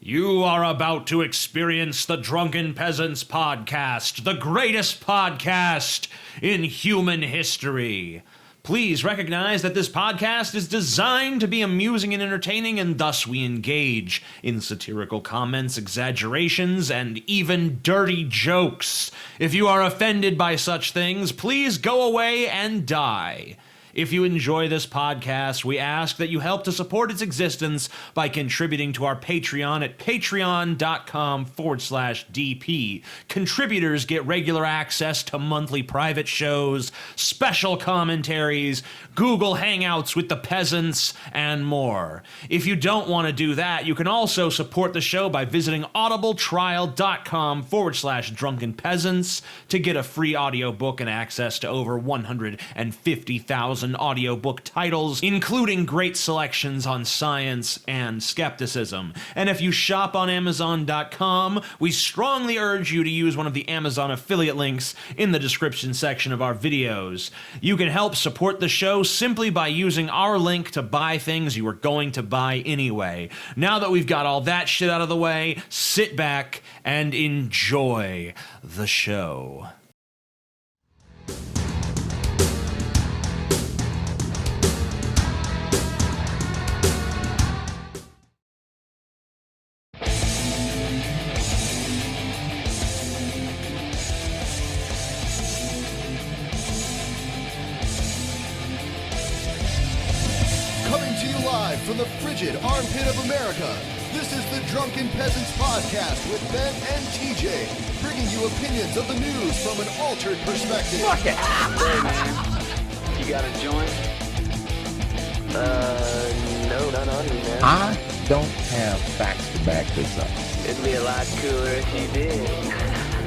You are about to experience the Drunken Peasants podcast, the greatest podcast in human history. Please recognize that this podcast is designed to be amusing and entertaining, and thus we engage in satirical comments, exaggerations, and even dirty jokes. If you are offended by such things, please go away and die. If you enjoy this podcast, we ask that you help to support its existence by contributing to our Patreon at patreon.com/DP. Contributors get regular access to monthly private shows, special commentaries, Google Hangouts with the peasants, and more. If you don't want to do that, you can also support the show by visiting audibletrial.com/Drunken Peasants to get a free audiobook and access to over 150,000 audiobook titles, including great selections on science and skepticism. And if you shop on Amazon.com, we strongly urge you to use one of the Amazon affiliate links in the description section of our videos. You can help support the show simply by using our link to buy things you were going to buy anyway. Now that we've got all that shit out of the way, sit back and enjoy the show. From the frigid armpit of America, this is the Drunken Peasants podcast with Ben and TJ, bringing you opinions of the news from an altered perspective. Fuck it! Hey man, you got a joint? No, not on me, man. I don't have facts to back this up. It'd be a lot cooler if you did.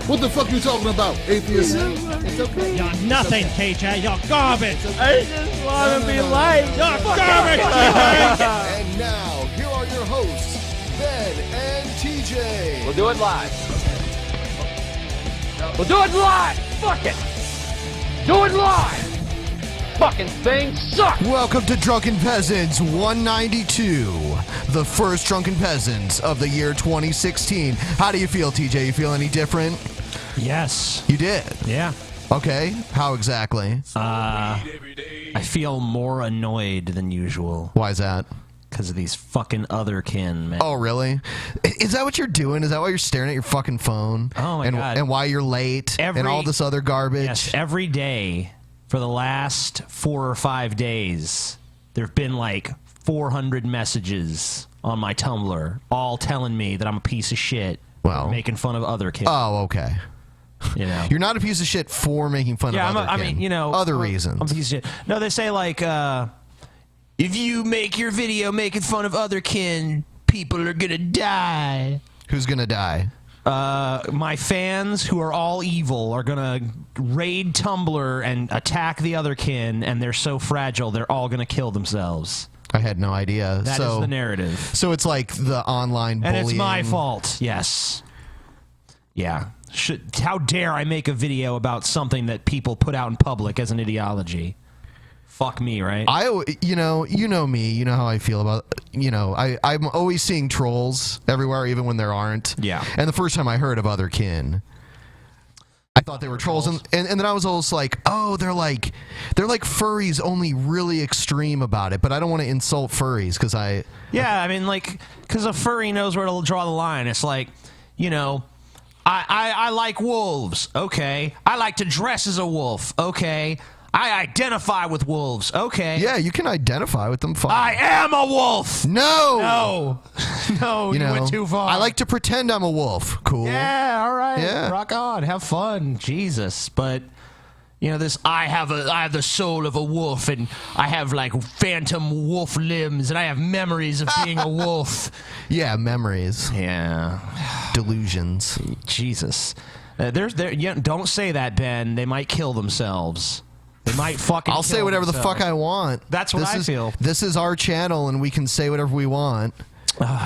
What the fuck you talking about, atheist? It's okay. You're nothing, TJ. You're garbage. I just want to be light. You're garbage. And now, here are your hosts, Ben and TJ. We'll do it live. We'll do it live. Fuck it. Do it live. Fucking thing sucks. Welcome to Drunken Peasants 192, the first Drunken Peasants of the year 2016. How do you feel, TJ? You feel any different? Yes. You did? Yeah. Okay. How exactly? I feel more annoyed than usual Why is that? because of these fucking otherkin, man. Oh, really? Is that what you're doing? Is that why you're staring at your fucking phone? Oh, my God. And why you're late and all this other garbage? Yes, every day for the last 4 or 5 days, there have been like 400 messages on my Tumblr, all telling me that I'm a piece of shit, Well. making fun of other kids. Oh, okay. You know, You're not a piece of shit for making fun of other I mean, you know, other reasons. I'm a piece of shit. No, they say like, if you make your video making fun of other kin, people are gonna die. Who's gonna die? My fans, who are all evil, are gonna raid Tumblr and attack the other kin, and they're so fragile, they're all gonna kill themselves. I had no idea. That is the narrative. So it's like the online bullying. And it's my fault. Yes. Yeah. How dare I make a video about something that people put out in public as an ideology? Fuck me, right? You know me. You know how I feel about. I'm always seeing trolls everywhere, even when there aren't. Yeah. And the first time I heard of otherkin, I thought they were trolls, and then I was almost like, oh, they're like furries, only really extreme about it. But I don't want to insult furries because Yeah, I mean, like, because a furry knows where to draw the line. It's like, you know, I like wolves. Okay. I like to dress as a wolf. Okay. I identify with wolves. Okay. Yeah, you can identify with them. Fine. I am a wolf. No, you went too far. I like to pretend I'm a wolf. Cool. Yeah, all right. Yeah. Rock on. Have fun. Jesus. But, you know, this, I have the soul of a wolf, and I have, like, phantom wolf limbs, and I have memories of being a wolf. Yeah, memories. Yeah. Delusions. Jesus. Don't say that, Ben. They might kill themselves. They might fucking I'll say whatever the fuck I want. That's what I feel. This is our channel, and we can say whatever we want.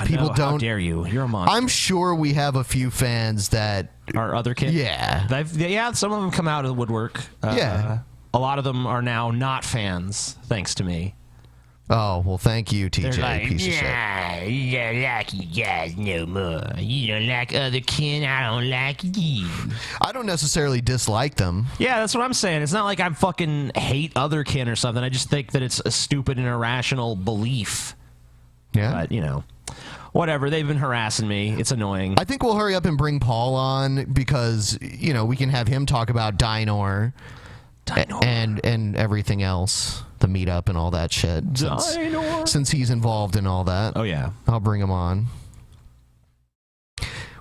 People don't. How dare you? You're a monster. I'm sure we have a few fans that Are other kids? Yeah. Yeah, some of them come out of the woodwork. Yeah. A lot of them are now not fans, thanks to me. Oh, well, thank you, They're TJ, like, piece of shit. yeah, you don't like you guys no more. You don't like other kin, I don't like you. I don't necessarily dislike them. Yeah, that's what I'm saying. It's not like I fucking hate other kin or something. I just think that it's a stupid and irrational belief. Yeah. But, you know, whatever. They've been harassing me. It's annoying. I think we'll hurry up and bring Paul on because, you know, we can have him talk about Dinor. And everything else, the meetup and all that shit. Since he's involved in all that. Oh, yeah. I'll bring him on.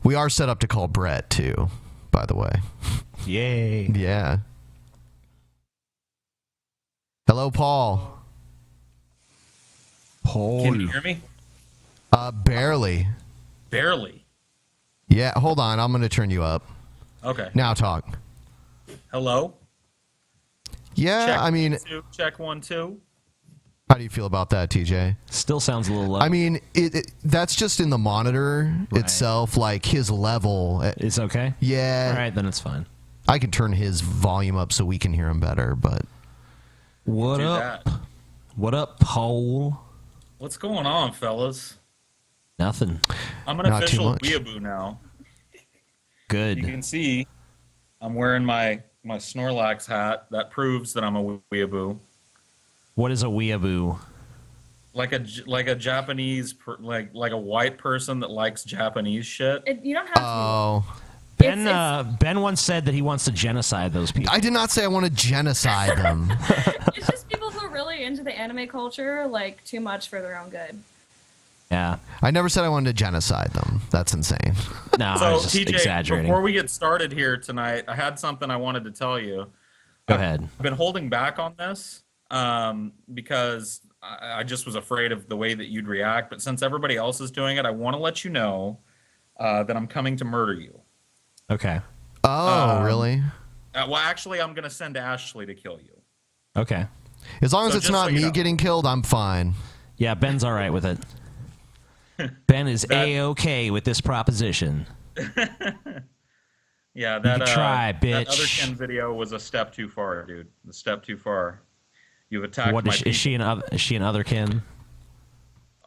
We are set up to call Brett, too, by the way. Yay. Yeah. Hello, Paul. Paul. Can you hear me? Barely. Barely. Yeah, hold on. I'm going to turn you up. Okay. Now talk. Hello? Yeah, Check I mean... 1, 2, check 1, 2. How do you feel about that, TJ? Still sounds a little low. I mean, that's just in the monitor itself, like his level. It's okay? Yeah. All right, then it's fine. I can turn his volume up so we can hear him better, but... What Do up? that. What up, Paul? What's going on, fellas? Nothing. I'm an Not too official much. weeaboo now. Good. You can see I'm wearing my Snorlax hat. That proves that I'm a weeaboo. What is a weeaboo? Like a Japanese, like a white person that likes Japanese shit. You don't have to. Oh. Ben once said that he wants to genocide those people. I did not say I want to genocide them. It's just people who are really into the anime culture, like, too much for their own good. Yeah. I never said I wanted to genocide them. That's insane. No, I So, was just TJ, exaggerating. before we get started here tonight, I had something I wanted to tell you. Go ahead. I've been holding back on this because I just was afraid of the way that you'd react. But since everybody else is doing it, I want to let you know that I'm coming to murder you. Okay. Oh, really? Well, actually, I'm going to send Ashley to kill you. Okay. As long as So it's just not so you me know. getting killed, I'm fine. Yeah, Ben's all right with it. Ben is A-okay with this proposition. Yeah, that try, that other bitch. Ken video was a step too far, dude. A step too far. You've attacked What my is she an other kin?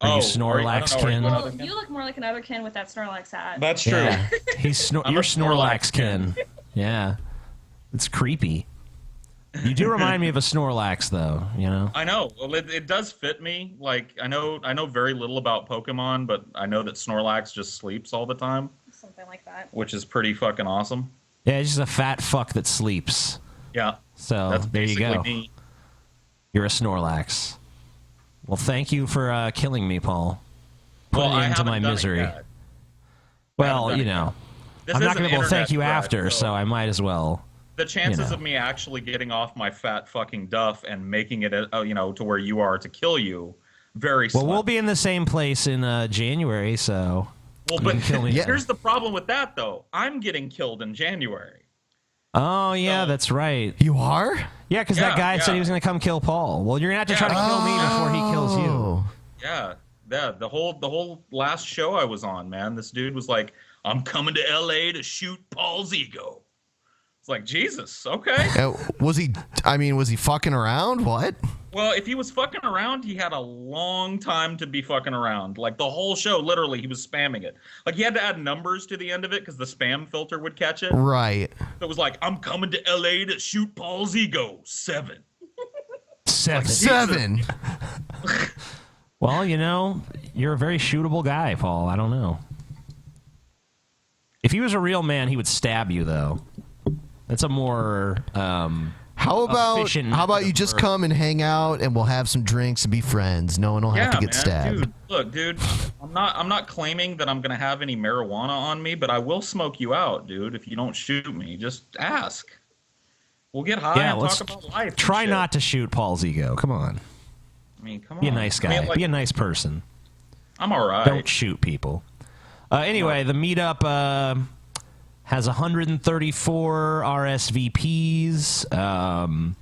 Are you Snorlax kin? Well, you look more like an otherkin with that Snorlax hat. That's true. Yeah. I'm You're a Snorlax kin. Yeah. It's creepy. You do remind me of a Snorlax, though, you know? I know. Well, it does fit me. Like, I know very little about Pokemon, but I know that Snorlax just sleeps all the time, Something like that. which is pretty fucking awesome. Yeah, it's just a fat fuck that sleeps. Yeah. So, That's there you basically go. me. You're a Snorlax. Well, thank you for killing me, Paul. Put Well, it I into haven't my done it misery. yet. Well, done you it know. This I'm is not going an to be able to thank internet you threat, after, so I might as well. The chances know. of me actually getting off my fat fucking duff and making it, to where you are to kill you, very Well, slim. we'll be in the same place in January, so Well, you but can kill me. here's the problem with that, though. I'm getting killed in January. Oh, yeah, that's right. You are? Yeah, because Yeah, that guy said yeah. he was going to come kill Paul. Well, you're going to have to try to kill me before he kills you. Oh. Yeah, the whole last show I was on, man, this dude was like, I'm coming to LA to shoot Paul's ego. It's like, Jesus, okay. Was he fucking around? What? Well, if he was fucking around, he had a long time to be fucking around. Like, the whole show, literally, he was spamming it. Like, he had to add numbers to the end of it because the spam filter would catch it. Right. It was like, I'm coming to LA to shoot Paul's ego. 7. 7. Well, you know, you're a very shootable guy, Paul. I don't know. If he was a real man, he would stab you, though. That's a more How about you just come and hang out and we'll have some drinks and be friends. No one will have to get stabbed. Dude, look, dude, I'm not claiming that I'm gonna have any marijuana on me, but I will smoke you out, dude, if you don't shoot me. Just ask. We'll get high and talk about life. and try shit. not to shoot Paul's ego. Come on. I mean, come on. Be a nice guy. I mean, like, Be a nice person. I'm all right. Don't shoot people. Anyway, the meetup has 134 RSVPs, and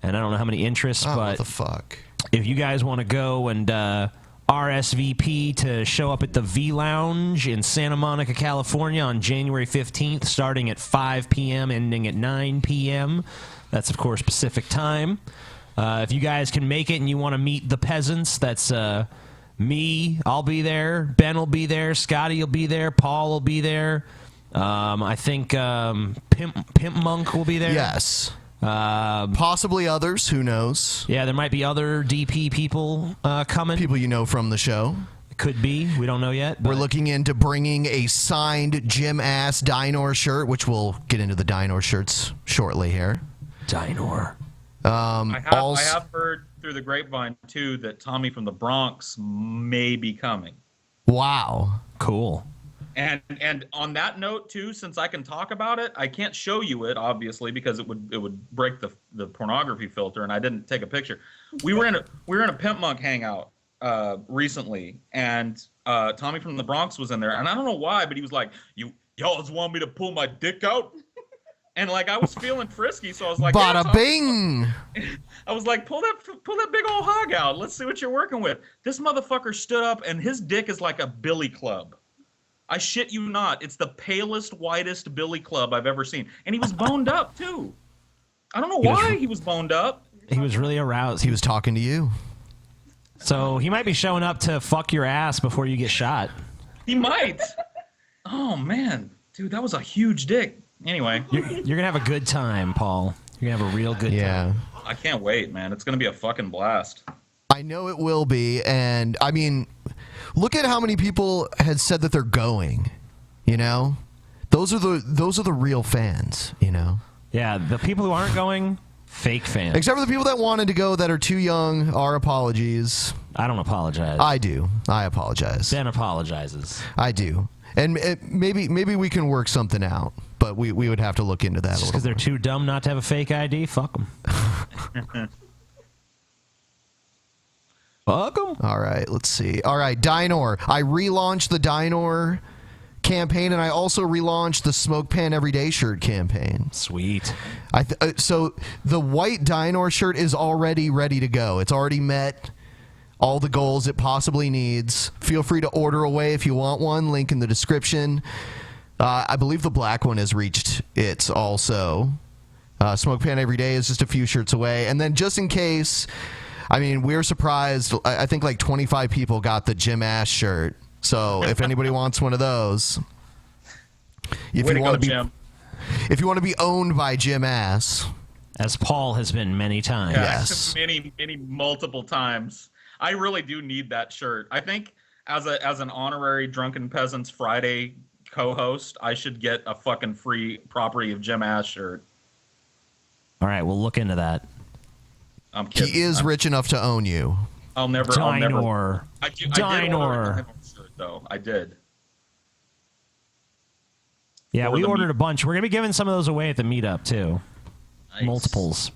I don't know how many interests, What but the fuck? if you guys want to go and RSVP to show up at the V Lounge in Santa Monica, California on January 15th, starting at 5 p.m., ending at 9 p.m. That's, of course, Pacific time. If you guys can make it and you want to meet the peasants, that's me. I'll be there. Ben will be there. Scotty will be there. Paul will be there. I think Pimp Monk will be there. Yes. Possibly others. Who knows? Yeah, there might be other DP people coming. People you know from the show. Could be. We don't know yet. We're looking into bringing a signed Jim Ass Dynor shirt, which we'll get into the Dynor shirts shortly here. Dynor. I have heard through the grapevine, too, that Tommy from the Bronx may be coming. Wow. Cool. And on that note, too, since I can talk about it, I can't show you it, obviously, because it would break the pornography filter, and I didn't take a picture. We were in a Pimp Monk hangout recently, and Tommy from the Bronx was in there, and I don't know why, but he was like, y'all just want me to pull my dick out? And like I was feeling frisky, so I was like, "Bada bing!" I was like, "Pull that big old hog out. Let's see what you're working with." This motherfucker stood up, and his dick is like a billy club. I shit you not. It's the palest, whitest billy club I've ever seen, and he was boned up too. I don't know why he was boned up. He was really aroused. He was talking to you. So he might be showing up to fuck your ass before you get shot. He might. Oh man, dude, that was a huge dick. Anyway, you're gonna have a good time, Paul. You're gonna have a real good time. I can't wait, man. It's gonna be a fucking blast. I know it will be, and I mean, look at how many people had said that they're going. You know, those are the real fans. You know. Yeah, the people who aren't going, fake fans. Except for the people that wanted to go that are too young. Our apologies. I don't apologize. I do. I apologize. Ben apologizes. I do. And maybe we can work something out, but we would have to look into that. Just because they're too dumb not to have a fake ID, fuck them. Fuck them. All right, let's see. All right, Dynor. I relaunched the Dynor campaign, and I also relaunched the Smoke Pan Everyday shirt campaign. Sweet. So the white Dynor shirt is already ready to go. It's already met all the goals it possibly needs. Feel free to order away if you want one. Link in the description. I believe the black one has reached its also. Smoke Pan Every Day is just a few shirts away. And then just in case, I mean, we're surprised. I think like 25 people got the Jim Ash shirt. So if anybody wants one of those, if you want to be owned by Jim Ass, as Paul has been many times. Yes. many multiple times. I really do need that shirt. I think as an honorary Drunken Peasants Friday co-host, I should get a fucking free Property of Jim Ash shirt. All right, we'll look into that. I'm kidding. He is rich enough to own you. I'll never. Dynor. I did order a shirt though. I did. Yeah, we ordered a bunch. We're gonna be giving some of those away at the meetup too. Nice. Multiples.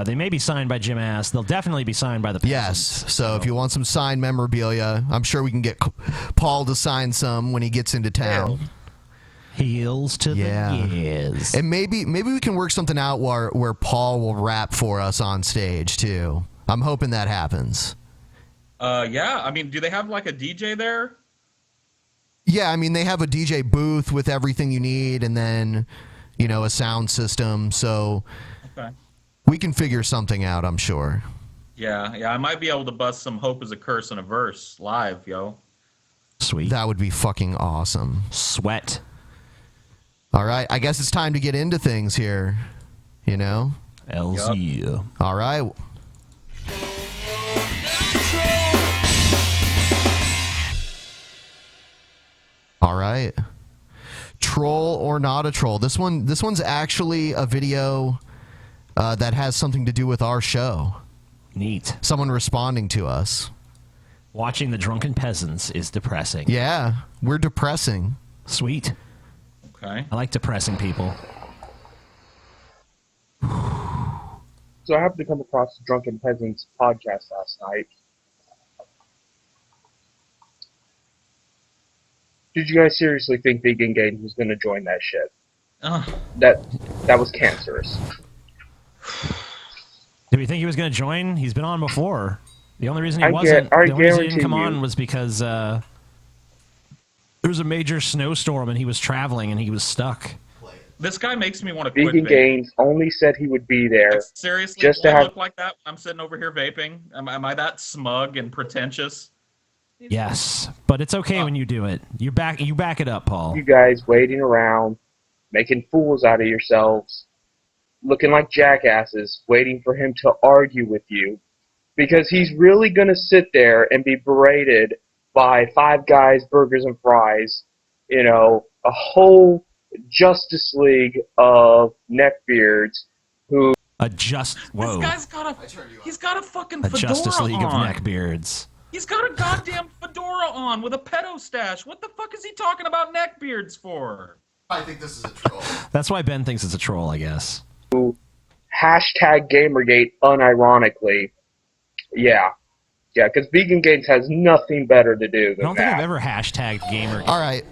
They may be signed by Jim Ass. They'll definitely be signed by the Peasants. Yes. So if you want some signed memorabilia, I'm sure we can get Paul to sign some when he gets into town. Heels to the yes. And maybe we can work something out where Paul will rap for us on stage too. I'm hoping that happens. Yeah. I mean, do they have like a DJ there? Yeah, I mean they have a DJ booth with everything you need, and then a sound system. So. Okay. We can figure something out, I'm sure. Yeah, I might be able to bust some Hope is a Curse in a verse live, yo. Sweet. That would be fucking awesome. Sweat. All right, I guess it's time to get into things here, LZ. Yep. All right. All right. Troll or not a troll. This one's actually a video that has something to do with our show. Neat. Someone responding to us. Watching the Drunken Peasants is depressing. Yeah, we're depressing. Sweet. Okay. I like depressing people. So I happened to come across the Drunken Peasants podcast last night. Did you guys seriously think Vegan Gaten was going to join that shit? That was cancerous. Did we think he was going to join? He's been on before. The only reason he wasn't, the only reason he didn't come on was because there was a major snowstorm and he was traveling and he was stuck. This guy makes me want to quit Vegan vaping. Gaines only said he would be there. Like, seriously, just do to I have. look like that? I'm sitting over here vaping. Am I that smug and pretentious? Yes, but it's okay when you do it. You back it up, Paul. You guys waiting around, making fools out of yourselves, looking like jackasses, waiting for him to argue with you, because he's really going to sit there and be berated by Five Guys Burgers and Fries, you know, a whole Justice League of neckbeards who Whoa. This guy's got a fucking A fedora Justice League of on. neckbeards. He's got a goddamn fedora on with a pedo stash. What the fuck is he talking about neckbeards for? I think this is a troll. That's why Ben thinks it's a troll, I guess. hashtag Gamergate unironically. Yeah, because Vegan Gates has nothing better to do than I don't think I've ever hashtagged gamer. All right.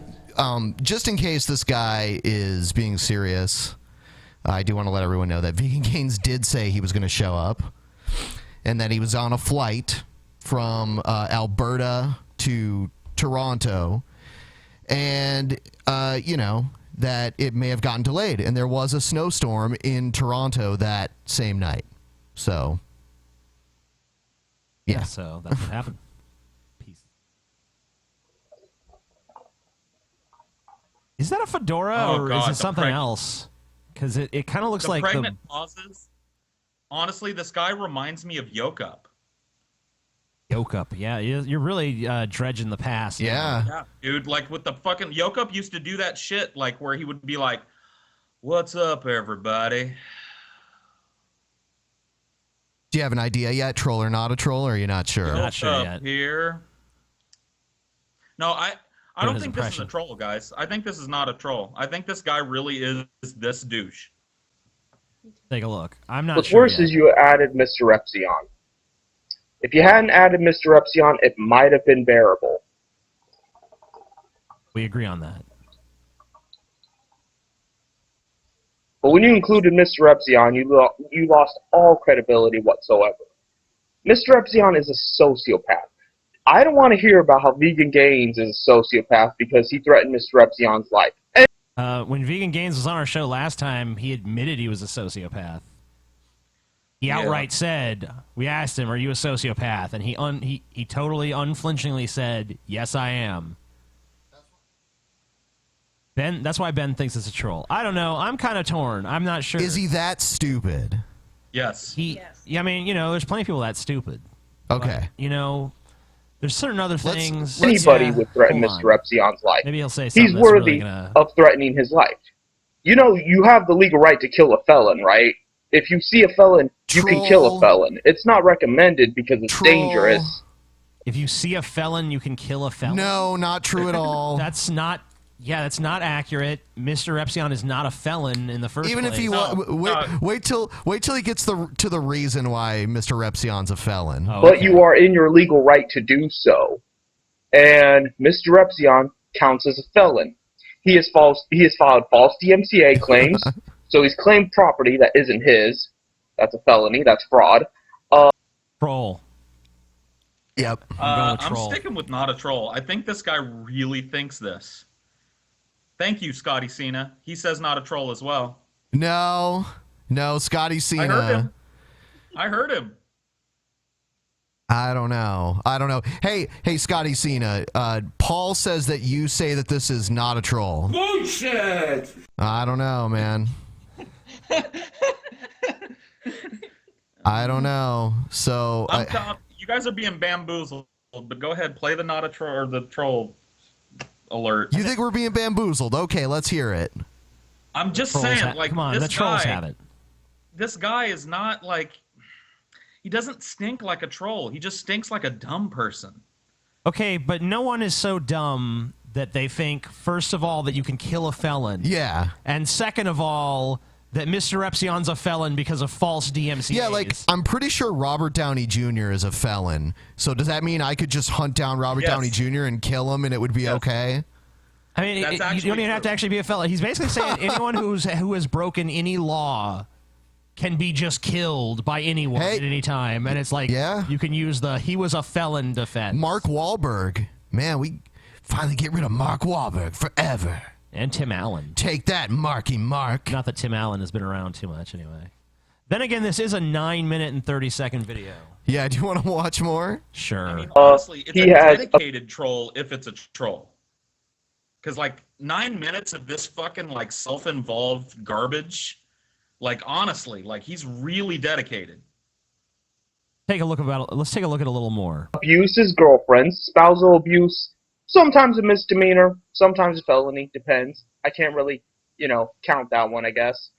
Just in case this guy is being serious, I do want to let everyone know that Vegan Gaines did say he was going to show up and that he was on a flight from Alberta to Toronto, and, that it may have gotten delayed. And there was a snowstorm in Toronto that same night. So, yeah. So that's what happened. Peace. Is that a fedora or is it something else? Because it kind of looks like pregnant pauses. Honestly, this guy reminds me of Yoke Up. Yoke Up. Yeah, you're really dredging the past. Yeah, dude. Like with the fucking Yoke Up used to do that shit, like where he would be like, "What's up, everybody?" Do you have an idea yet, troll or not a troll, or are you not sure? Not sure yet. Here. No, I don't think this is a troll, guys. I think this is not a troll. I think this guy really is this douche. Take a look. I'm not What's sure worse yet. is you added Mr. Epsilon. If you hadn't added Mr. Epsilon, it might have been bearable. We agree on that. But when you included Mr. Epsilon, you lost all credibility whatsoever. Mr. Epsilon is a sociopath. I don't want to hear about how Vegan Gaines is a sociopath because he threatened Mr. Epsilon's life. When Vegan Gaines was on our show last time, he admitted he was a sociopath. He outright said, we asked him, are you a sociopath? And he totally unflinchingly said, yes, I am. Ben, that's why Ben thinks it's a troll. I don't know. I'm kind of torn. I'm not sure. Is he that stupid? Yes. Yeah, I mean, there's plenty of people that stupid. Okay. But, there's certain other things. Anybody would threaten Mr. Epsilon's life. Maybe he'll say something He's that's worthy really gonna... of threatening his life. You have the legal right to kill a felon, right? If you see a felon, you can kill a felon. It's not recommended because it's dangerous. If you see a felon, you can kill a felon? No, not true at all. That's not accurate. Mr. Epsilon is not a felon in the first Even place. if he wait till he gets to the reason why Mr. Epsilon's a felon. But you are in your legal right to do so. And Mr. Epsilon counts as a felon. He has filed false DMCA claims, so he's claimed property that isn't his. That's a felony. That's fraud. Troll. Yep. I'm sticking with not a troll. I think this guy really thinks this. Thank you, Scotty Cena. He says not a troll as well. No, Scotty Cena. I heard him. I don't know. Hey, Scotty Cena. Paul says that you say that this is not a troll. Bullshit! I don't know, man. I don't know. So you guys are being bamboozled, but go ahead, play the not a troll or the troll alert. You think we're being bamboozled? Okay, let's hear it. I'm just saying, like, come on, this the trolls guy, have it. This guy is not like, he doesn't stink like a troll. He just stinks like a dumb person. Okay, but no one is so dumb that they think, first of all, that you can kill a felon. Yeah. And second of all, that Mr. Epsilon's a felon because of false DMCAs. Yeah, like, I'm pretty sure Robert Downey Jr. is a felon. So does that mean I could just hunt down Robert Downey Jr. and kill him and it would be okay? I mean, you don't even have to actually be a felon. He's basically saying anyone who has broken any law can be just killed by anyone at any time. And it's like, you can use he was a felon defense. Mark Wahlberg. Man, we finally get rid of Mark Wahlberg forever. And Tim Allen. Take that, Marky Mark. Not that Tim Allen has been around too much anyway. Then again, this is a 9-minute and 30-second video. Yeah, do you want to watch more? Sure. I mean, honestly, it's a dedicated troll if it's a troll. Because, like, 9 minutes of this fucking, like, self-involved garbage, like, honestly, like, he's really dedicated. Let's take a look at a little more. Abuse his girlfriends, spousal abuse, sometimes a misdemeanor, sometimes a felony, depends. I can't really, count that one, I guess.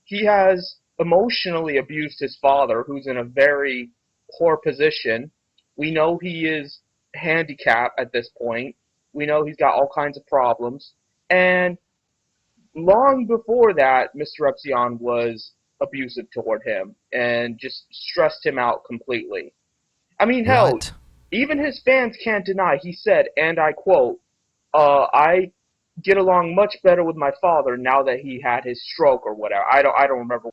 He has emotionally abused his father, who's in a very poor position. We know he is handicapped at this point. We know he's got all kinds of problems. And long before that, Mr. Epsilon was abusive toward him and just stressed him out completely. I mean, hell, even his fans can't deny. He said, and I quote, I get along much better with my father now that he had his stroke or whatever. I don't remember.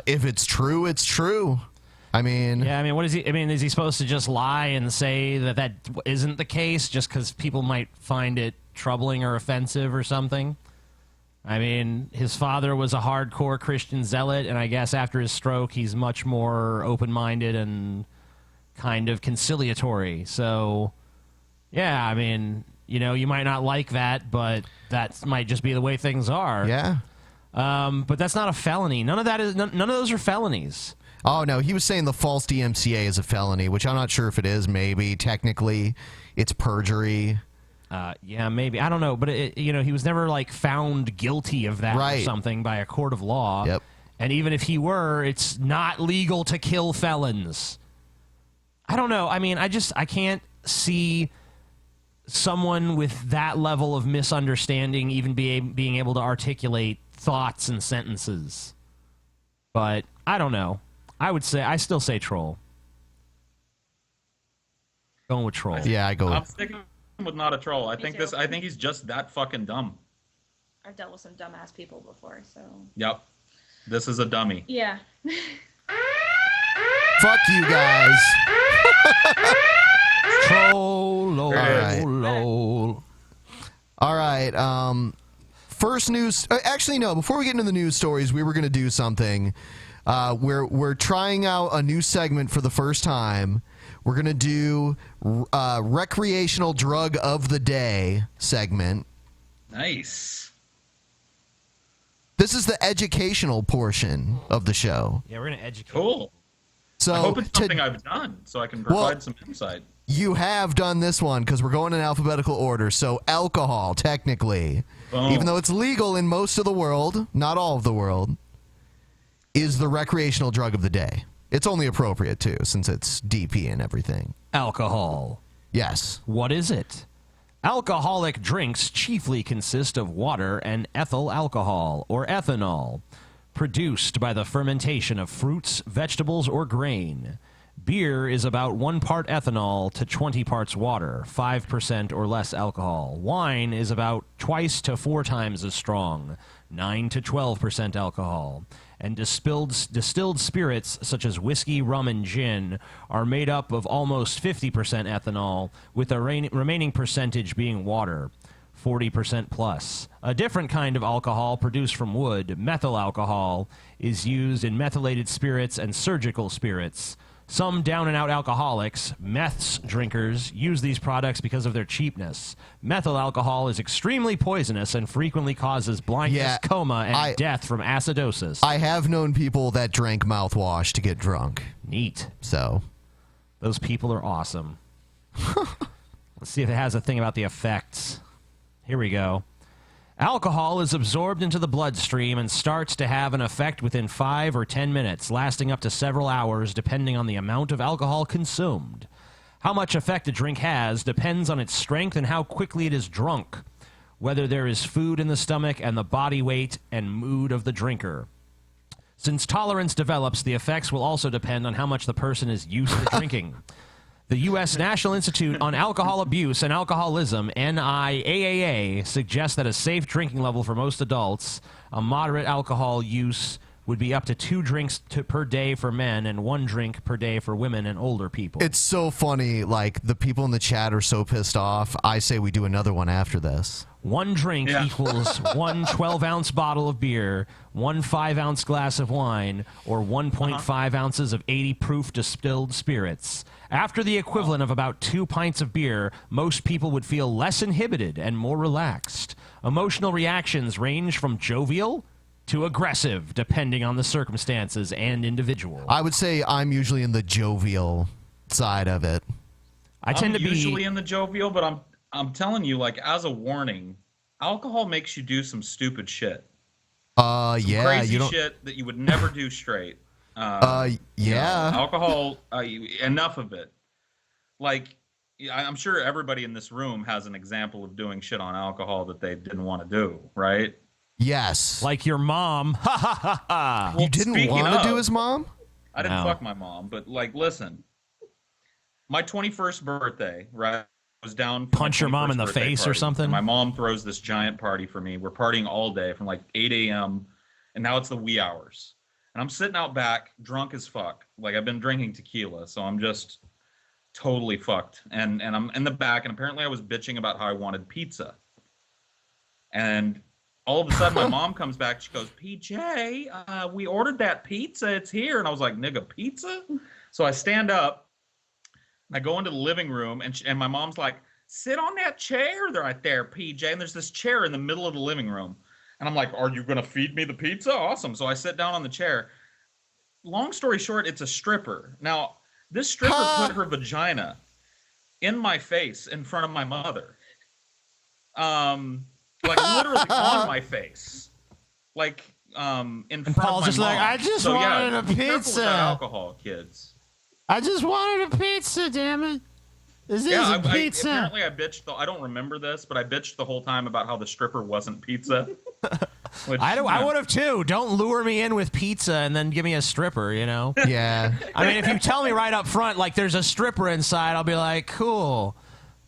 If it's true, it's true. I mean, yeah. I mean, what is he? I mean, is he supposed to just lie and say that isn't the case just because people might find it troubling or offensive or something? I mean, his father was a hardcore Christian zealot, and I guess after his stroke, he's much more open-minded and kind of conciliatory. So, yeah, I mean, you might not like that, but that might just be the way things are. Yeah. But that's not a felony. None of those are felonies. Oh, no, he was saying the false DMCA is a felony, which I'm not sure if it is. Maybe technically it's perjury. Yeah, maybe. I don't know, but he was never like found guilty of that or something by a court of law. Yep. And even if he were, it's not legal to kill felons. I don't know. I mean, I can't see someone with that level of misunderstanding even being able to articulate thoughts and sentences. But I don't know. I still say troll. Going with troll. Yeah, I go. I'm sticking with not a troll. I think he's just that fucking dumb. I've dealt with some dumbass people before, so. Yep. This is a dummy. Yeah. Fuck you guys. Troll. All right. First news. Actually, no. Before we get into the news stories, we were going to do something. We're trying out a new segment for the first time. We're going to do Recreational Drug of the Day segment. Nice. This is the educational portion of the show. Yeah, we're going to educate. Cool. So I hope it's something I've done so I can provide some insight. You have done this one because we're going in alphabetical order. So alcohol, technically, even though it's legal in most of the world, not all of the world, is the recreational drug of the day. It's only appropriate, too, since it's DP and everything. Alcohol. Yes. What is it? Alcoholic drinks chiefly consist of water and ethyl alcohol, or ethanol, produced by the fermentation of fruits, vegetables, or grain. Beer is about 1 part ethanol to 20 parts water, 5% or less alcohol. Wine is about twice to 4 times as strong, 9 to 12% alcohol. And distilled spirits such as whiskey, rum, and gin are made up of almost 50% ethanol, with the remaining percentage being water, 40% plus. A different kind of alcohol produced from wood, methyl alcohol, is used in methylated spirits and surgical spirits. Some down-and-out alcoholics, meths drinkers, use these products because of their cheapness. Methyl alcohol is extremely poisonous and frequently causes blindness, coma, and death from acidosis. I have known people that drank mouthwash to get drunk. Neat. So. Those people are awesome. Let's see if it has a thing about the effects. Here we go. Alcohol is absorbed into the bloodstream and starts to have an effect within 5 or 10 minutes, lasting up to several hours depending on the amount of alcohol consumed. How much effect a drink has depends on its strength and how quickly it is drunk, whether there is food in the stomach, and the body weight and mood of the drinker. Since tolerance develops, the effects will also depend on how much the person is used to drinking. The U.S. National Institute on Alcohol Abuse and Alcoholism, NIAAA, suggests that a safe drinking level for most adults, a moderate alcohol use would be up to 2 drinks per day for men and 1 drink per day for women and older people. It's so funny. Like, the people in the chat are so pissed off. I say we do another one after this. 1 drink equals 1 12-ounce bottle of beer, 1 5-ounce glass of wine, or 1.5 ounces of 80-proof distilled spirits. After the equivalent of about 2 pints of beer, most people would feel less inhibited and more relaxed. Emotional reactions range from jovial to aggressive, depending on the circumstances and individual. I would say I'm usually in the jovial side of it. I tend to be usually in the jovial, but I'm telling you, like, as a warning, alcohol makes you do some stupid shit. Some crazy shit that you would never do straight. Alcohol, enough of it. Like, I'm sure everybody in this room has an example of doing shit on alcohol that they didn't want to do, right? Yes. Like your mom. Ha ha ha ha. You didn't want to do his mom? I didn't fuck my mom, but, like, listen. My 21st birthday, right? Was down. Punch your mom in the face party. or something? And my mom throws this giant party for me. We're partying all day from like 8 a.m. and now it's the wee hours. And I'm sitting out back, drunk as fuck. Like, I've been drinking tequila, so I'm just totally fucked. And I'm in the back, and apparently I was bitching about how I wanted pizza. And all of a sudden, my mom comes back. She goes, PJ, we ordered that pizza. It's here. And I was like, nigga, pizza? So I stand up. I go into the living room, and my mom's like, sit on that chair right there, PJ. And there's this chair in the middle of the living room. And I'm like, are you going to feed me the pizza? Awesome. So I sit down on the chair. Long story short, it's a stripper. Now, this stripper put her vagina in my face in front of my mother. Like, literally on my face. Like, in front and of Paul's my just mom. like, I just So, wanted a be careful with pizza. that alcohol, kids. I just wanted a pizza, damn it. This is a pizza. Apparently I bitched. I don't remember this, but I bitched the whole time about how the stripper wasn't pizza. Which, I would have too. Don't lure me in with pizza and then give me a stripper, you know? Yeah. I mean, if you tell me right up front, like, there's a stripper inside, I'll be like, cool.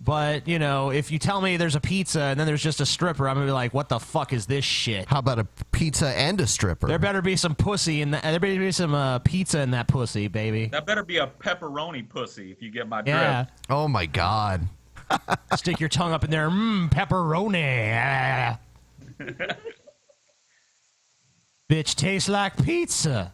But, you know, if you tell me there's a pizza and then there's just a stripper, I'm going to be like, what the fuck is this shit? How about a pizza and a stripper? There better be some pussy in that. There better be some pizza in that pussy, baby. That better be a pepperoni pussy, if you get my drift. Yeah. Oh, my God. Stick your tongue up in there. Pepperoni. Bitch tastes like pizza.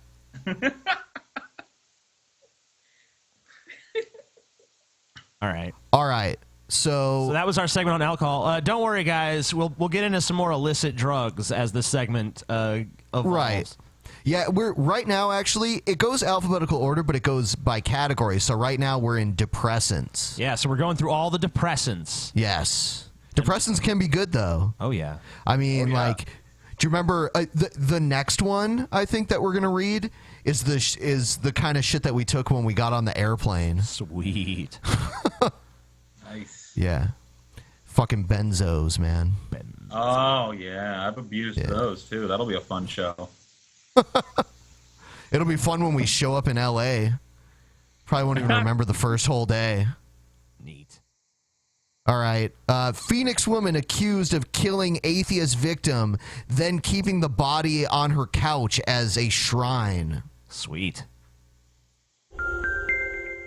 All right. All right. So that was our segment on alcohol. Don't worry, guys. We'll get into some more illicit drugs as this segment evolves. Right. Yeah, we're right now. Actually, it goes alphabetical order, but it goes by category. So right now we're in depressants. Yeah. So we're going through all the depressants. Yes. Depressants can be good though. Oh yeah. I mean, like, do you remember the next one? I think that we're gonna read is the kind of shit that we took when we got on the airplane. Sweet. Nice. Yeah. Fucking benzos, man. Oh yeah, I've abused those too. That'll be a fun show. It'll be fun when we show up in LA. Probably won't even remember the first whole day. Neat. All right. Phoenix woman accused of killing atheist victim, then keeping the body on her couch as a shrine. Sweet.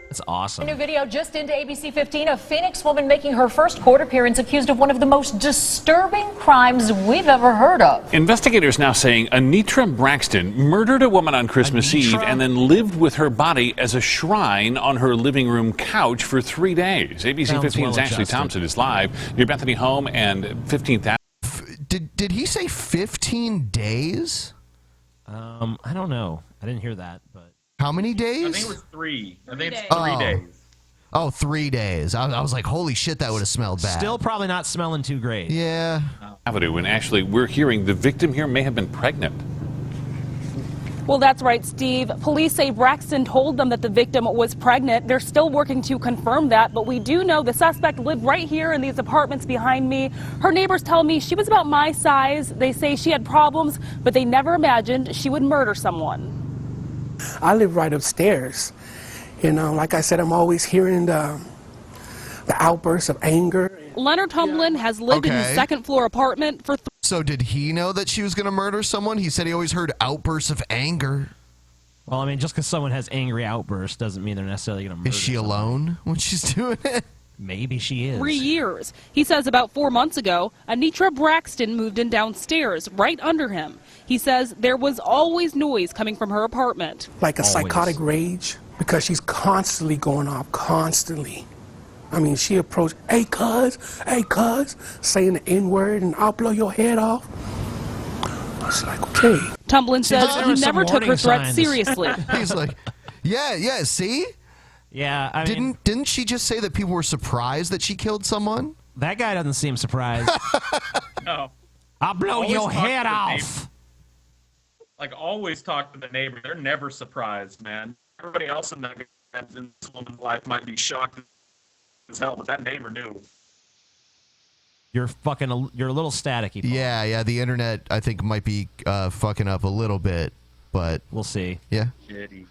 That's awesome. A new video just into ABC 15, a Phoenix woman making her first court appearance accused of one of the most disturbing crimes we've ever heard of. Investigators now saying Anitra Braxton murdered a woman on Christmas Eve and then lived with her body as a shrine on her living room couch for 3 days. ABC 15's Ashley Thompson is live near Bethany Home and 15th Avenue. Did he say 15 days? I don't know. I didn't hear that, but. How many days? I think it was 3. I think it's 3 days. Oh, 3 days. I was like, holy shit, that would have smelled bad. Still probably not smelling too great. Yeah. Avenue, and actually, we're hearing the victim here may have been pregnant. Well, that's right, Steve. Police say Braxton told them that the victim was pregnant. They're still working to confirm that, but we do know the suspect lived right here in these apartments behind me. Her neighbors tell me she was about my size. They say she had problems, but they never imagined she would murder someone. I live right upstairs. You know, like I said, I'm always hearing the outbursts of anger. Leonard Tumblin has lived in his Okay. second-floor apartment for So did he know that she was going to murder someone? He said he always heard outbursts of anger. Well, I mean, just because someone has angry outbursts doesn't mean they're necessarily going to murder Is she someone. alone when she's doing it? Maybe she is. 3 years. He says about 4 months ago, Anitra Braxton moved in downstairs, right under him. He says there was always noise coming from her apartment. Like a psychotic rage, because she's constantly going off, constantly. I mean, she approached, hey, cuz, saying the N-word, and I'll blow your head off. I was like, okay. Tumblin says there he were some never took her warning threat signs. seriously. He's like, yeah, see? Yeah, I mean, Didn't she just say that people were surprised that she killed someone? that guy doesn't seem surprised. No. I'll blow Always your talk to head the off. Like, always talk to the neighbor. They're never surprised, man. Everybody else in this woman's life might be shocked as hell, but that neighbor knew. You're a little staticky. Paul. Yeah, the internet, I think, might be fucking up a little bit, but... We'll see. Yeah. Shitty.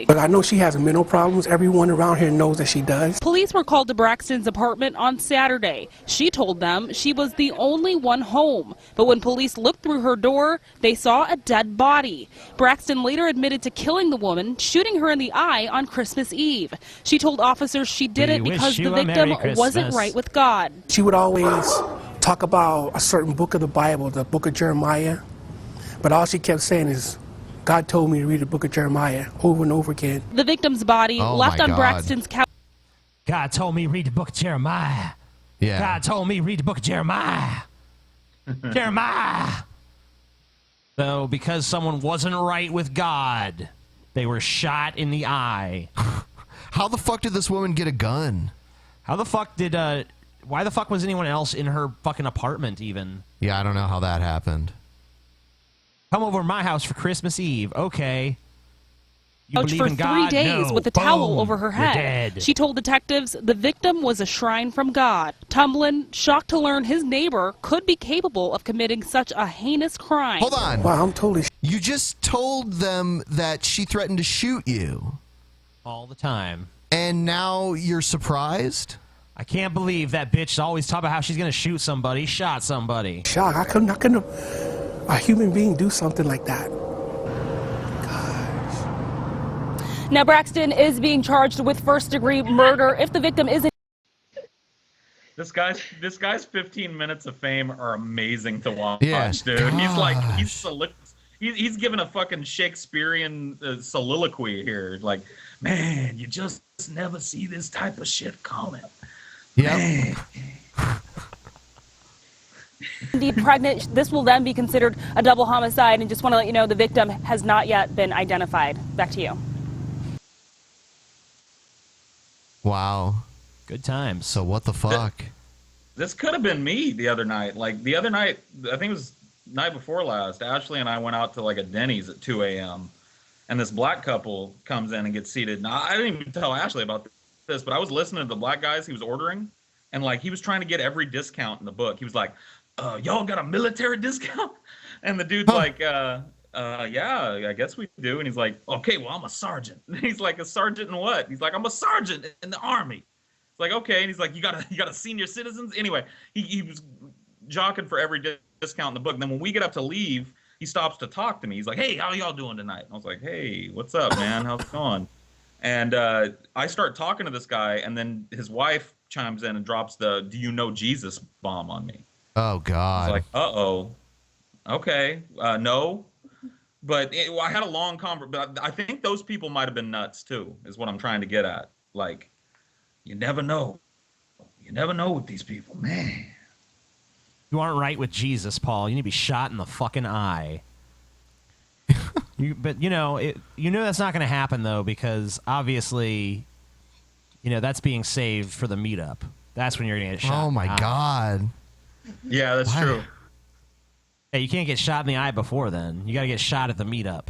But I know she has mental problems. Everyone around here knows that she does. Police were called to Braxton's apartment on Saturday. She told them she was the only one home. But when police looked through her door, they saw a dead body. Braxton later admitted to killing the woman, shooting her in the eye on Christmas Eve. She told officers she did We it wish because you the a victim Merry wasn't Christmas. right with God. She would always talk about a certain book of the Bible, the book of Jeremiah. But all she kept saying is, God told me to read the book of Jeremiah over and over again. The victim's body Oh, left my on God. Braxton's couch. God told me read the book of Jeremiah. Yeah. God told me read the book of Jeremiah. Jeremiah. So because someone wasn't right with God, they were shot in the eye. How the fuck did this woman get a gun? How the fuck did why the fuck was anyone else in her fucking apartment even? Yeah, I don't know how that happened. Come over to my house for Christmas Eve. Okay. You Couch believe for in 3 God? days No. with a Boom. towel over her You're head. dead. She told detectives the victim was a shrine from God. Tumblin, shocked to learn his neighbor could be capable of committing such a heinous crime. Hold on. Wow, I'm totally... You just told them that she threatened to shoot you, All the time. and now you're surprised? I can't believe that bitch always talk about how she's gonna shoot somebody, shot somebody. Shock. I couldn't a human being do something like that. Now Braxton is being charged with first-degree murder. If the victim isn't This guy's 15 minutes of fame are amazing to watch, Yeah. dude. He's giving a fucking Shakespearean soliloquy here. Like, man, you just never see this type of shit coming. Yeah. indeed pregnant, this will then be considered a double homicide. And just want to let you know the victim has not yet been identified. Back to you. Wow. Good times. So what the fuck? This could have been me the other night. Like, the other night, I think it was night before last, Ashley and I went out to like a Denny's at 2 a.m. and this black couple comes in and gets seated. Now, I didn't even tell Ashley about this, but I was listening to the black guys he was ordering, and like he was trying to get every discount in the book. He was like, y'all got a military discount? And the dude's like, yeah, I guess we do. And he's like, okay, well, I'm a sergeant. And he's like, a sergeant in what? He's like, I'm a sergeant in the Army. It's like, okay. And he's like, you got a senior citizens? Anyway, he was jockeying for every discount in the book. And then when we get up to leave, he stops to talk to me. He's like, hey, how y'all doing tonight? And I was like, hey, what's up, man? How's it going? And I start talking to this guy, and then his wife chimes in and drops the "Do you know Jesus?" bomb on me. Oh God. I was like, uh-oh. Okay, no. But I had a long conversation. But I think those people might have been nuts too, is what I'm trying to get at. Like, you never know. You never know with these people, man. You aren't right with Jesus, Paul. You need to be shot in the fucking eye. But you know that's not going to happen though, because obviously, that's being saved for the meetup. That's when you're going to get shot. Oh my God. Yeah, that's true. Hey, you can't get shot in the eye before then. You got to get shot at the meetup.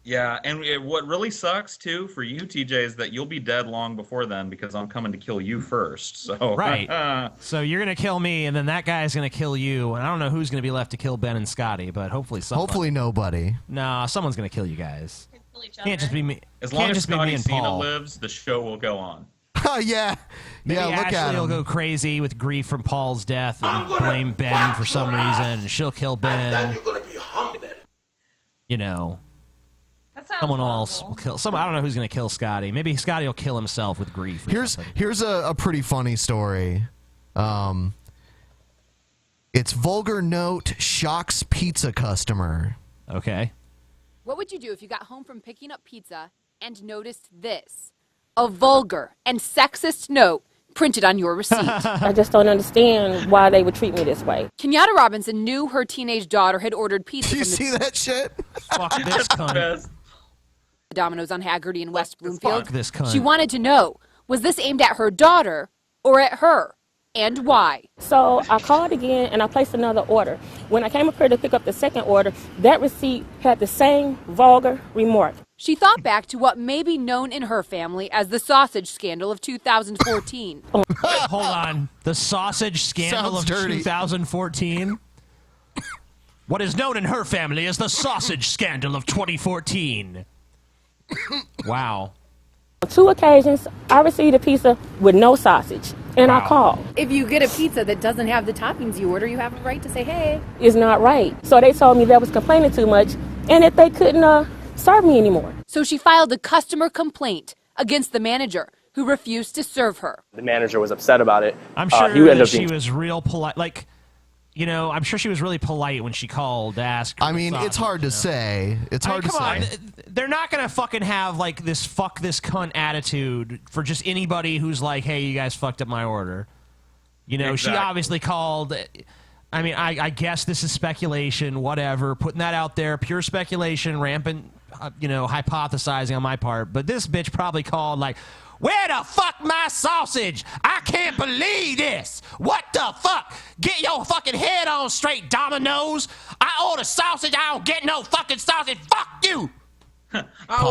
Yeah, and what really sucks too for you, TJ, is that you'll be dead long before then because I'm coming to kill you first. So right. So you're gonna kill me, and then that guy's gonna kill you, and I don't know who's gonna be left to kill Ben and Scotty, but hopefully someone. Hopefully nobody. No, someone's gonna kill you guys. Can't just be me. As long Can't as just be me Scotty and Cena Paul. lives, the show will go on. Yeah. Maybe Yeah, look at Ashley will him. go crazy with grief from Paul's death and blame Ben for some reason, and she'll kill Ben. You know. Someone else will kill. I don't know who's going to kill Scotty. Maybe Scotty will kill himself with grief. Here's a pretty funny story. It's vulgar note shocks pizza customer. Okay. What would you do if you got home from picking up pizza and noticed this? A vulgar and sexist note printed on your receipt. I just don't understand why they would treat me this way. Kenyatta Robinson knew her teenage daughter had ordered pizza. Do you from the see that shit? Fuck this cunt. Domino's on Haggerty in West Bloomfield. Fuck this cunt. She wanted to know, was this aimed at her daughter or at her? And why? So I called again and I placed another order. When I came up here to pick up the second order, that receipt had the same vulgar remark. She thought back to what may be known in her family as the sausage scandal of 2014. Hold on. The sausage scandal Sounds of dirty. 2014? What is known in her family as the sausage scandal of 2014. Wow. On 2 occasions, I received a pizza with no sausage, and I called. If you get a pizza that doesn't have the toppings you order, you have a right to say, hey. It's not right. So they told me that was complaining too much and that they couldn't serve me anymore. So she filed a customer complaint against the manager who refused to serve her. The manager was upset about it. I'm sure he ended that up she being was real polite. Like, you know, I'm sure she was really polite when she called to ask her. I mean, it's hard to say. It's hard to come say. on. They're not going to fucking have, like, this fuck this cunt attitude for just anybody who's like, hey, you guys fucked up my order. You know, Exactly. she obviously called. I mean, I guess this is speculation, whatever. Putting that out there, pure speculation, rampant, you know, hypothesizing on my part. But this bitch probably called like, where the fuck my sausage? I can't believe this. What the fuck? Get your fucking head on straight, Domino's. I order sausage. I don't get no fucking sausage. Fuck you. I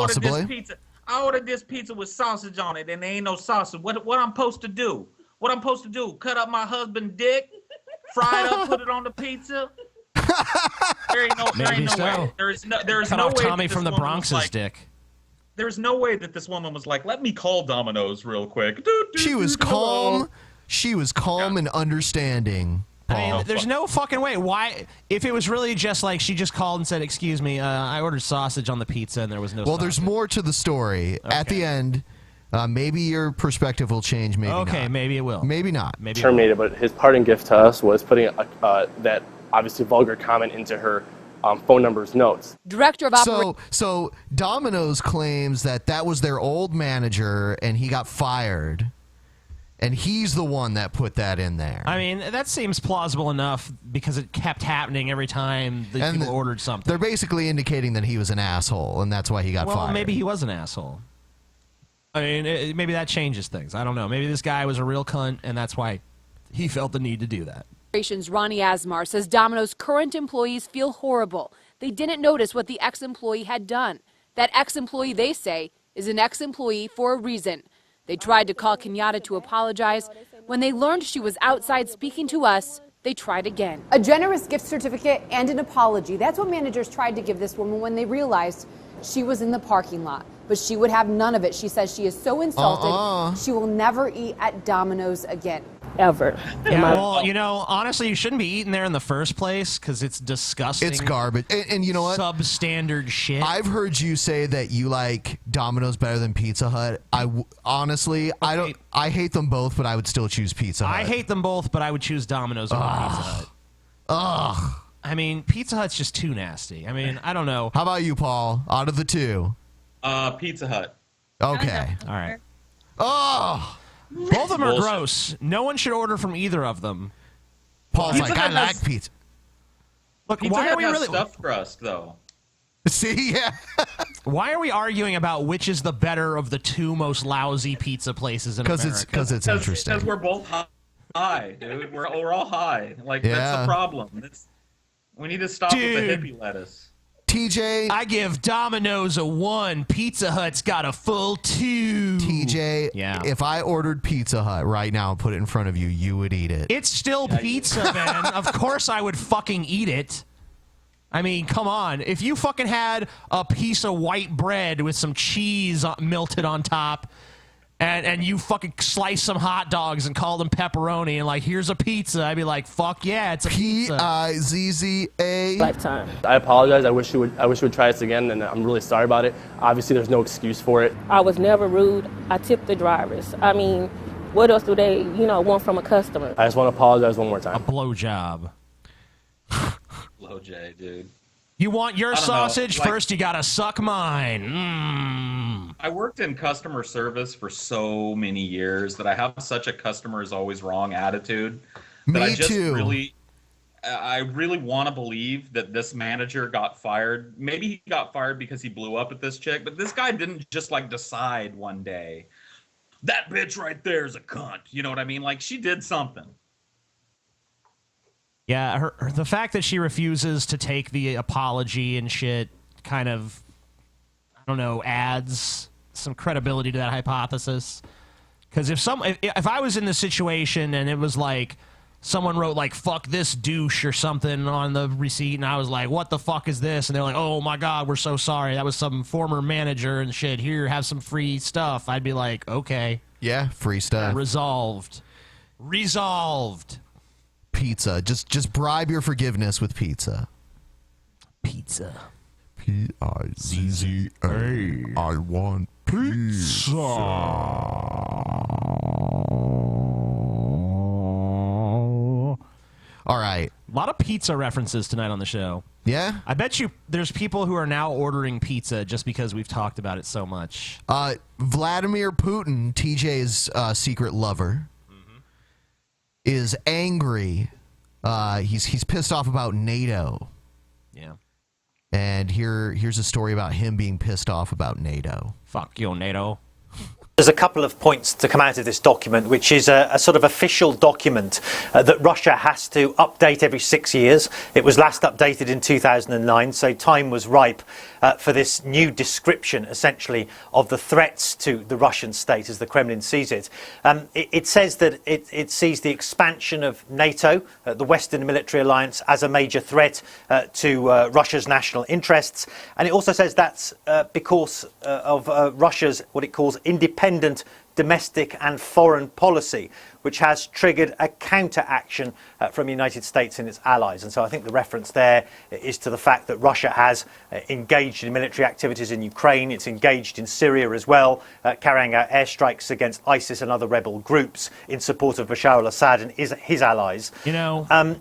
ordered this pizza with sausage on it, and there ain't no sausage. What I'm supposed to do? What I'm supposed to do? Cut up my husband's dick, fry it up, put it on the pizza? There ain't no way. There's Cut no off way. Tommy that from this the woman was Bronx's like, dick. There's no way that this woman was like, let me call Domino's real quick. She was calm. She was calm and understanding. I mean, there's no fucking way. Why? If it was really just like she just called and said, excuse me, I ordered sausage on the pizza and there was no Well, sausage. there's more to the story. At the end, maybe your perspective will change, maybe not. Okay, maybe it will. Maybe not. Maybe terminated, but his parting gift to us was putting that obviously vulgar comment into her phone number's notes. Director of Operations. So Domino's claims that was their old manager and he got fired. And he's the one that put that in there. I mean, that seems plausible enough because it kept happening every time the people ordered something. They're basically indicating that he was an asshole, and that's why he got Well, fired. maybe he was an asshole. I mean, maybe that changes things. I don't know. Maybe this guy was a real cunt, and that's why he felt the need to do that. Ronnie Asmar says Domino's current employees feel horrible. They didn't notice what the ex-employee had done. That ex-employee, they say, is an ex-employee for a reason. They tried to call Kenyatta to apologize. When they learned she was outside speaking to us, they tried again. A generous gift certificate and an apology. That's what managers tried to give this woman when they realized she was in the parking lot. But she would have none of it. She says she is so insulted, she will never eat at Domino's again. Ever. Yeah, well, you know, honestly, you shouldn't be eating there in the first place because it's disgusting. It's garbage. And you know what? Substandard shit. I've heard you say that you like Domino's better than Pizza Hut. Honestly, I hate them both, but I would still choose Pizza Hut. I hate them both, but I would choose Domino's over Pizza Hut. Ugh. I mean, Pizza Hut's just too nasty. I mean, I don't know. How about you, Paul? Out of the two. Pizza Hut. Okay. All right. Oh. Both of them are gross. No one should order from either of them. Paul's Pizza like, Hut I like has- pizza. Look, Pizza why Hut are we has really stuffed crust though? See, yeah. Why are we arguing about which is the better of the two most lousy pizza places in America? Because it's interesting. Because we're both high, dude. We're all high. Like that's Yeah. the problem. We need to stop with the hippie lettuce. TJ, I give Domino's a 1. Pizza Hut's got a full 2. TJ, Yeah. if I ordered Pizza Hut right now and put it in front of you, you would eat it. It's still pizza, man. Of course I would fucking eat it. I mean, come on. If you fucking had a piece of white bread with some cheese melted on top and you fucking slice some hot dogs and call them pepperoni and like, here's a pizza, I'd be like, fuck yeah, it's a pizza. P-I-Z-Z-A. Lifetime. I apologize. I wish you would try this again, and I'm really sorry about it. Obviously, there's no excuse for it. I was never rude. I tipped the drivers. I mean, what else do they, want from a customer? I just want to apologize one more time. A blowjob. Low J, dude. You want your sausage? Like, first you gotta suck mine. I worked in customer service for so many years that I have such a customer is always wrong attitude. That I just I really want to believe that this manager got fired. Maybe he got fired because he blew up at this chick, but this guy didn't just like decide one day, that bitch right there is a cunt. You know what I mean? Like, she did something. Yeah, the fact that she refuses to take the apology and shit kind of, I don't know, adds some credibility to that hypothesis. Because if I was in this situation and it was like someone wrote like "fuck this douche" or something on the receipt, and I was like, "What the fuck is this?" and they're like, "Oh my god, we're so sorry. That was some former manager and shit. Here, have some free stuff." I'd be like, "Okay, yeah, free stuff. Resolved. Pizza. Just bribe your forgiveness with pizza. Pizza. P-I-Z-Z-A. I want pizza. All right. A lot of pizza references tonight on the show. Yeah? I bet you there's people who are now ordering pizza just because we've talked about it so much. Vladimir Putin, TJ's secret lover, is angry. He's pissed off about NATO. Yeah. And here's a story about him being pissed off about NATO. Fuck you, NATO. There's a couple of points to come out of this document, which is a sort of official document that Russia has to update every 6 years. It was last updated in 2009, so time was ripe for this new description, essentially, of the threats to the Russian state as the Kremlin sees it. It says that it sees the expansion of NATO, the Western military alliance, as a major threat to Russia's national interests. And it also says that's because of Russia's, what it calls, independent domestic and foreign policy, which has triggered a counter-action from the United States and its allies. And so I think the reference there is to the fact that Russia has engaged in military activities in Ukraine. It's engaged in Syria as well, carrying out airstrikes against ISIS and other rebel groups in support of Bashar al-Assad and his allies. You know, and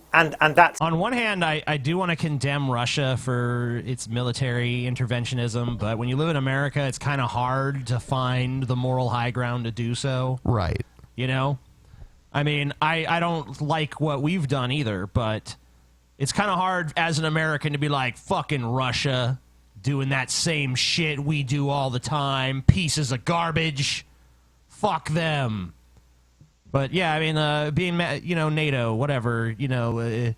that's... On one hand, I do want to condemn Russia for its military interventionism, but when you live in America, it's kind of hard to find the moral high ground to do so. Right. You know? I mean, I don't like what we've done either, but it's kind of hard as an American to be like, fucking Russia, doing that same shit we do all the time, pieces of garbage, fuck them. But yeah, I mean, being, NATO, whatever, they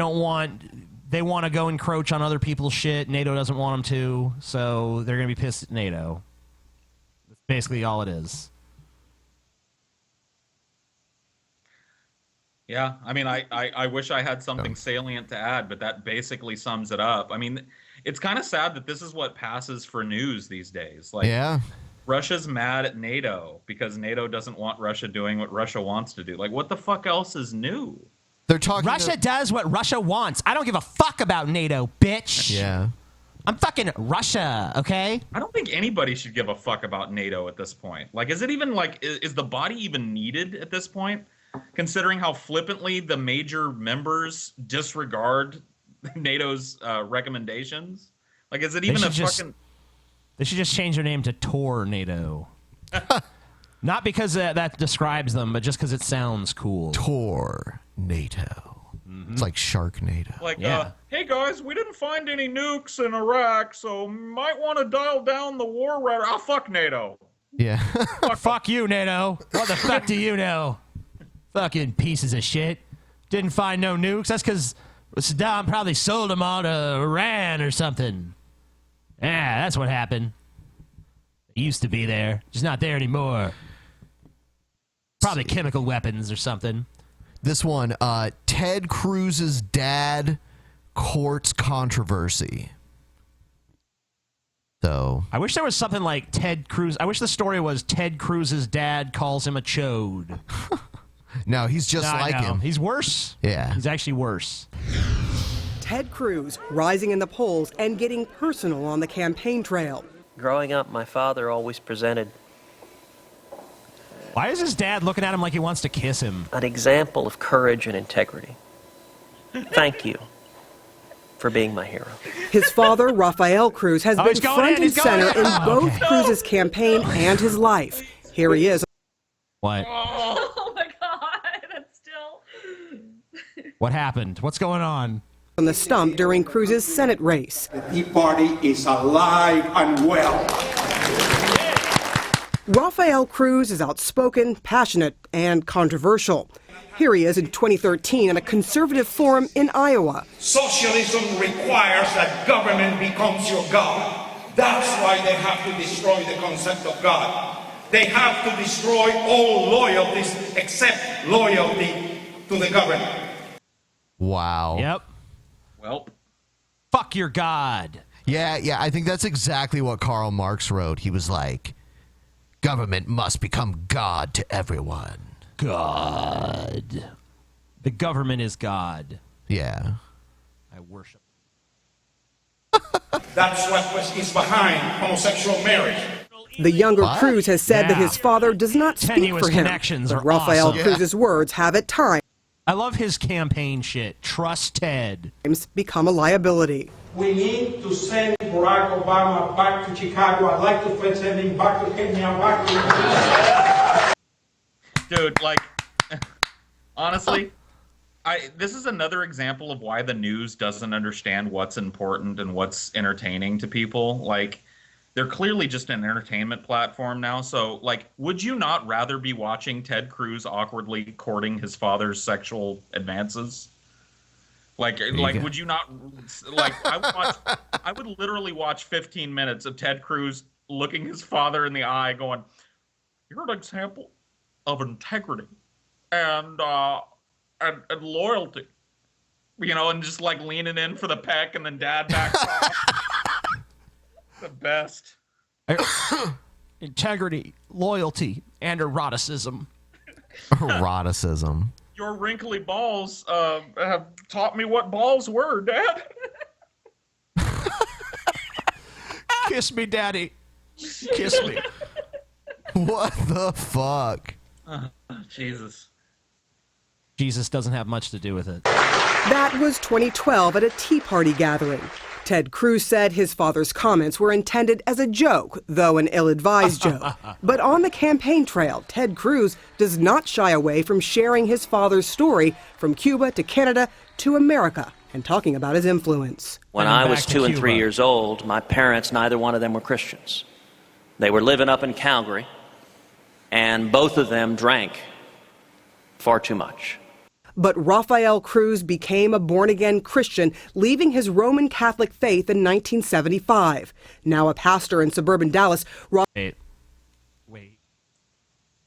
want to go encroach on other people's shit. NATO doesn't want them to, so they're going to be pissed at NATO. That's basically all it is. Yeah, I mean, I wish I had something salient to add, but that basically sums it up. I mean, it's kind of sad that this is what passes for news these days. Like, yeah. Russia's mad at NATO because NATO doesn't want Russia doing what Russia wants to do. Like, what the fuck else is new? They're talking. Russia does what Russia wants. I don't give a fuck about NATO, bitch. Yeah. I'm fucking Russia, okay? I don't think anybody should give a fuck about NATO at this point. Like, is it even like, is the body even needed at this point? Considering how flippantly the major members disregard NATO's recommendations? Like, is it even a fucking... They should just change their name to Tornado. Not because that describes them, but just because it sounds cool. Tornado. Mm-hmm. It's like Sharknado. Like, hey guys, we didn't find any nukes in Iraq, so might want to dial down the war rhetoric. Oh, fuck NATO. Yeah. Fuck you, NATO. What the fuck do you know? Fucking pieces of shit. Didn't find no nukes. That's because Saddam probably sold them all to Iran or something. Yeah, that's what happened. It used to be there. Just not there anymore. Probably chemical weapons or something. This one, Ted Cruz's dad courts controversy. So I wish there was something like Ted Cruz. I wish the story was Ted Cruz's dad calls him a chode. No, he's just like him. He's worse. Yeah. He's actually worse. Ted Cruz rising in the polls and getting personal on the campaign trail. Growing up, my father always presented Why is his dad looking at him like he wants to kiss him? an example of courage and integrity. Thank you for being my hero. His father, Rafael Cruz, has been front and center in both Cruz's campaign and his life. Here he is. What? Oh my god, that's still. What happened? What's going on? On the stump during Cruz's Senate race. The Tea Party is alive and well. Rafael Cruz is outspoken, passionate, and controversial. Here he is in 2013 at a conservative forum in Iowa. Socialism requires that government becomes your God. That's why they have to destroy the concept of God. They have to destroy all loyalties except loyalty to the government. Wow. Yep. Well, fuck your God. Yeah, I think that's exactly what Karl Marx wrote. He was like, government must become God to everyone. God. The government is God. Yeah. I worship. That's what is behind homosexual marriage. The younger Cruz has said that his father does not speak Tenuous for him. connections But are Rafael awesome. Cruz's words have at times I love his campaign shit. Trust Ted. become a liability. We need to send Barack Obama back to Chicago. I'd like to send him back to Kenya, back to... Dude, like, honestly, this is another example of why the news doesn't understand what's important and what's entertaining to people. Like, they're clearly just an entertainment platform now. So, like, would you not rather be watching Ted Cruz awkwardly courting his father's sexual advances? Like, would you not? Like, I would literally watch 15 minutes of Ted Cruz looking his father in the eye, going, "You're an example of integrity and loyalty," you know, and just like leaning in for the peck, and then dad backs off. The best. Integrity, loyalty, and eroticism. Eroticism. Your wrinkly balls have taught me what balls were, Dad. Kiss me, Daddy. Kiss me. What the fuck? Jesus. Jesus doesn't have much to do with it. That was 2012 at a Tea Party gathering. Ted Cruz said his father's comments were intended as a joke, though an ill-advised joke. But on the campaign trail, Ted Cruz does not shy away from sharing his father's story from Cuba to Canada to America and talking about his influence. When I was 2 and 3 years old, my parents, neither one of them were Christians. They were living up in Calgary, and both of them drank far too much. But Rafael Cruz became a born-again Christian, leaving his Roman Catholic faith in 1975. Now a pastor in suburban Dallas. Wait.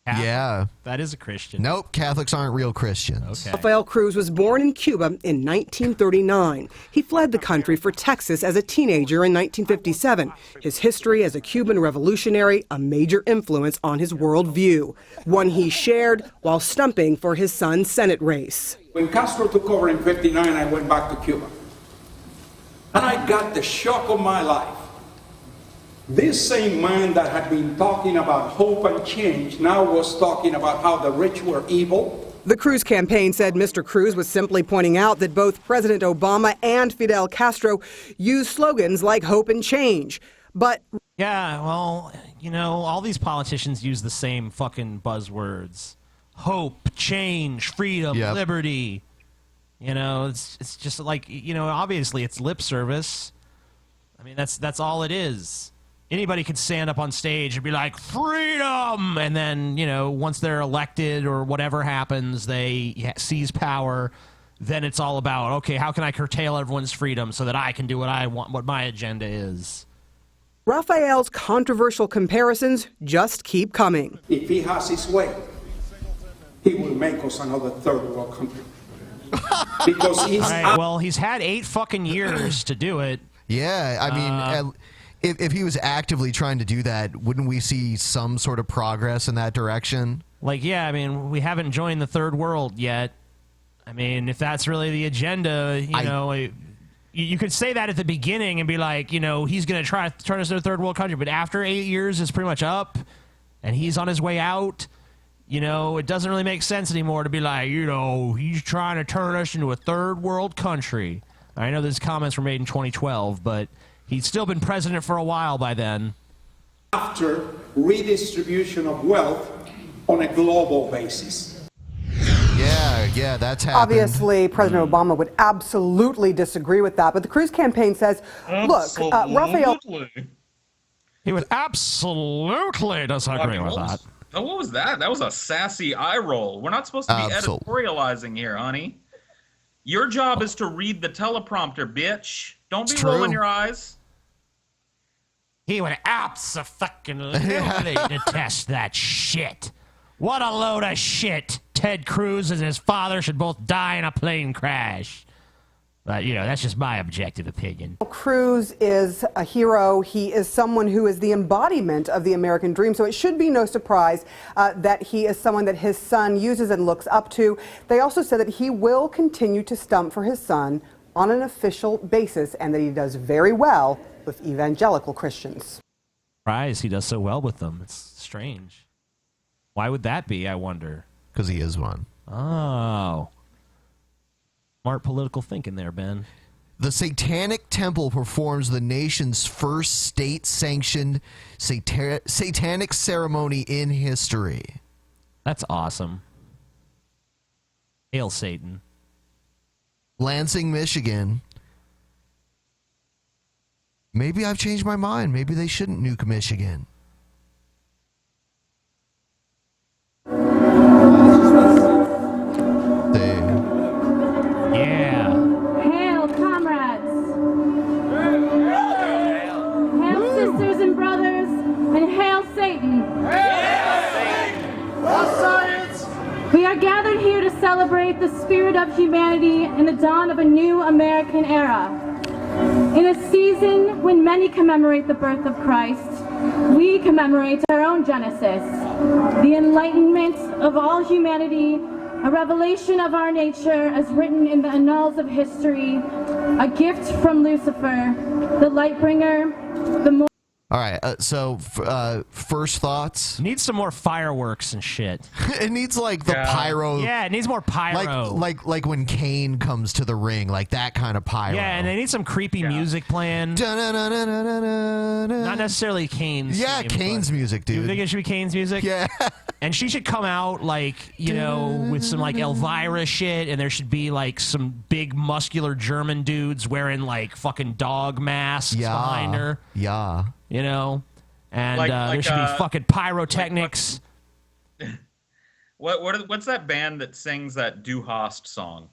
Catholic? Yeah. That is a Christian. Nope, Catholics aren't real Christians. Okay. Rafael Cruz was born in Cuba in 1939. He fled the country for Texas as a teenager in 1957. His history as a Cuban revolutionary, a major influence on his worldview, one he shared while stumping for his son's Senate race. When Castro took over in '59, I went back to Cuba. And I got the shock of my life. This same man that had been talking about hope and change now was talking about how the rich were evil. The Cruz campaign said Mr. Cruz was simply pointing out that both President Obama and Fidel Castro used slogans like hope and change. But yeah, well, you know, all these politicians use the same fucking buzzwords. Hope, change, freedom, liberty. You know, it's just like, you know, obviously it's lip service. I mean, that's all it is. Anybody could stand up on stage and be like, freedom! And then, you know, once they're elected or whatever happens, they seize power. Then it's all about, okay, how can I curtail everyone's freedom so that I can do what I want, what my agenda is? Rafael's controversial comparisons just keep coming. If he has his way, he will make us another third world country. Because he's... All right, well, he's had 8 fucking years to do it. Yeah, I mean... if he was actively trying to do that, wouldn't we see some sort of progress in that direction? Like, yeah, I mean, we haven't joined the third world yet. I mean, if that's really the agenda, you could say that at the beginning and be like, he's going to try to turn us into a third world country. But after 8 years, it's pretty much up, and he's on his way out. It doesn't really make sense anymore to be like, he's trying to turn us into a third world country. I know these comments were made in 2012, but he's still been president for a while by then. After redistribution of wealth on a global basis. Yeah, that's happened. Obviously, President Obama would absolutely disagree with that, but the Cruz campaign says, look, Rafael... He would absolutely disagree with that. Oh, what was that? That was a sassy eye roll. We're not supposed to be editorializing here, honey. Your job is to read the teleprompter, bitch. Don't be rolling your eyes. He would absolutely detest that shit. What a load of shit. Ted Cruz and his father should both die in a plane crash. But, that's just my objective opinion. Cruz is a hero. He is someone who is the embodiment of the American dream. So it should be no surprise that he is someone that his son uses and looks up to. They also said that he will continue to stump for his son on an official basis and that he does very well with evangelical Christians. Surprised he does so well with them. It's strange. Why would that be, I wonder? Because he is one. Oh. Smart political thinking there, Ben. The Satanic Temple performs the nation's first state-sanctioned satanic ceremony in history. That's awesome. Hail Satan. Lansing, Michigan. Maybe I've changed my mind. Maybe they shouldn't nuke Michigan. Yeah. Hail, comrades! Hail, sisters and brothers, and hail Satan! Hail science! We are gathered here to celebrate the spirit of humanity and the dawn of a new American era. In a season when many commemorate the birth of Christ, we commemorate our own Genesis, the enlightenment of all humanity, a revelation of our nature as written in the annals of history, a gift from Lucifer, the light bringer, the All right, so first thoughts. Needs some more fireworks and shit. It needs like the pyro. Yeah, it needs more pyro. Like when Kane comes to the ring, like that kind of pyro. Yeah, and they need some creepy music playing. Not necessarily Kane's. Yeah, theme, Kane's music, dude. You think it should be Kane's music? Yeah. And she should come out like, with some like Elvira shit, and there should be like some big muscular German dudes wearing like fucking dog masks behind her. Yeah. And there should be fucking pyrotechnics. What's that band that sings that Du Hast song?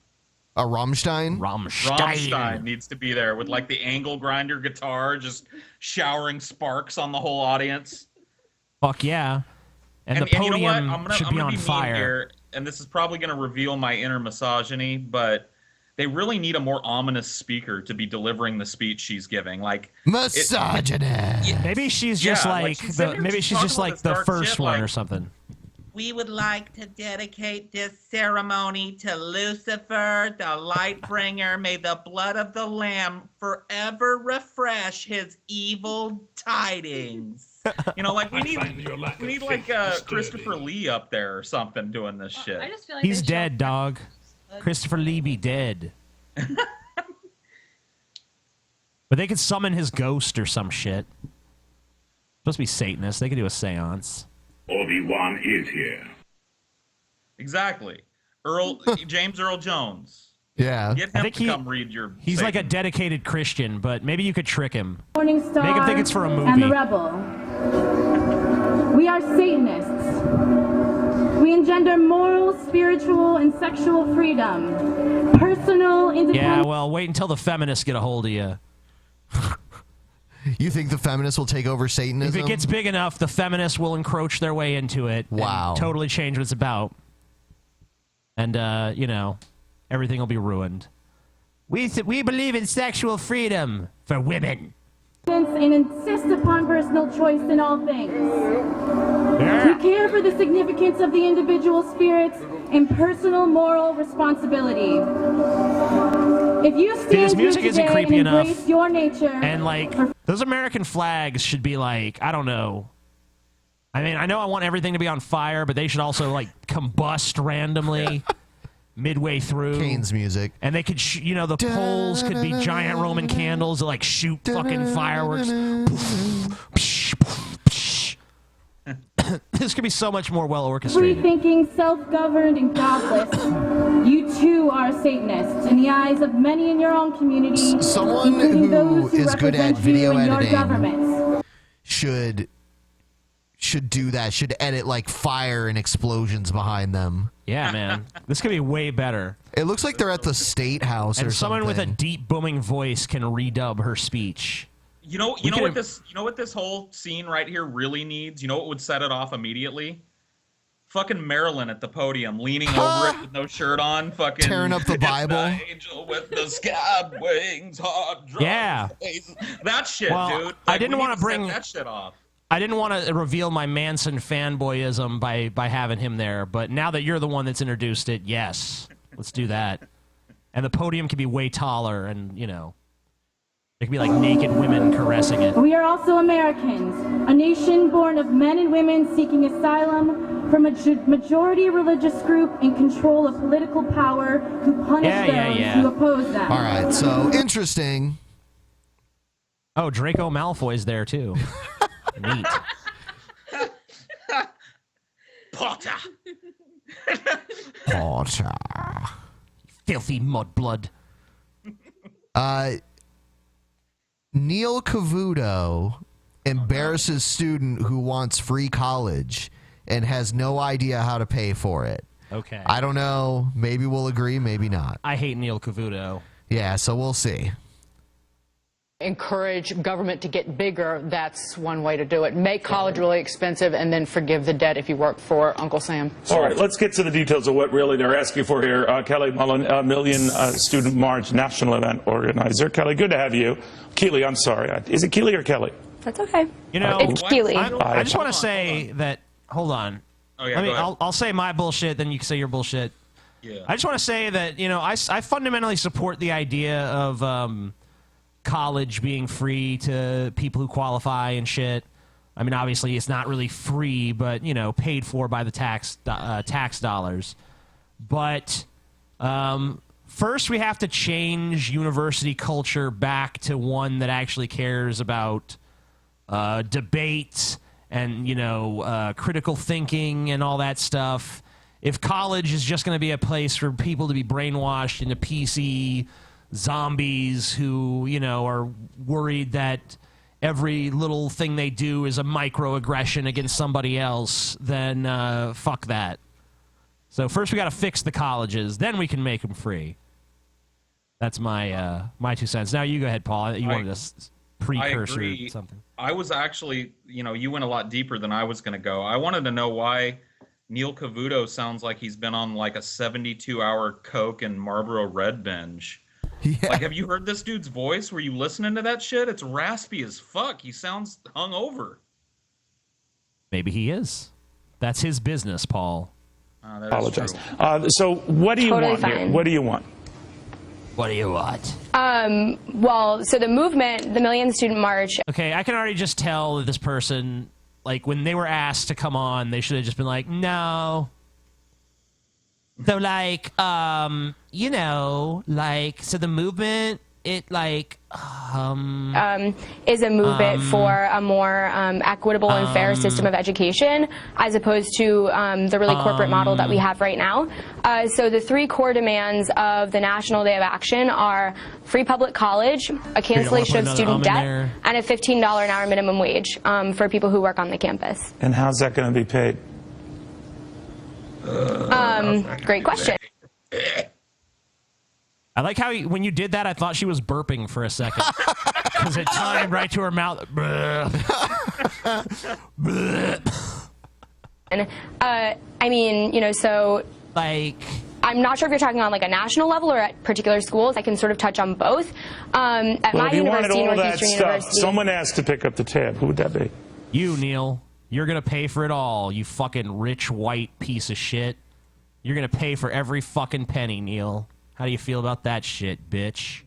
A Rammstein? Rammstein needs to be there with like the angle grinder guitar just showering sparks on the whole audience. Fuck yeah. And the podium should be on fire. Here, and this is probably going to reveal my inner misogyny, but they really need a more ominous speaker to be delivering the speech she's giving. Like misogyny. Maybe she's just the first one or something. We would like to dedicate this ceremony to Lucifer, the light bringer. May the blood of the Lamb forever refresh his evil tidings. We need like Christopher Lee up there or something doing this shit. I just feel like He's dead, dog. Christopher Lee be dead. But they could summon his ghost or some shit. Supposed to be Satanists. They could do a seance. Obi-Wan is here. Exactly. James Earl Jones. Yeah. Get him to come read your He's Satan. like a dedicated Christian, but maybe you could trick him. Morning Star Make him think it's for a movie. And the Rebel. We are Satanists. We engender moral, spiritual, and sexual freedom. Personal, independence. Yeah, well, wait until the feminists get a hold of you. You think the feminists will take over Satanism? If it gets big enough, the feminists will encroach their way into it. Wow. And totally change what it's about. And, everything will be ruined. We believe in sexual freedom for women. And insist upon personal choice in all things. You care for the significance of the individual spirit and personal moral responsibility. If you stand This music here isn't today creepy and enough. embrace your nature, And like those American flags should be like, I don't know. I mean, I know I want everything to be on fire, but they should also like combust randomly midway through. Kane's music. And they could, the poles could be giant Roman candles that like shoot fucking fireworks. This could be so much more well orchestrated. free-thinking, self-governed, and godless, you too are a Satanist in the eyes of many in your own community, Someone including who those who is good at represent you video in your editing governments. should do that. Should edit like fire and explosions behind them. Yeah, man. This could be way better. It looks like they're at the State House And or someone with a something. deep booming voice can redub her speech. You know what this whole scene right here really needs? You know what would set it off immediately? Fucking Marilyn at the podium, leaning over it with no shirt on, fucking tearing up the Bible. The angel with the scab wings, hard drum. Yeah. That shit, Well, dude. I Like, didn't we wanna need set bring- that shit off. I didn't want to reveal my Manson fanboyism by having him there, but now that you're the one that's introduced it, yes, let's do that. And the podium can be way taller, and it could be like naked women caressing it. We are also Americans, a nation born of men and women seeking asylum from a majority religious group in control of political power who punish those who oppose them. All right, so interesting. Oh, Draco Malfoy's there too. Neat. Potter. Potter. Filthy mudblood. Neil Cavuto embarrasses student who wants free college and has no idea how to pay for it. Okay. I don't know. Maybe we'll agree, maybe not. I hate Neil Cavuto. Yeah, so we'll see. Encourage government to get bigger. That's one way to do it. Make college really expensive and then forgive the debt if you work for Uncle Sam. All right, let's get to the details of what really they're asking for here. Kelly Mullen, Million Student March national event organizer. Kelly, good to have you. Keely, I'm sorry. Is it Keely or Kelly? That's okay. It's Keely. I just want to say that. Hold on. Oh, yeah, go ahead. I'll say my bullshit, then you can say your bullshit. Yeah. I just want to say that I fundamentally support the idea of college being free to people who qualify and shit. I mean, obviously it's not really free, but paid for by the tax dollars. But first, we have to change university culture back to one that actually cares about debate and critical thinking and all that stuff. If college is just going to be a place for people to be brainwashed into PC zombies who are worried that every little thing they do is a microaggression against somebody else, then fuck that. So first we got to fix the colleges, then we can make them free. That's my my 2 cents. Now you go ahead, Paul. You wanted a precursor I agree. something. I was actually, you went a lot deeper than I was going to go. I wanted to know why Neil Cavuto sounds like he's been on like a 72-hour Coke and Marlboro Red binge. Yeah. Like, have you heard this dude's voice? Were you listening to that shit? It's raspy as fuck. He sounds hungover. Maybe he is. That's his business, Paul. Apologize. So what do you Totally want here? fine. What do you want? What do you want? Well, so the movement, the Million Student March. Okay, I can already just tell that this person, like, when they were asked to come on, they should have just been like, no. So, like, so the movement, it, like, Is a movement for a more equitable and fair system of education, as opposed to the really corporate model that we have right now. So the three core demands of the National Day of Action are free public college, a cancellation of student debt, and a $15 an hour minimum wage for people who work on the campus. And how's that going to be paid? Great question. I like how when you did that, I thought she was burping for a second. Because it timed right to her mouth. And I mean, so like I'm not sure if you're talking on like a national level or at particular schools. I can sort of touch on both. At Well, my if you wanted university, all that Northeastern stuff, University, someone asked to pick up the tab. Who would that be? You, Neil. You're going to pay for it all, you fucking rich white piece of shit. You're going to pay for every fucking penny, Neil. How do you feel about that shit, bitch?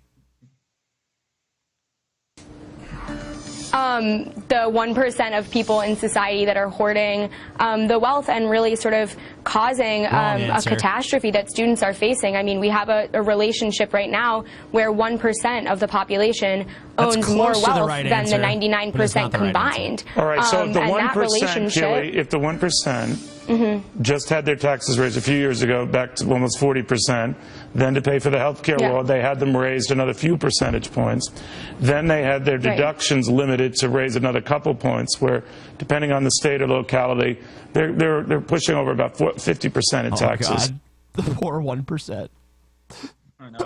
the 1% of people in society that are hoarding the wealth and really sort of causing a catastrophe that students are facing. I mean, we have a relationship right now where 1% of the population owns more wealth than the 99% combined. All right, so if the and that 1%, relationship, Kelly, if the 1% just had their taxes raised a few years ago, back to almost 40%, then to pay for the health care law, they had them raised another few percentage points. Then they had their deductions limited to raise another couple points, where depending on the state or locality, they're pushing over about 50% in taxes. God. The poor 1%. I know.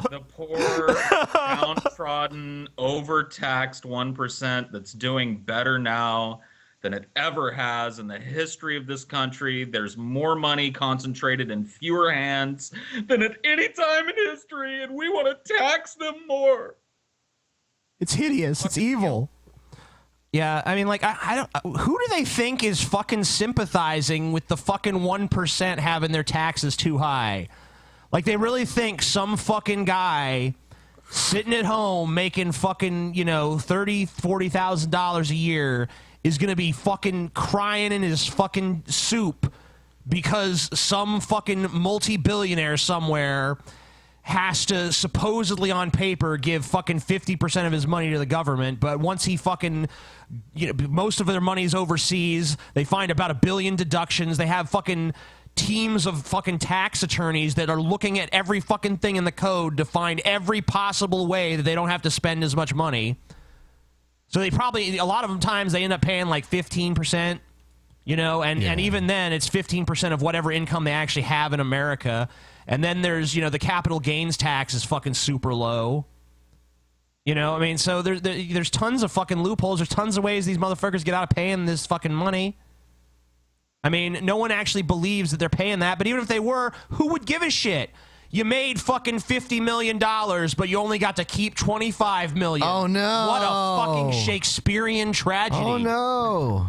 The poor, downtrodden, overtaxed 1% that's doing better now than it ever has in the history of this country. There's more money concentrated in fewer hands than at any time in history, and we want to tax them more. It's hideous. It's evil. Yeah, I mean, like, I don't. Who do they think is fucking sympathizing with the fucking 1% having their taxes too high? Like, they really think some fucking guy sitting at home making fucking, you know, $30,000, $40,000 a year is going to be fucking crying in his fucking soup because some fucking multi-billionaire somewhere has to supposedly on paper give fucking 50% of his money to the government, but once he fucking, you know, most of their money's overseas, they find about $1 billion deductions, they have fucking teams of fucking tax attorneys that are looking at every fucking thing in the code to find every possible way that they don't have to spend as much money. So they probably, a lot of them times, they end up paying like 15%, you know, and even then it's 15% of whatever income they actually have in America. And then there's, you know, the capital gains tax is fucking super low. You know, I mean, so there's tons of fucking loopholes. There's tons of ways these motherfuckers get out of paying this fucking money. I mean, no one actually believes that they're paying that, but even if they were, who would give a shit? You made fucking $50 million, but you only got to keep $25 million. Oh, no. What a fucking Shakespearean tragedy. Oh, no.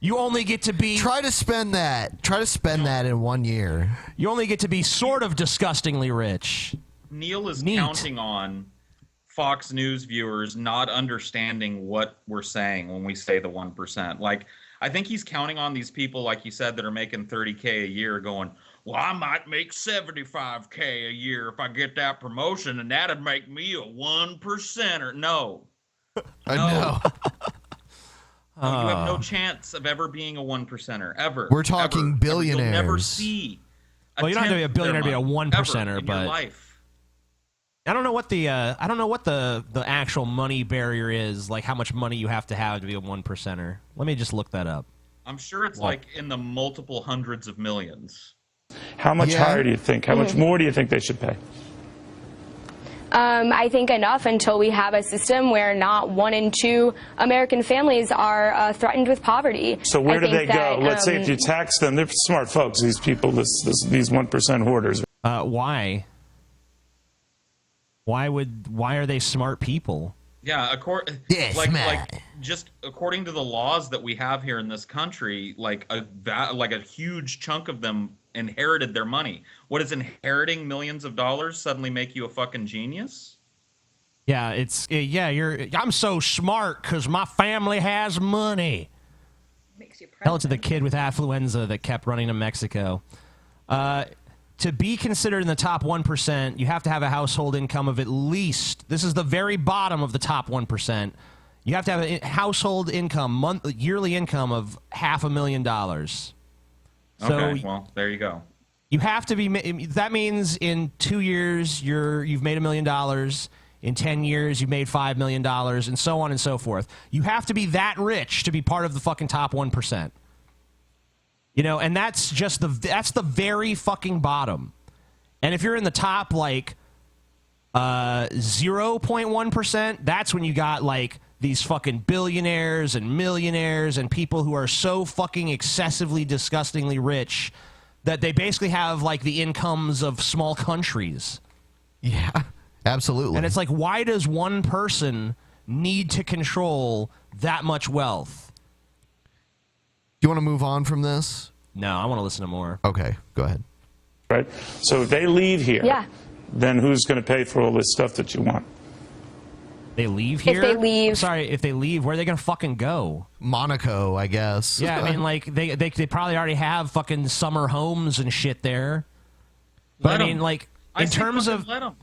You only get to be... Try to spend that. Try to spend that in 1 year. You only get to be sort of disgustingly rich. Neil is counting on Fox News viewers not understanding what we're saying when we say the 1%. Like, I think he's counting on these people, like you said, that are making $30K a year going, well, I might make $75K a year if I get that promotion, and that'd make me a 1%er. No. I know. No, you have no chance of ever being a 1%er, ever. We're talking billionaires. You'll never see. Well, you don't have to be a billionaire to be a 1%er, in but your life. I don't know what the actual money barrier is, like how much money you have to be a 1%er. Let me just look that up. I'm sure it's like in the multiple hundreds of millions. How much higher do you think? How much more do you think they should pay? I think enough until we have a system where not 1 in 2 American families are threatened with poverty. So where do they go? Let's say if you tax them, they're smart folks, these people, these 1% hoarders. Why? Why are they smart people? Yeah, just according to the laws that we have here in this country, like a huge chunk of them inherited their money. What does inheriting millions of dollars suddenly make you a fucking genius? Yeah, I'm so smart because my family has money. Makes you proud. Tell it to the kid with affluenza that kept running to Mexico. To be considered in the top 1%, you have to have a household income of at least, this is the very bottom of the top 1%, you have to have a household income, yearly income of $500,000. Okay, well, there you go. You have to be, that means in 2 years, you've made $1 million. In 10 years, you've made $5 million, and so on and so forth. You have to be that rich to be part of the fucking top 1%. You know, and that's the very fucking bottom. And if you're in the top, like, 0.1%, that's when you got, like, these fucking billionaires and millionaires and people who are so fucking excessively, disgustingly rich that they basically have like the incomes of small countries. Yeah, absolutely. And it's like, why does one person need to control that much wealth? Do you want to move on from this? No, I want to listen to more. Okay, go ahead. Right? So if they leave here, Yeah. then who's going to pay for all this stuff that you want? They leave If here? they leave- Sorry, if they leave, where are they going to fucking go? Monaco, I guess. Yeah, I mean, like, they probably already have fucking summer homes and shit there. But Let I mean, 'em. like, I in say terms fucking of... let 'em.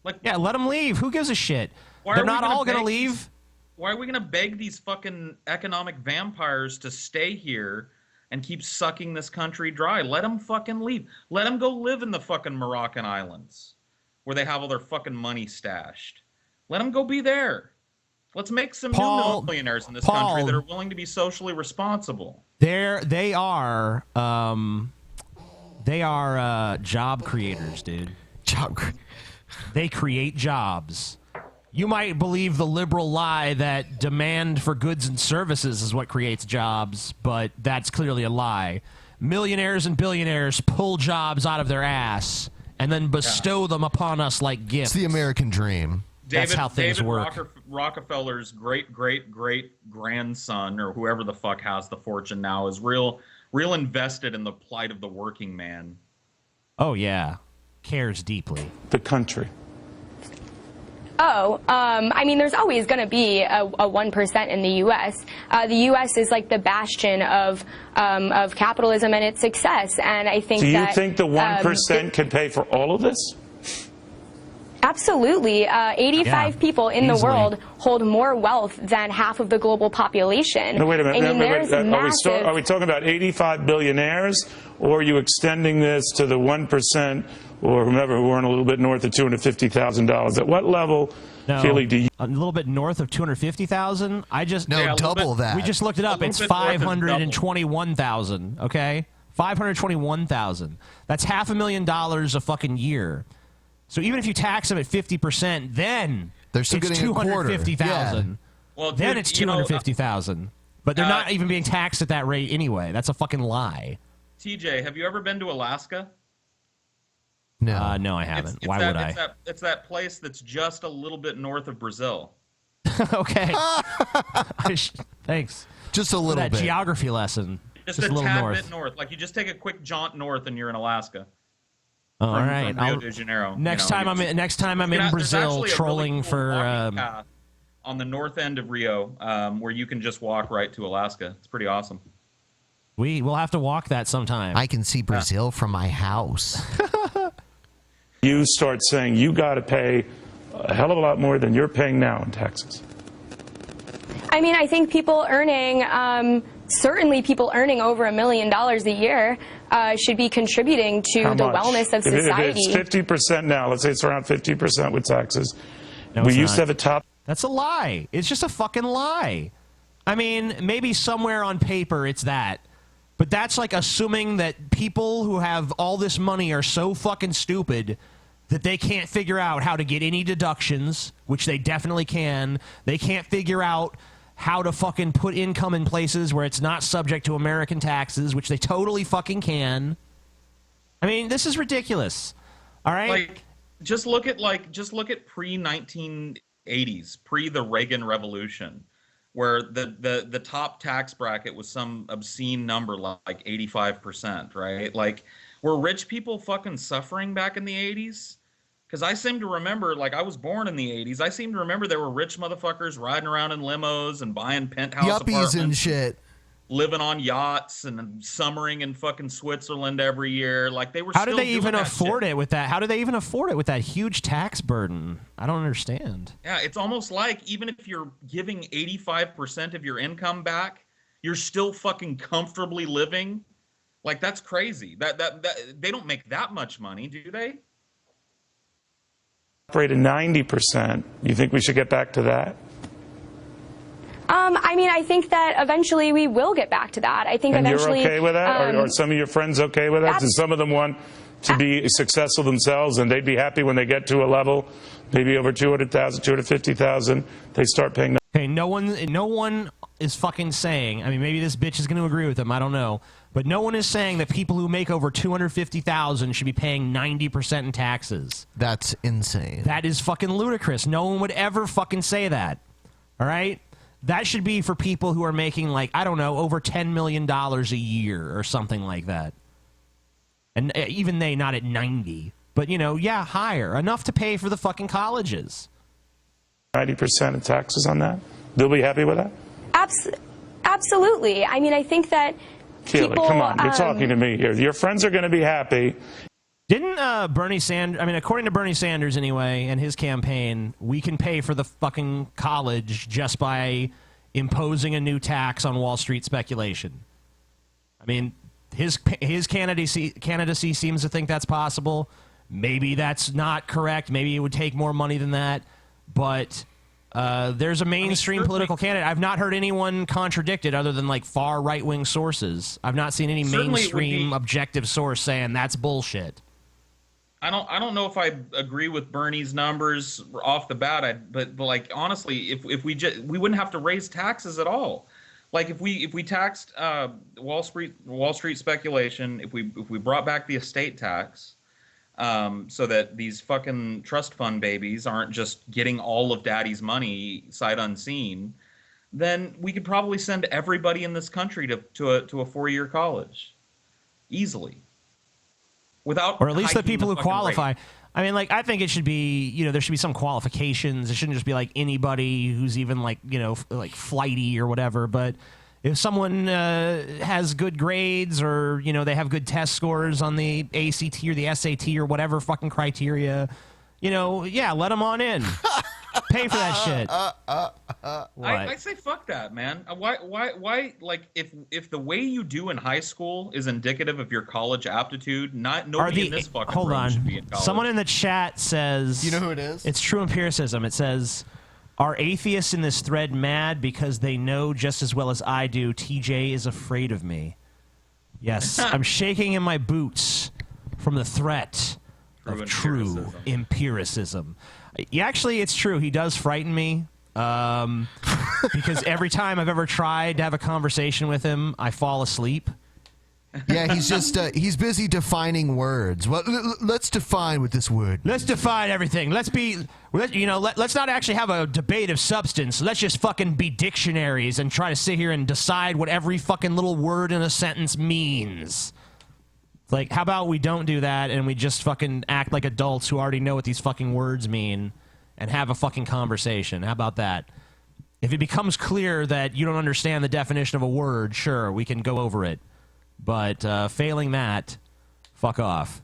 Like, yeah, let them leave. Who gives a shit? Why They're are we not all going to beg leave. these- Why are we gonna beg these fucking economic vampires to stay here and keep sucking this country dry? Let them fucking leave. Let them go live in the fucking Moroccan islands where they have all their fucking money stashed. Let them go be there. Let's make some new millionaires in this country that are willing to be socially responsible. They are job creators, dude. They create jobs. You might believe the liberal lie that demand for goods and services is what creates jobs, but that's clearly a lie. Millionaires and billionaires pull jobs out of their ass and then bestow them upon us like gifts. It's the American dream. That's how things work. Rockefeller's great-great-great-grandson, or whoever the fuck has the fortune now, is real invested in the plight of the working man. Oh, yeah. Cares deeply. The country. Oh, I mean, there's always going to be a 1% in the U.S. The U.S. is like the bastion of capitalism and its success, and I think Do you that, think the 1% can pay for all of this? Absolutely. 85 people in the world hold more wealth than half of the global population. No, wait a minute. I mean, there's massive... Are we talking about 85 billionaires, or are you extending this to the 1% or whomever who earn a little bit north of $250,000? At what level, Philly, do you... A little bit north of 250,000? I just... No, double that. We just looked it up. It's 521,000, okay? 521,000. That's $500,000 a fucking year. So even if you tax them at 50%, then they're still it's getting a quarter. 250,000. Well, then dude, it's 250,000. But they're not even being taxed at that rate anyway. That's a fucking lie. TJ, have you ever been to Alaska? No. No, I haven't. Why would I? It's that place that's just a little bit north of Brazil. Okay. Thanks. Just a little that bit. Geography lesson. Just a little tad north. bit north. Like, you just take a quick jaunt north and you're in Alaska. All right. From Rio de Janeiro. Next time I'm in Brazil trolling for path on the north end of Rio, where you can just walk right to Alaska. It's pretty awesome. We'll have to walk that sometime. I can see Brazil from my house. You start saying you got to pay a hell of a lot more than you're paying now in taxes. I mean, I think people earning, certainly people earning over $1 million a year should be contributing to How the much? wellness of society. If it's 50% now, let's say it's around 50% with taxes. No, We it's used not. to have a top. That's a lie. It's just a fucking lie. I mean, maybe somewhere on paper it's that. But that's like assuming that people who have all this money are so fucking stupid that they can't figure out how to get any deductions, which they definitely can. They can't figure out how to fucking put income in places where it's not subject to American taxes, which they totally fucking can. I mean, this is ridiculous. All right? Like, just look at pre-1980s, pre the Reagan Revolution, where the top tax bracket was some obscene number like 85%, right? Like, were rich people fucking suffering back in the 80s? Because I seem to remember, like, I was born in the 80s. I seem to remember there were rich motherfuckers riding around in limos and buying penthouse apartments. Yuppies and shit. Living on yachts and summering in fucking Switzerland every year. Like, they were How still do they even doing that afford shit. it with that? How do they even afford it with that huge tax burden? I don't understand. Yeah, it's almost like even if you're giving 85% of your income back, you're still fucking comfortably living. Like, that's crazy. That they don't make that much money, do they? Rate of 90%. You think we should get back to that? I mean, I think that eventually we will get back to that. I think And eventually... you're okay with that? Are some of your friends okay with that? Do some of them want to be successful themselves, and they'd be happy when they get to a level, maybe over 200,000, 250,000, they start paying... Okay, no one is fucking saying, I mean, maybe this bitch is going to agree with them, I don't know, But no one is saying that people who make over $250,000 should be paying 90% in taxes. That's insane. That is fucking ludicrous. No one would ever fucking say that. All right? That should be for people who are making, like, I don't know, over $10 million a year or something like that. And even they, not at 90. But, you know, yeah, higher. Enough to pay for the fucking colleges. 90% of taxes on that? They'll be happy with that? Absolutely. I mean, I think that Keely, people, come on. You're talking to me here. Your friends are going to be happy. Didn't Bernie Sanders, I mean, according to Bernie Sanders anyway, and his campaign, we can pay for the fucking college just by imposing a new tax on Wall Street speculation. I mean, his candidacy seems to think that's possible. Maybe that's not correct. Maybe it would take more money than that. But there's a mainstream political candidate. I've not heard anyone contradict it other than like far right-wing sources. I've not seen any mainstream objective source saying that's bullshit. I don't know if I agree with Bernie's numbers off the bat. But like honestly, if we wouldn't have to raise taxes at all. Like if we taxed Wall Street speculation, if we brought back the estate tax, so that these fucking trust fund babies aren't just getting all of daddy's money sight unseen, then we could probably send everybody in this country to a 4-year college easily. Without or at least the hiking people who qualify. rate. I mean, like, I think it should be, you know, there should be some qualifications. It shouldn't just be like anybody who's even like, you know, like flighty or whatever. But if someone has good grades or, you know, they have good test scores on the ACT or the SAT or whatever fucking criteria, you know, yeah, let them on in. Pay for that shit. I say fuck that, man. Why? Like, if the way you do in high school is indicative of your college aptitude, nobody in this fucking room should be in college. Someone in the chat says, you know who it is? It's true empiricism. It says, are atheists in this thread mad because they know just as well as I do TJ is afraid of me? Yes, I'm shaking in my boots from the threat of true empiricism. Yeah, actually, it's true. He does frighten me because every time I've ever tried to have a conversation with him, I fall asleep. Yeah, he's just he's busy defining words. Well, let's define with this word. Let's define everything. Let's not actually have a debate of substance. Let's just fucking be dictionaries and try to sit here and decide what every fucking little word in a sentence means. Like, how about we don't do that and we just fucking act like adults who already know what these fucking words mean and have a fucking conversation? How about that? If it becomes clear that you don't understand the definition of a word, sure, we can go over it. But failing that, fuck off.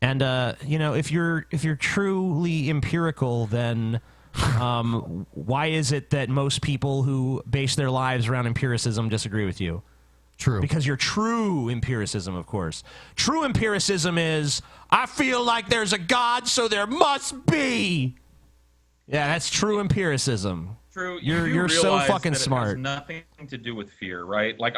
And you know, if you're truly empirical, then why is it that most people who base their lives around empiricism disagree with you? True. Because you're true empiricism, of course. True empiricism is, I feel like there's a God, so there must be. Yeah, that's true empiricism. True. You're so fucking smart. It has nothing to do with fear, right? Like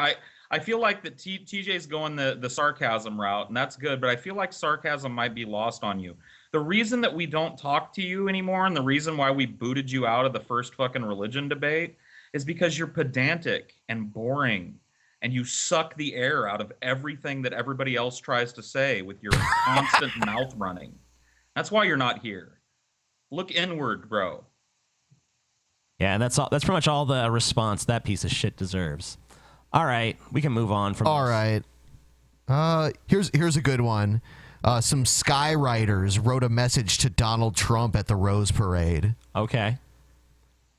I feel like that TJ's going the sarcasm route, and that's good, but I feel like sarcasm might be lost on you. The reason that we don't talk to you anymore and the reason why we booted you out of the first fucking religion debate is because you're pedantic and boring. And you suck the air out of everything that everybody else tries to say with your constant mouth running. That's why you're not here. Look inward, bro. Yeah, and that's all. That's pretty much all the response that piece of shit deserves. All right, we can move on from. All right. Here's a good one. Some skywriters wrote a message to Donald Trump at the Rose Parade. Okay.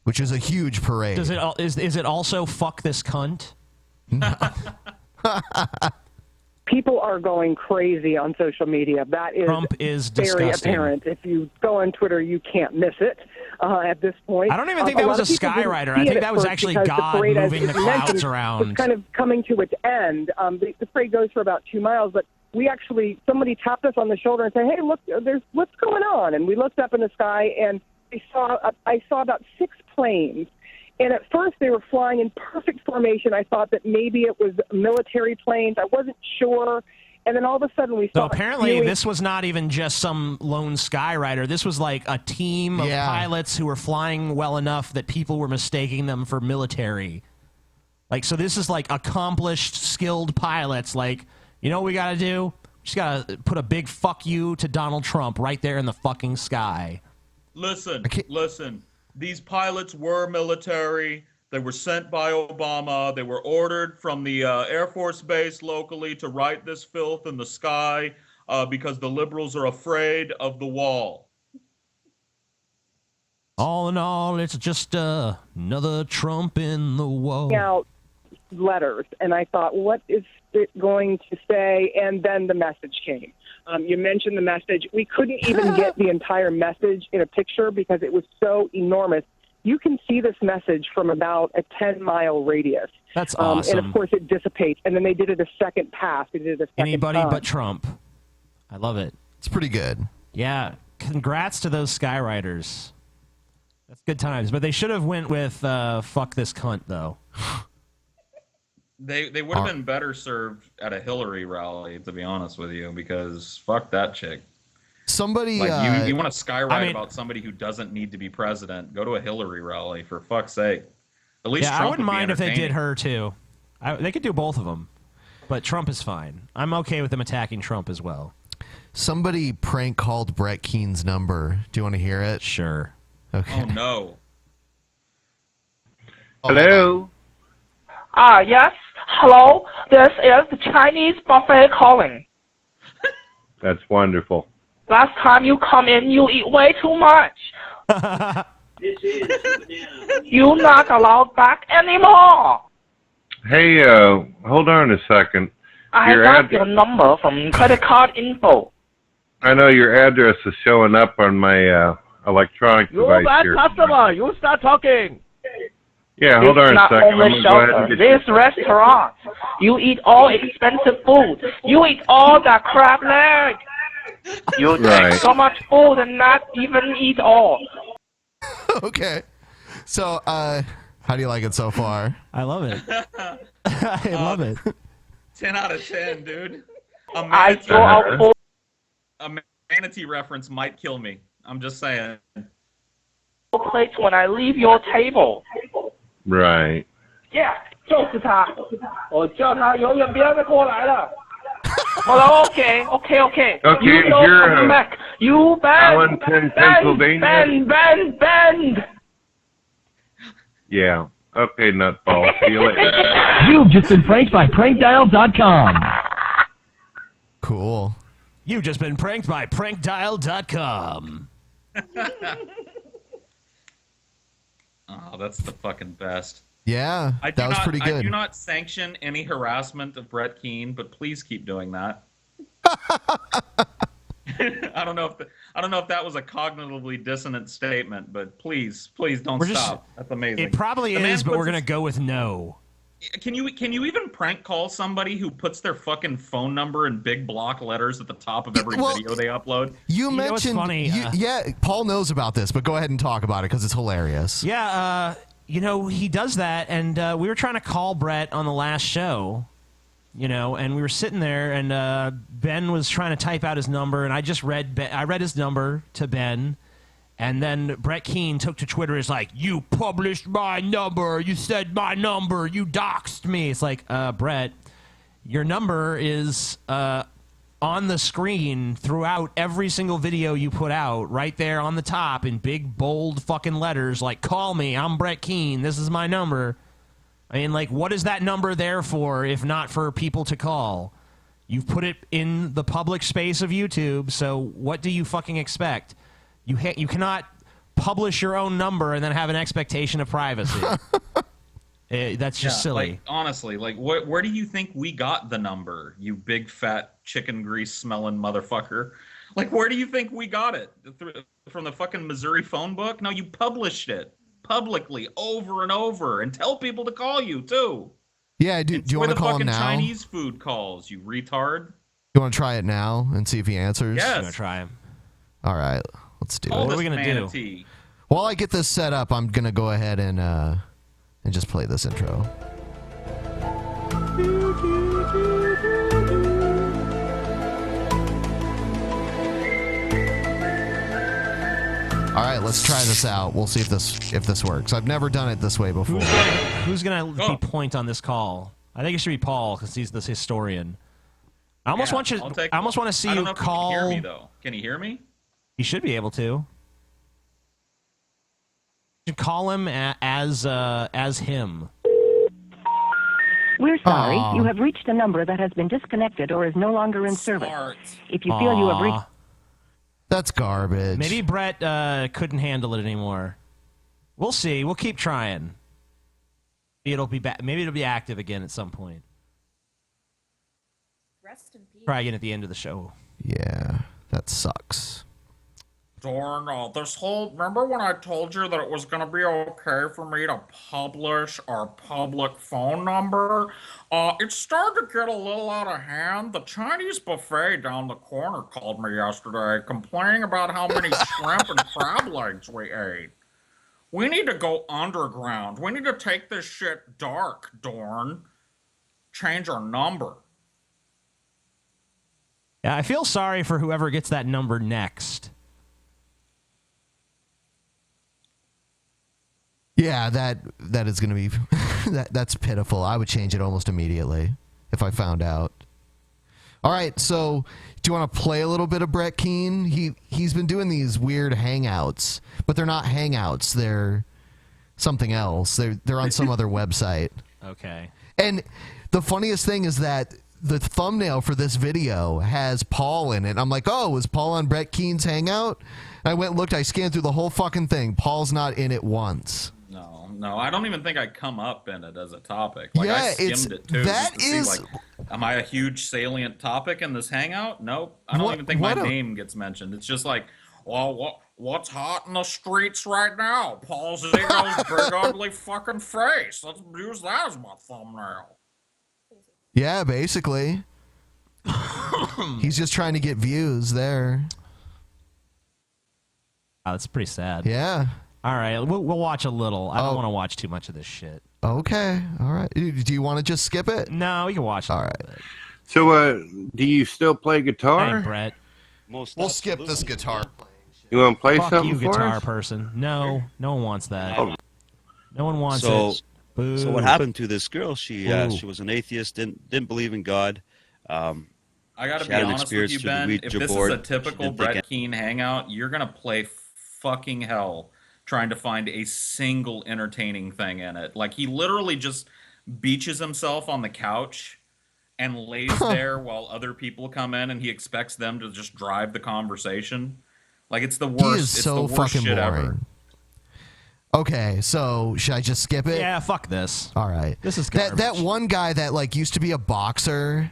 Which is a huge parade. Does it? Is it also fuck this cunt? People are going crazy on social media. That is, Trump is very disgusting. apparent. If you go on Twitter, you can't miss it at this point. I don't even think that was a skywriter. I think that was actually God moving the clouds around. It's kind of coming to its end. The parade goes for about 2 miles, but somebody tapped us on the shoulder and said, "Hey, look, what's going on?" And we looked up in the sky, and I saw about 6 planes. And at first, they were flying in perfect formation. I thought that maybe it was military planes. I wasn't sure. And then all of a sudden, we saw... So apparently, this was not even just some lone skywriter. This was like a team of pilots who were flying well enough that people were mistaking them for military. Like, so this is like accomplished, skilled pilots. Like, you know what we got to do? We just got to put a big fuck you to Donald Trump right there in the fucking sky. Listen. These pilots were military. They were sent by Obama. They were ordered from the Air Force Base locally to write this filth in the sky because the liberals are afraid of the wall. All in all, it's just another Trump in the wall. Out letters, and I thought, what is it going to say? And then the message came. You mentioned the message. We couldn't even get the entire message in a picture because it was so enormous. You can see this message from about a 10-mile radius. That's awesome. And, of course, it dissipates. And then they did it a second pass. They did it a second Anybody time. but Trump. I love it. It's pretty good. Yeah. Congrats to those skywriters. That's good times. But they should have went with fuck this cunt, though. They would have been better served at a Hillary rally, to be honest with you, because fuck that chick. Somebody, like you want to skywrite about somebody who doesn't need to be president? Go to a Hillary rally, for fuck's sake. At least Yeah, Trump I wouldn't would be mind if they did entertaining. her, too. They could do both of them. But Trump is fine. I'm okay with them attacking Trump as well. Somebody prank called Brett Keene's number. Do you want to hear it? Sure. Okay. Oh no. Hello. Yes. Hello. This is the Chinese buffet calling. That's wonderful. Last time you come in, you eat way too much. You're not allowed back anymore. Hey, hold on a second. I got your number from credit card info. I know your address is showing up on my electronic You device bad here. customer. You start talking. Yeah, hold on a Not second. only I'm gonna go ahead and shelter. get This restaurant. You eat all expensive food. You eat all that crab leg. You Right. take so much food and not even eat all. Okay. So, how do you like it so far? I love it. I love it. 10 out of 10, dude. I go out for A manatee reference might kill me. I'm just saying. plates when I leave your table. Right. Yeah, 就是他，我叫他永远不要再过来了。Hello, okay. Okay, You know, you're, come back. You bend, Allenton, Pennsylvania. bend. Yeah. Okay, nutball. See you later. You've just been pranked by prankdial.com. Cool. You've just been pranked by prankdial.com. Oh, that's the fucking best. Yeah, that was pretty I good. do not sanction any harassment of Brett Keane, but please keep doing that. I don't know if that was a cognitively dissonant statement, but please don't stop. That's amazing. It probably The man is, but puts we're gonna his- go with no. Can you even prank call somebody who puts their fucking phone number in big block letters at the top of every video they upload? You mentioned, yeah, Paul knows about this, but go ahead and talk about it because it's hilarious. Yeah, he does that, and we were trying to call Brett on the last show, and we were sitting there, and Ben was trying to type out his number, and I read his number to Ben, and then Brett Keane took to Twitter, is like, you published my number, you said my number, you doxed me. It's like, Brett, your number is on the screen throughout every single video you put out, right there on the top in big, bold fucking letters, like, call me, I'm Brett Keane, this is my number. I mean, like, what is that number there for if not for people to call? You've put it in the public space of YouTube, so what do you fucking expect? You cannot publish your own number and then have an expectation of privacy. That's just silly. Like, honestly, like, where do you think we got the number, you big, fat, chicken grease smelling motherfucker? Like, where do you think we got it? From the fucking Missouri phone book? No, you published it publicly over and over and tell people to call you, too. Yeah, do you want to call him Where the now? fucking Chinese food calls, you retard. You want to try it now and see if he answers? Yes. I'm going to try him. All right, let's do it. What are we going to do? While I get this set up, I'm going to go ahead and just play this intro. All right, let's try this out. We'll see if this works. I've never done it this way before. Who's gonna be point on this call? I think it should be Paul because he's this historian. I almost want you. I almost want to see I don't you know if call. He can hear me though. Can he hear me? He should be able to. You should call him as him. We're sorry. You have reached a number that has been disconnected or is no longer in service. If you feel you have reached... That's garbage. Maybe Brett couldn't handle it anymore. We'll see. We'll keep trying. It'll be back. Maybe it'll be active again at some point. Rest in peace. Try again at the end of the show. Yeah, that sucks. Darn, this whole... Remember when I told you that it was going to be okay for me to publish our public phone number? It started to get a little out of hand. The Chinese buffet down the corner called me yesterday, complaining about how many shrimp and crab legs we ate. We need to go underground. We need to take this shit dark, Dorn. Change our number. Yeah, I feel sorry for whoever gets that number next. Yeah, that is going to be that's pitiful. I would change it almost immediately if I found out. All right, so do you want to play a little bit of Brett Keane? He's been doing these weird hangouts, but they're not hangouts. They're something else. They're on some other website. Okay. And the funniest thing is that the thumbnail for this video has Paul in it. I'm like, oh, was Paul on Brett Keane's hangout? And I went and looked. I scanned through the whole fucking thing. Paul's not in it once. No, I don't even think I come up in it as a topic. Like, I skimmed it too. That just to is. See, like, am I a huge salient topic in this hangout? Nope. I don't even think my name gets mentioned. It's just like, well, what's hot in the streets right now? Paul Zigo's big ugly fucking face. Let's use that as my thumbnail. Yeah, basically. He's just trying to get views there. Oh, that's pretty sad. Yeah. All right, we'll watch a little. I don't want to watch too much of this shit. Okay, all right. Do you want to just skip it? No, we can watch it. All right. So, do you still play guitar? Hey, Brett. We'll skip this guitar. You want to play Fuck something you, for guitar us? person. No one wants that. Oh. No one wants it. Boo. So what happened to this girl? She was an atheist, didn't believe in God. I got to be honest with you, Ben. If this is a typical Brett Keane hangout, you're gonna play fucking hell trying to find a single entertaining thing in it. Like, he literally just beaches himself on the couch and lays there while other people come in, and he expects them to just drive the conversation. Like, it's the worst. He is so it's the worst fucking shit boring. ever. Okay, so should I just skip it? Yeah, fuck this. All right. This is that one guy that like used to be a boxer.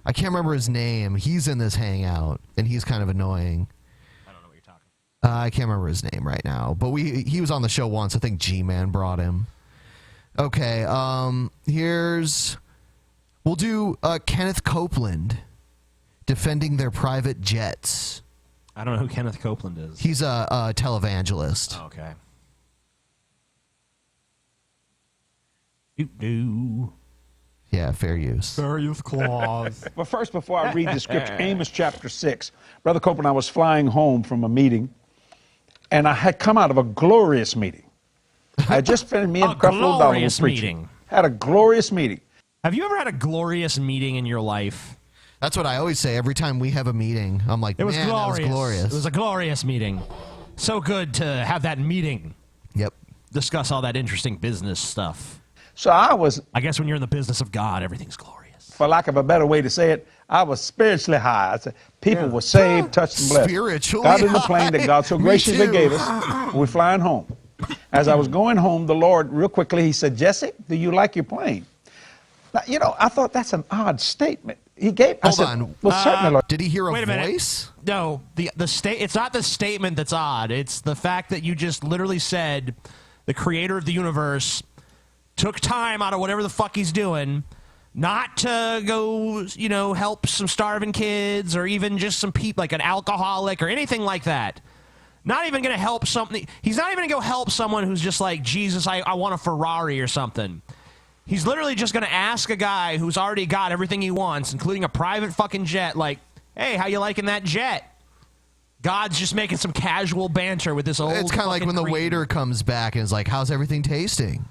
I can't remember his name. He's in this hangout, and he's kind of annoying. I can't remember his name right now, but he was on the show once. I think G-Man brought him. Okay, we'll do Kenneth Copeland defending their private jets. I don't know who Kenneth Copeland is. He's a televangelist. Oh, okay. Yeah, fair use. Fair use clause. But first, before I read the scripture, Amos chapter 6. Brother Copeland, I was flying home from a meeting, and I had come out of a glorious meeting. I had just finished me and Creflo Dollar were preaching. Had a glorious meeting. Have you ever had a glorious meeting in your life? That's what I always say every time we have a meeting. I'm like, It was man, glorious. that was glorious. It was a glorious meeting. So good to have that meeting. Yep. Discuss all that interesting business stuff. So I guess when you're in the business of God, everything's glorious. For lack of a better way to say it, I was spiritually high. I said, people were saved, touched, and blessed. Spiritually got in the plane that God so Me graciously too. gave us. We're flying home. As I was going home, the Lord, real quickly, he said, Jesse, do you like your plane? Now, I thought that's an odd statement. He gave. Hold on. Well, certainly, Lord. Did he hear a Wait a voice? minute. No, it's not the statement that's odd. It's the fact that you just literally said the creator of the universe took time out of whatever the fuck he's doing not to go, help some starving kids or even just some people like an alcoholic or anything like that. Not even going to help something. He's not even going to go help someone who's just like, Jesus, I want a Ferrari or something. He's literally just going to ask a guy who's already got everything he wants, including a private fucking jet, like, hey, how you liking that jet? God's just making some casual banter with this old. It's kind of like when the waiter comes back and is like, "How's everything tasting?"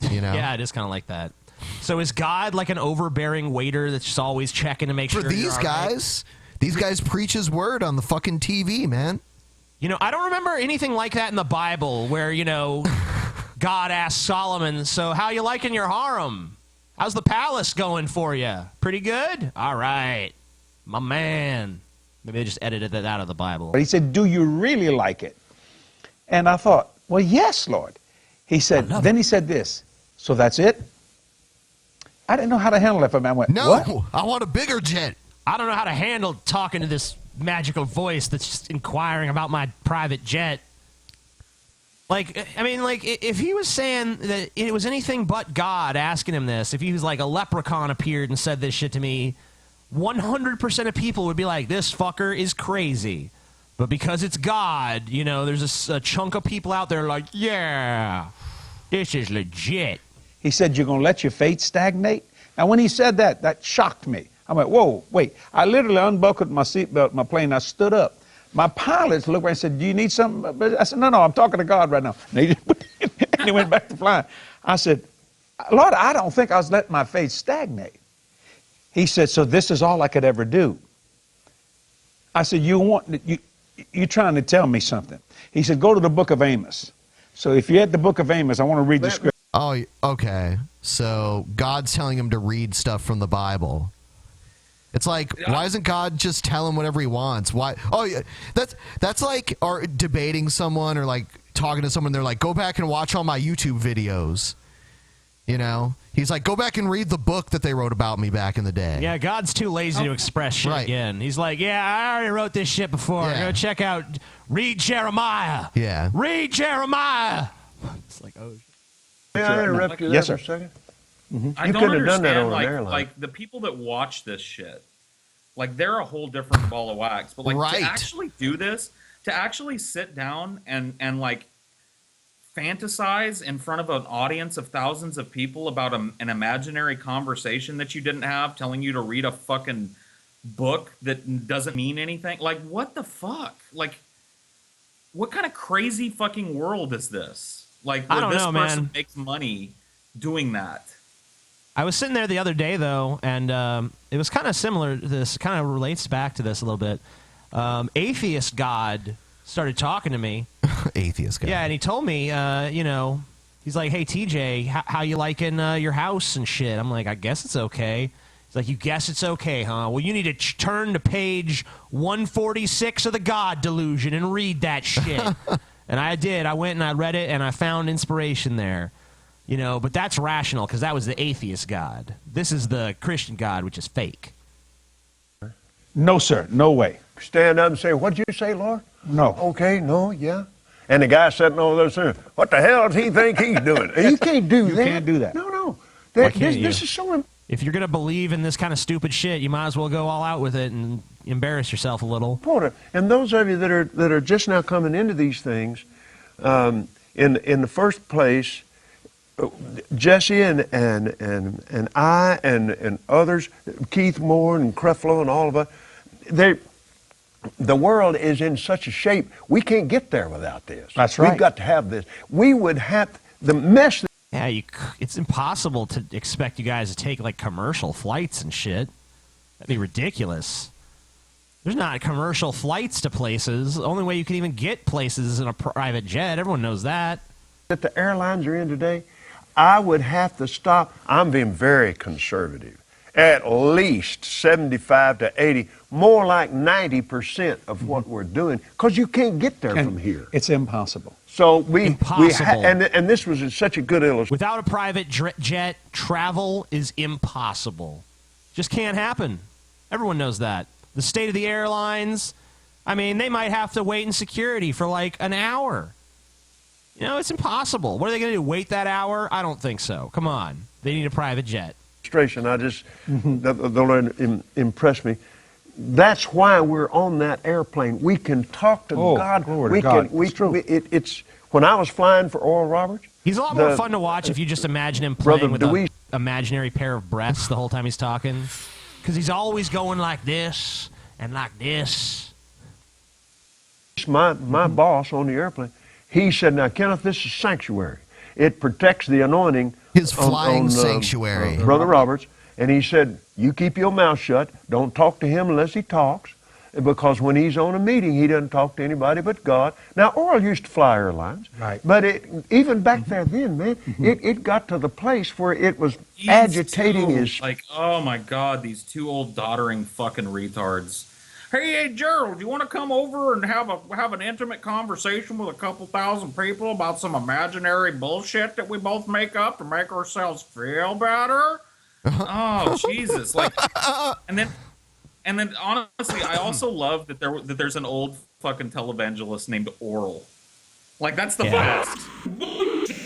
You know? Yeah, it is kind of like that. So is God like an overbearing waiter that's just always checking to make For sure these you're all guys, these guys preach his word on the fucking TV, man. You know, I don't remember anything like that in the Bible where, you know, God asked Solomon, "So how you liking your harem? How's the palace going for you? Pretty good? All right. My man." Maybe they just edited that out of the Bible. But he said, "Do you really like it?" And I thought, well, yes, Lord. He said, then he said this, "So that's it?" I didn't know how to handle it for a man. I went, "No, what? I want a bigger jet." I don't know how to handle talking to this magical voice that's just inquiring about my private jet. Like, I mean, like, if he was saying that it was anything but God asking him this, if he was like a leprechaun appeared and said this shit to me, 100% of people would be like, "This fucker is crazy." But because it's God, you know, there's a chunk of people out there like, "Yeah, this is legit." He said, "You're going to let your faith stagnate?" And when he said that, that shocked me. I went, whoa, wait. I literally unbuckled my seatbelt in my plane. I stood up. My pilots looked around and said, "Do you need something?" But I said, no, I'm talking to God right now. And he went back to flying. I said, "Lord, I don't think I was letting my faith stagnate." He said, "So this is all I could ever do." I said, you're trying to tell me something." He said, "Go to the book of Amos." So if you're at the book of Amos, I want to read the scripture. Oh, okay. So God's telling him to read stuff from the Bible. It's like, why doesn't God just tell him whatever he wants? Why? Oh, yeah, that's like or debating someone or like talking to someone. They're like, "Go back and watch all my YouTube videos." You know, he's like, "Go back and read the book that they wrote about me back in the day." Yeah, God's too lazy to express shit again. He's like, "Yeah, I already wrote this shit before. Yeah. Go check out, read Jeremiah. Yeah. Read Jeremiah." It's like, oh. May I interrupt you there Yes, for sir. a second? I You don't could have done that understand, on an airline. like the people that watch this shit, like they're a whole different ball of wax. But like to actually do this, to actually sit down and like fantasize in front of an audience of thousands of people about an imaginary conversation that you didn't have, telling you to read a fucking book that doesn't mean anything. Like, what the fuck? Like, what kind of crazy fucking world is this? Like, where this person makes money doing that. I was sitting there the other day, though, and it was kind of similar to this. Kind of relates back to this a little bit. Atheist God started talking to me. Atheist God. Yeah, and he told me, you know, he's like, "Hey, TJ, how you liking your house and shit?" I'm like, "I guess it's okay." He's like, "You guess it's okay, huh? Well, you need to turn to page 146 of the God Delusion and read that shit." And I did. I went and I read it, and I found inspiration there. You know, but that's rational because that was the atheist God. This is the Christian God, which is fake. No, sir. No way. Stand up and say, "What'd you say, Lord?" No. Okay, no, yeah. And the guy sitting over there saying, "What the hell does he think he's doing?" You can't do that. You can't do that. No. Why can't you? This is so... If you're going to believe in this kind of stupid shit, you might as well go all out with it and embarrass yourself a little. Porter, and those of you that are just now coming into these things, in the first place, Jesse and I and others, Keith Moore and Creflo and all of us, the world is in such a shape we can't get there without this. That's right. We've got to have this. We would have the mess. Yeah, it's impossible to expect you guys to take like commercial flights and shit. That'd be ridiculous. There's not commercial flights to places. The only way you can even get places is in a private jet. Everyone knows that. That the airlines are in today, I would have to stop. I'm being very conservative. At least 75 to 80, more like 90% of what we're doing, because you can't get there from here. It's impossible. So and this was such a good illustration. Without a private jet, travel is impossible. Just can't happen. Everyone knows that. The state of the airlines, I mean, they might have to wait in security for like an hour. You know, it's impossible. What are they going to do, wait that hour? I don't think so. Come on. They need a private jet. I just, the Lord impressed me. That's why we're on that airplane. We can talk to God. Glory to God. It's true. It's when I was flying for Oral Roberts. He's a lot more fun to watch if you just imagine him playing with an imaginary pair of breasts the whole time he's talking. Because he's always going like this and like this. My boss on the airplane, he said, now, Kenneth, this is sanctuary. It protects the anointing. His flying sanctuary. Brother Roberts. And he said, you keep your mouth shut. Don't talk to him unless he talks. Because when he's on a meeting, he doesn't talk to anybody but God. Now, Oral used to fly airlines. Right. But even back there then, man, it got to the place where it was agitating his... Like, oh my God, these two old doddering fucking retards. Hey, Gerald, you want to come over and have an intimate conversation with a couple thousand people about some imaginary bullshit that we both make up to make ourselves feel better? Oh, Jesus. Like, and then honestly, I also love that there's an old fucking televangelist named Oral. Like, that's the best.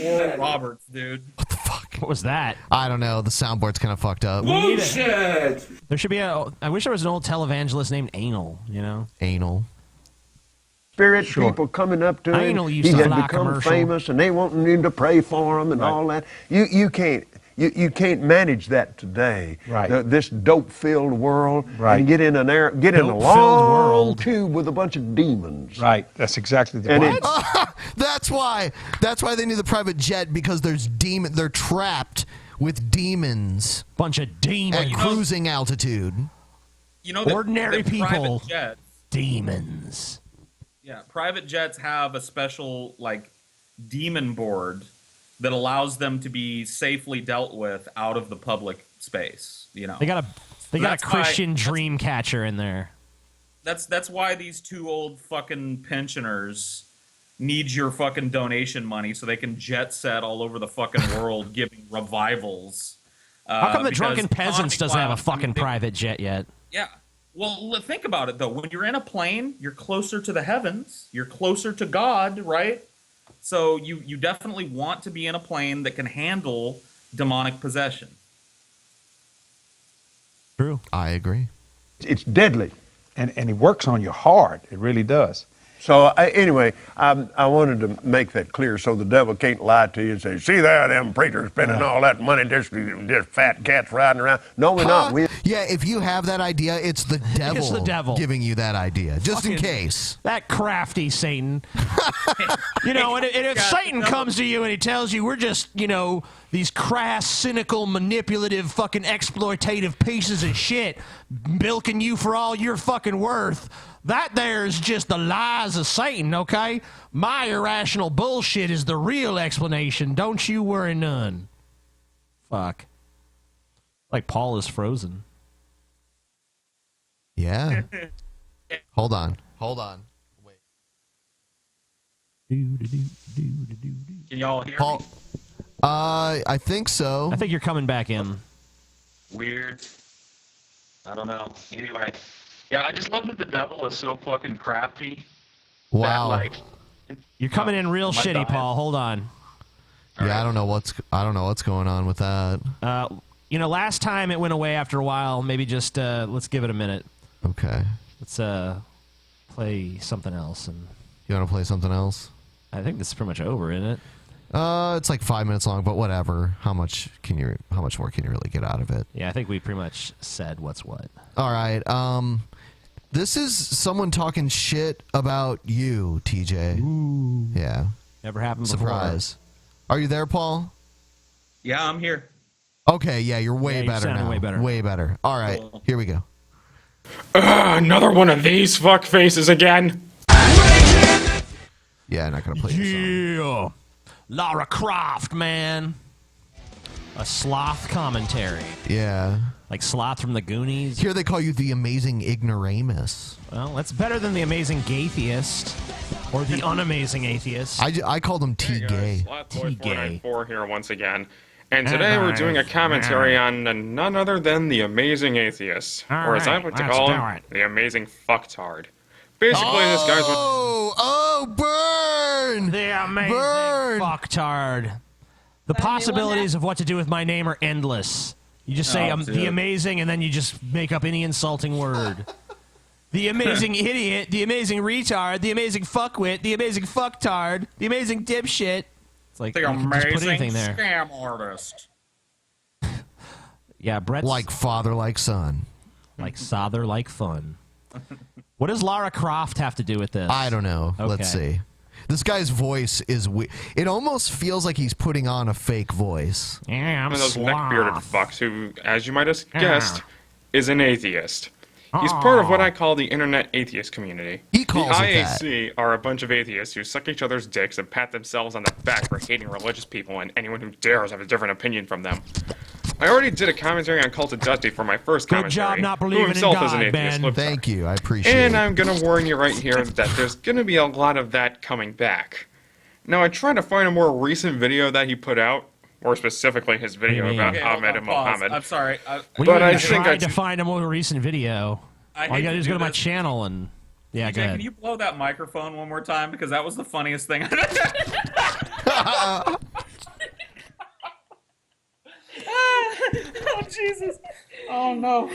Oral Roberts, dude. What the fuck? What was that? I don't know. The soundboard's kind of fucked up. Bullshit! There should be I wish there was an old televangelist named Anal, you know? Anal. Spirit people coming up to him. Anal used He to had fly become commercial. famous, and they wanting him to pray for him and all that. You can't manage that today. Right. This dope-filled world. Right. And get in a long world tube with a bunch of demons. Right. That's exactly the point. That's why they need the private jet, because they're trapped with demons. Bunch of demons. At cruising altitude. You know, ordinary people. Private jets, demons. Yeah, private jets have a special, like, demon board that allows them to be safely dealt with out of the public space. You know, They got a Christian dream catcher in there. That's why these two old fucking pensioners need your fucking donation money so they can jet set all over the fucking world giving revivals. How come the because Drunken Peasants doesn't have a fucking I mean, private jet yet? Yeah. Well, think about it, though. When you're in a plane, you're closer to the heavens. You're closer to God, right? So you definitely want to be in a plane that can handle demonic possession. True. I agree. It's deadly, and it works on you hard. It really does. So anyway, I wanted to make that clear so the devil can't lie to you and say, see there, them preachers spending all that money, just fat cats riding around. No, we're not. Yeah, if you have that idea, it's the devil, It's the devil. giving you that idea, just in Fucking- case. That crafty Satan. You know, and if Satan comes to you and he tells you we're just, you know, these crass, cynical, manipulative, fucking exploitative pieces of shit milking you for all your fucking worth, that there's just the lies of Satan, okay? My irrational bullshit is the real explanation. Don't you worry none. Fuck. Like Paul is frozen. Yeah. Hold on. Wait. Can y'all hear Paul, me? I think so. I think you're coming back in. Weird. I don't know. Anyway. Yeah, I just love that the devil is so fucking crafty. Wow. That, like, You're coming in real Am I shitty, dying? Paul. Hold on. Yeah, I don't know what's going on with that. You know, last time it went away after a while. Maybe just let's give it a minute. Okay. Let's play something else. And You want to play something else? I think this is pretty much over, isn't it? It's like 5 minutes long, but whatever. How much more can you really get out of it? Yeah, I think we pretty much said what's what. All right. This is someone talking shit about you, TJ. Ooh. Yeah. Never happened before. Surprise. Are you there, Paul? Yeah, I'm here. Okay, yeah, you're way you better sounded now. way better. Way better. All right, here we go. Another one of these fuck faces again. Yeah, I'm not gonna play this song. Yeah. Lara Croft, man. A sloth commentary. Yeah. Like Sloth from the Goonies. Here they call you the amazing ignoramus. Well, that's better than the amazing gaytheist. Or the unamazing atheist. I call them T-gay. T-gay. Here once again. And today we're doing a commentary on none other than the amazing atheist. Or as I like to call him, the amazing fucktard. Basically, this guy's... burn! The amazing fucktard. The possibilities of what to do with my name are endless. You just say the amazing, and then you just make up any insulting word. The amazing idiot, the amazing retard, the amazing fuckwit, the amazing fucktard, the amazing dipshit. It's like The you can just put amazing anything there. scam artist. Yeah, Brett's like father, like son, like Sother, like fun. What does Lara Croft have to do with this? I don't know. Let's see. This guy's voice is it almost feels like he's putting on a fake voice. Yeah, One of those neck-bearded fucks who, as you might have guessed, is an atheist. He's part of what I call the internet atheist community. He calls the it that. IAC are a bunch of atheists who suck each other's dicks and pat themselves on the back for hating religious people and anyone who dares have a different opinion from them. I already did a commentary on Cult of Dusty for my first commentary. job not who believing in himself is God, an atheist. Ben. Thank you. I appreciate And it. I'm going to warn you right here that there's going to be a lot of that coming back. Now, I tried to find a more recent video that he put out, more specifically his video about Ahmed and Mohammed. I'm sorry. But I think I tried to find a more recent video. I All you hate gotta do to is do go to my this. channel and yeah, go TJ, ahead. can you blow that microphone one more time? Because that was the funniest thing. Oh, Jesus. Oh, no.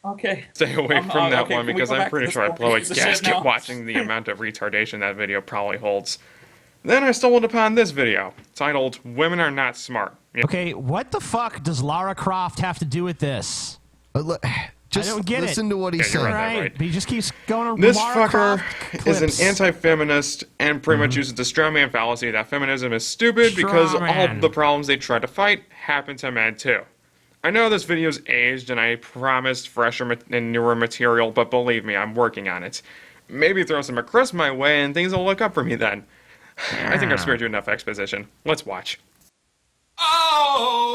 Okay. Stay away from that okay, one can we because go I'm back pretty to sure this I'd blow a piece of shit gasket now? watching the amount of retardation that video probably holds. Then I stumbled upon this video, titled Women Are Not Smart. Okay, what the fuck does Lara Croft have to do with this? Just I don't get listen it. to what he Yeah, you're said. right. But he just keeps going on This Lara fucker Croft is an clips. anti-feminist and pretty much uses the straw man fallacy that feminism is stupid because all Strawman. the problems they try to fight happen to men too. I know this video's aged and I promised fresher and newer material, but believe me, I'm working on it. Maybe throw some McChrist my way and things will look up for me then. I think I've spared you enough exposition. Let's watch.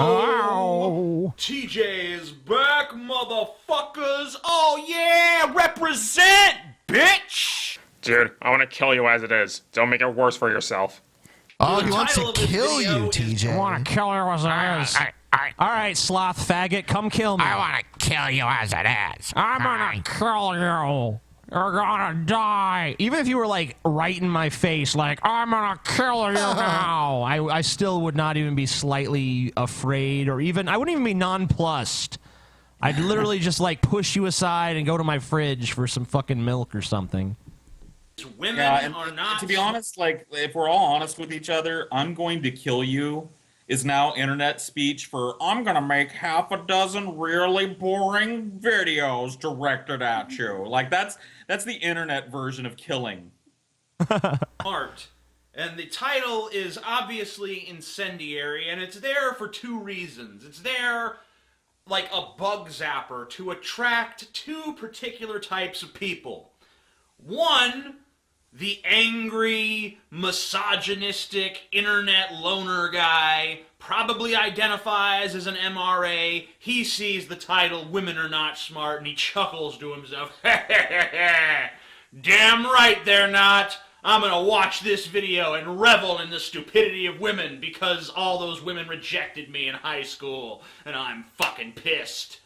Oh! TJ is back, motherfuckers! Oh yeah, represent, bitch! Dude, I want to kill you as it is. Don't make it worse for yourself. Oh, he wants to kill you, TJ. I want to kill you as it is. All right, sloth faggot, come kill me. I want to kill you as it is. I'm gonna kill you. You're gonna die. Even if you were like right in my face, like I'm gonna kill you now, I still would not even be slightly afraid, or even I wouldn't even be nonplussed. I'd literally just like push you aside and go to my fridge for some fucking milk or something. Women and are not. to be honest, like, if we're all honest with each other, I'm going to kill you is now internet speech for I'm going to make half a dozen really boring videos directed at you. Like, that's the internet version of killing. Art. And the title is obviously incendiary, and it's there for two reasons. It's there like a bug zapper to attract two particular types of people. One, the angry, misogynistic, internet loner guy, probably identifies as an MRA. He sees the title, Women Are Not Smart, and he chuckles to himself. Damn right they're not. I'm gonna watch this video and revel in the stupidity of women because all those women rejected me in high school, and I'm fucking pissed.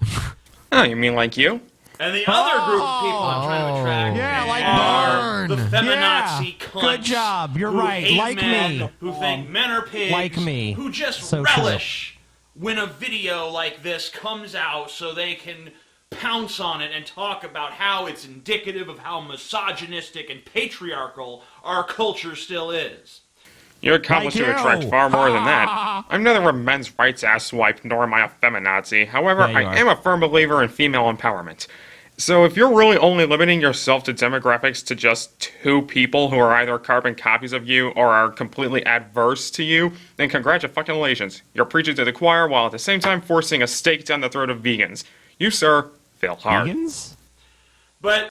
Oh, you mean like you? And the other group of people I'm trying to attract are the feminazi cunts. Good job. You're who right. hate Like men, me. Who think men are pigs. Like me. Who just So relish when a video like this comes out so they can pounce on it and talk about how it's indicative of how misogynistic and patriarchal our culture still is. You're accomplished to attract far more than that. I'm neither a men's rights asswipe nor am I a feminazi. However, Yeah, you I are. am a firm believer in female empowerment. So if you're really only limiting yourself to demographics to just two people who are either carbon copies of you or are completely adverse to you, then congratulations. You're preaching to the choir while at the same time forcing a stake down the throat of vegans. You, sir, fail hard. Vegans? But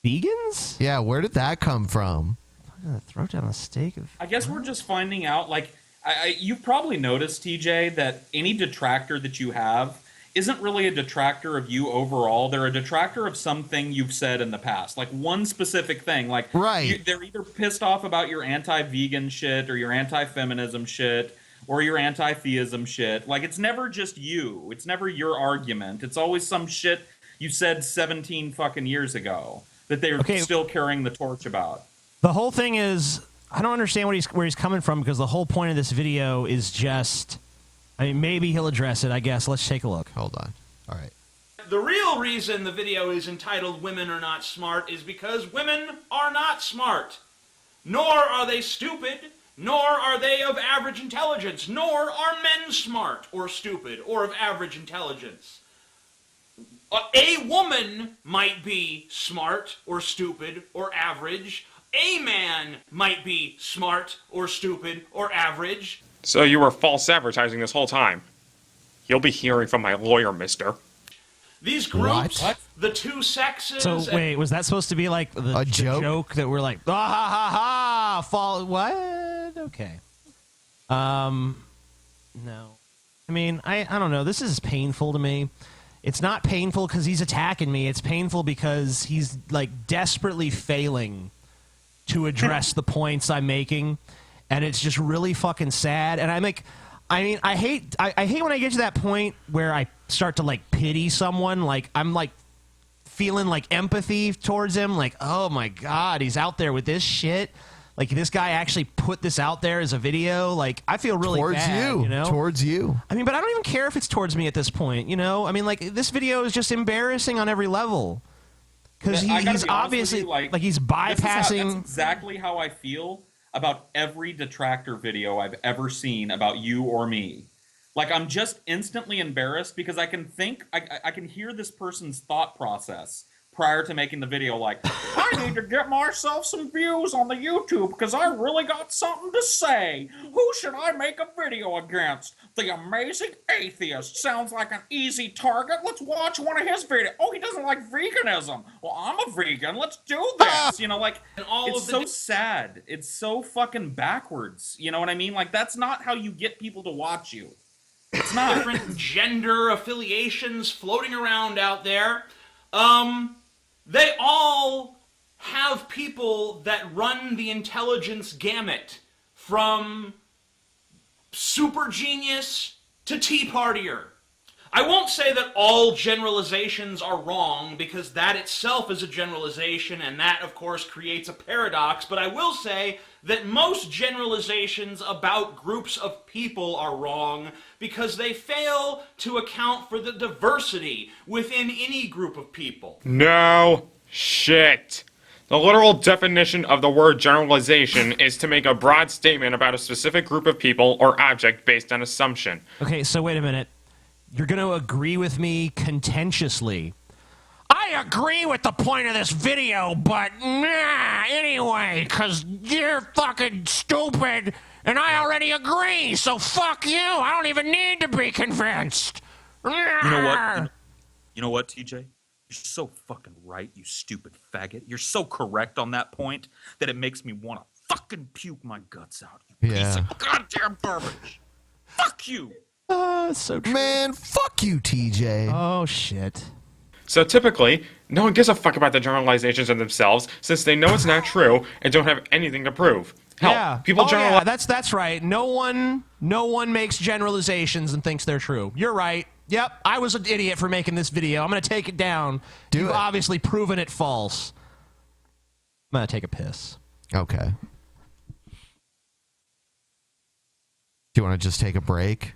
vegans? Yeah, where did that come from? Throw down a steak of. I guess we're just finding out, like, you've probably noticed, TJ, that any detractor that you have isn't really a detractor of you overall. They're a detractor of something you've said in the past, like one specific thing. Like, they're either pissed off about your anti-vegan shit or your anti-feminism shit or your anti-theism shit. Like, it's never just you. It's never your argument. It's always some shit you said 17 fucking years ago that they're still carrying the torch about. The whole thing is, I don't understand where he's coming from because the whole point of this video is just, I mean, maybe he'll address it, I guess. Let's take a look. Hold on. All right. the real reason the video is entitled Women Are Not Smart is because women are not smart. Nor are they stupid, nor are they of average intelligence, nor are men smart or stupid or of average intelligence. A woman might be smart or stupid or average. A man might be smart or stupid or average. So you were false advertising this whole time. You'll be hearing from my lawyer, mister. These groups, the two sexes... So, wait, was that supposed to be like the joke that we're like, ah, ha, ha, ha, fall... What? Okay. No. I mean, I don't know. This is painful to me. It's not painful because he's attacking me. It's painful because he's, like, desperately failing to address the points I'm making. And it's just really fucking sad. And I'm like... I mean, I hate when I get to that point where I start to, like, pity someone. Like, I'm, like, feeling, like, empathy towards him. Like, oh, my God, he's out there with this shit. Like, this guy actually put this out there as a video. Like, I feel really bad, you know? Towards you. I mean, but I don't even care if it's towards me at this point, you know? I mean, like, this video is just embarrassing on every level. Because he's obviously, like, he's bypassing... That's exactly how I feel about every detractor video I've ever seen about you or me. Like, I'm just instantly embarrassed because I can think, I can hear this person's thought process prior to making the video, like, I need to get myself some views on the YouTube because I really got something to say. Who should I make a video against? The Amazing Atheist. Sounds like an easy target. Let's watch one of his videos. Oh, he doesn't like veganism. Well, I'm a vegan. Let's do this. You know, like, it's so sad. It's so fucking backwards. You know what I mean? Like, that's not how you get people to watch you. It's not. Different gender affiliations floating around out there. They all have people that run the intelligence gamut, from super genius to Tea Partier. I won't say that all generalizations are wrong, because that itself is a generalization, and that, of course, creates a paradox, but I will say that most generalizations about groups of people are wrong, because they fail to account for the diversity within any group of people. No shit. The literal definition of the word generalization is to make a broad statement about a specific group of people or object based on assumption. Okay, so wait a minute. You're going to agree with me contentiously. I agree with the point of this video, but anyway, because you're fucking stupid, and I already agree, so fuck you. I don't even need to be convinced. You know what? You know what, TJ? You're so fucking right, you stupid faggot. You're so correct on that point that it makes me want to fucking puke my guts out. You piece of goddamn garbage. Fuck you. So true. Man, fuck you, TJ. Oh, shit. So typically, no one gives a fuck about the generalizations of themselves, since they know it's not true and don't have anything to prove. Hell, people generalize. Yeah, that's right. No one makes generalizations and thinks they're true. You're right. Yep, I was an idiot for making this video. I'm going to take it down. You've obviously proven it false. I'm going to take a piss. Okay. Do you want to just take a break?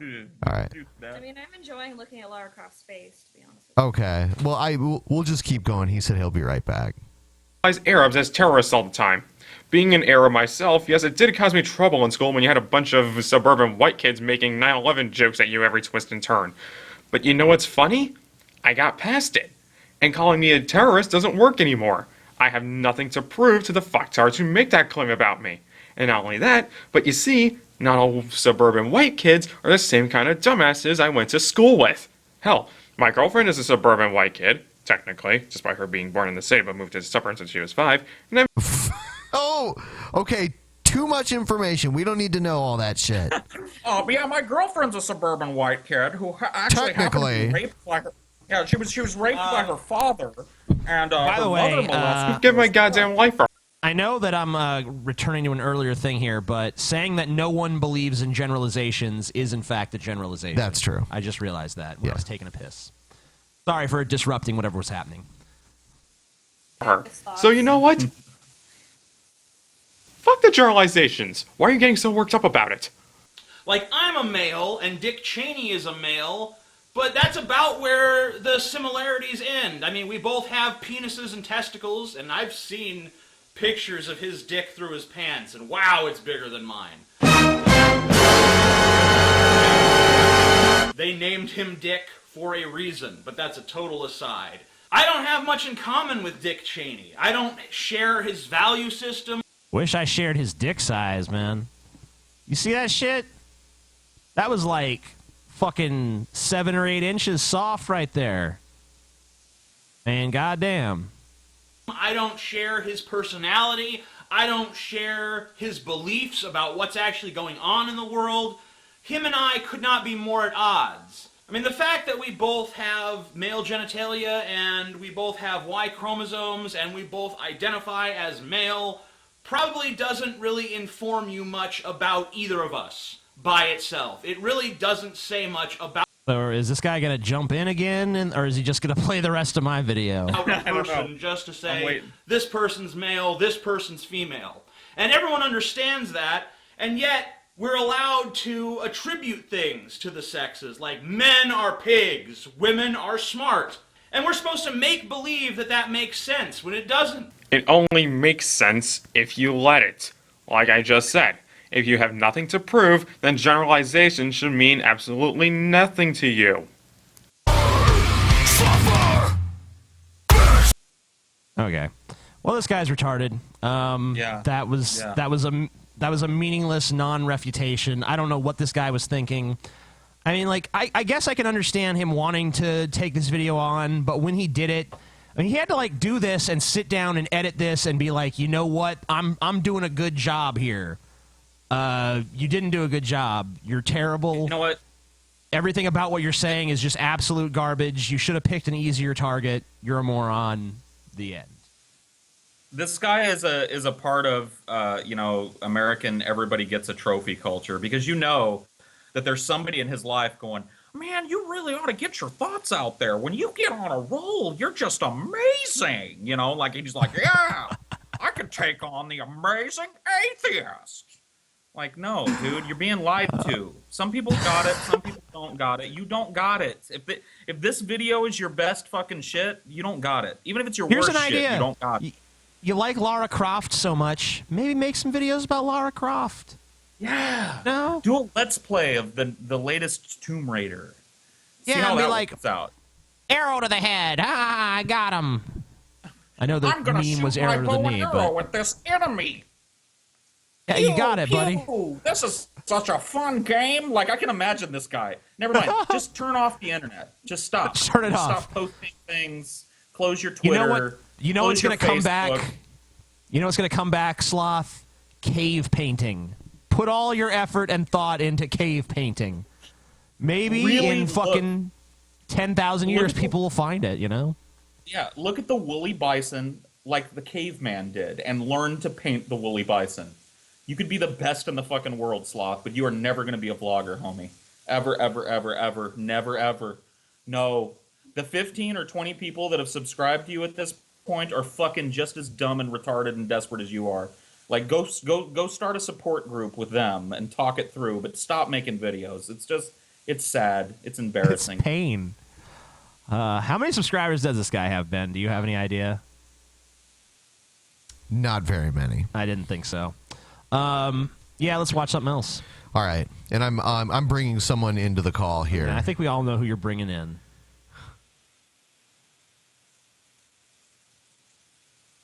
All right. I mean, I'm enjoying looking at Lara Croft's face, to be honest. Okay. Well, we'll just keep going. He said he'll be right back. Arabs as terrorists all the time. Being an Arab myself, yes, it did cause me trouble in school when you had a bunch of suburban white kids making 9/11 jokes at you every twist and turn. But you know what's funny? I got past it. And calling me a terrorist doesn't work anymore. I have nothing to prove to the fucktards who make that claim about me. And not only that, but you see, not all suburban white kids are the same kind of dumbasses I went to school with. Hell, my girlfriend is a suburban white kid, technically, just by her being born in the city but moved to the suburbs since she was 5. And Oh, okay. Too much information. We don't need to know all that shit. Oh, yeah, my girlfriend's a suburban white kid who actually happened to be raped by her. Yeah, she was raped by her father, and by the way, mother molested. Give my goddamn life for. I know that I'm returning to an earlier thing here, but saying that no one believes in generalizations is in fact a generalization. That's true. I just realized that when I was taking a piss. Sorry for disrupting whatever was happening. So you know what? Fuck the generalizations. Why are you getting so worked up about it? Like, I'm a male, and Dick Cheney is a male, but that's about where the similarities end. I mean, we both have penises and testicles, and I've seen pictures of his dick through his pants, and wow, it's bigger than mine. They named him Dick for a reason, but that's a total aside. I don't have much in common with Dick Cheney. I don't share his value system. Wish I shared his dick size, man. You see that shit? That was like fucking 7 or 8 inches soft right there. Man, goddamn. I don't share his personality. I don't share his beliefs about what's actually going on in the world. Him and I could not be more at odds. I mean, the fact that we both have male genitalia and we both have Y chromosomes and we both identify as male probably doesn't really inform you much about either of us by itself. It really doesn't say much about Or is this guy going to jump in again, or is he just going to play the rest of my video? a person just to say, this person's male, this person's female. And everyone understands that, and yet we're allowed to attribute things to the sexes, like men are pigs, women are smart. And we're supposed to make believe that that makes sense when it doesn't. It only makes sense if you let it. Like I just said, if you have nothing to prove, then generalization should mean absolutely nothing to you. Okay. Well, this guy's retarded. That was a meaningless non-refutation. I don't know what this guy was thinking. I mean, like, I guess I can understand him wanting to take this video on, but when he did it, I mean, he had to like do this and sit down and edit this and be like, you know what? I'm doing a good job here. You didn't do a good job. You're terrible. You know what? Everything about what you're saying is just absolute garbage. You should have picked an easier target. You're a moron. The end. This guy is a part of American everybody gets a trophy culture, because you know that there's somebody in his life going, man, you really ought to get your thoughts out there. When you get on a roll, you're just amazing. You know, like he's like, yeah, I could take on the amazing atheist. Like, no, dude, you're being lied to. Some people got it, some people don't got it. You don't got it. If this video is your best fucking shit, you don't got it. Even if it's your worst shit, you don't got it. You like Lara Croft so much, maybe make some videos about Lara Croft. Yeah. No? Do a let's play of the latest Tomb Raider. See Yeah, how be that like, works out. arrow to the head. Ah, I got him. I know the I'm gonna meme was shoot my arrow to the bow and knee, arrow but with this enemy. yeah, you got it, buddy. Pew! This is such a fun game. Like, I can imagine this guy. Never mind. Just turn off the internet. Just stop. Turn it off. Stop posting things. Close your Twitter. You know what? You know what's close going to your come back? Facebook. You know what's going to come back, Sloth? Cave painting. Put all your effort and thought into cave painting. Maybe Really in fucking 10,000 years, people will find it, you know? Yeah, look at the woolly bison like the caveman did and learn to paint the woolly bison. You could be the best in the fucking world, Sloth, but you are never going to be a vlogger, homie. Ever, ever, ever, ever. Never, ever. No. The 15 or 20 people that have subscribed to you at this point are fucking just as dumb and retarded and desperate as you are. Like, go start a support group with them and talk it through, but stop making videos. It's sad. It's embarrassing. It's pain. How many subscribers does this guy have, Ben? Do you have any idea? Not very many. I didn't think so. Yeah, let's watch something else. All right, and I'm bringing someone into the call here. And I think we all know who you're bringing in.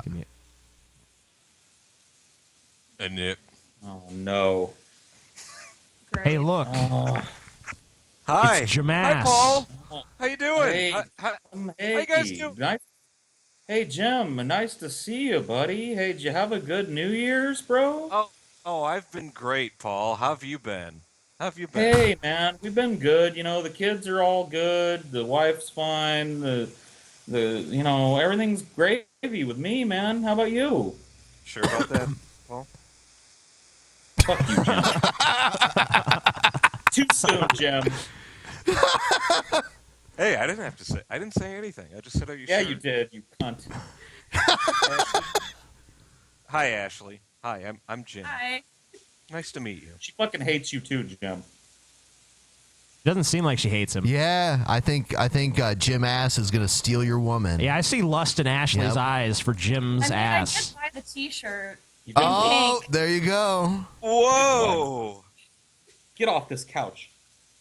Give me a Nick. Oh no! Hey, look. Hi. It's Jamass. Hi, Paul. How you doing? Hey, How hey, you guys doing? Hey, Jim. Nice to see you, buddy. Hey, did you have a good New Year's, bro? Oh, I've been great, Paul. How have you been? How have you been? Hey, man, we've been good. You know, the kids are all good. The wife's fine. The everything's gravy with me, man. How about you? Sure about that, Paul? Fuck you, Jim. Too soon, Jim. Hey, I didn't say anything. I just said, "Are you sure?" Yeah, you did, you cunt. Hi, Ashley. Hi, I'm Jim. Hi. Nice to meet you. She fucking hates you too, Jim. Doesn't seem like she hates him. Yeah, I think Jim Ass is gonna steal your woman. Yeah, I see lust in Ashley's eyes for Jim's ass. I did buy the T-shirt. Oh, there you go. Whoa! Get off this couch.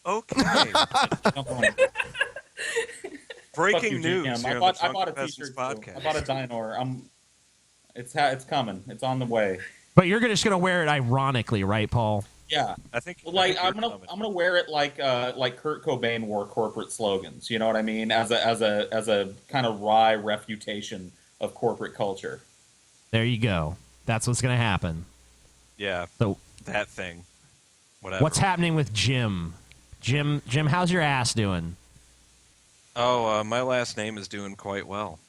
Okay. Breaking news. Jim. Here I on bought the a Drunken Peasants t-shirt. podcast. I bought a Dynor. It's coming. It's on the way. But you're just gonna wear it ironically, right, Paul? Yeah, I think. Like I'm gonna wear it like Kurt Cobain wore corporate slogans. You know what I mean? As a kind of wry refutation of corporate culture. There you go. That's what's gonna happen. Yeah. So that thing. Whatever. what's happening with Jim? Jim, how's your ass doing? Oh, my last name is doing quite well.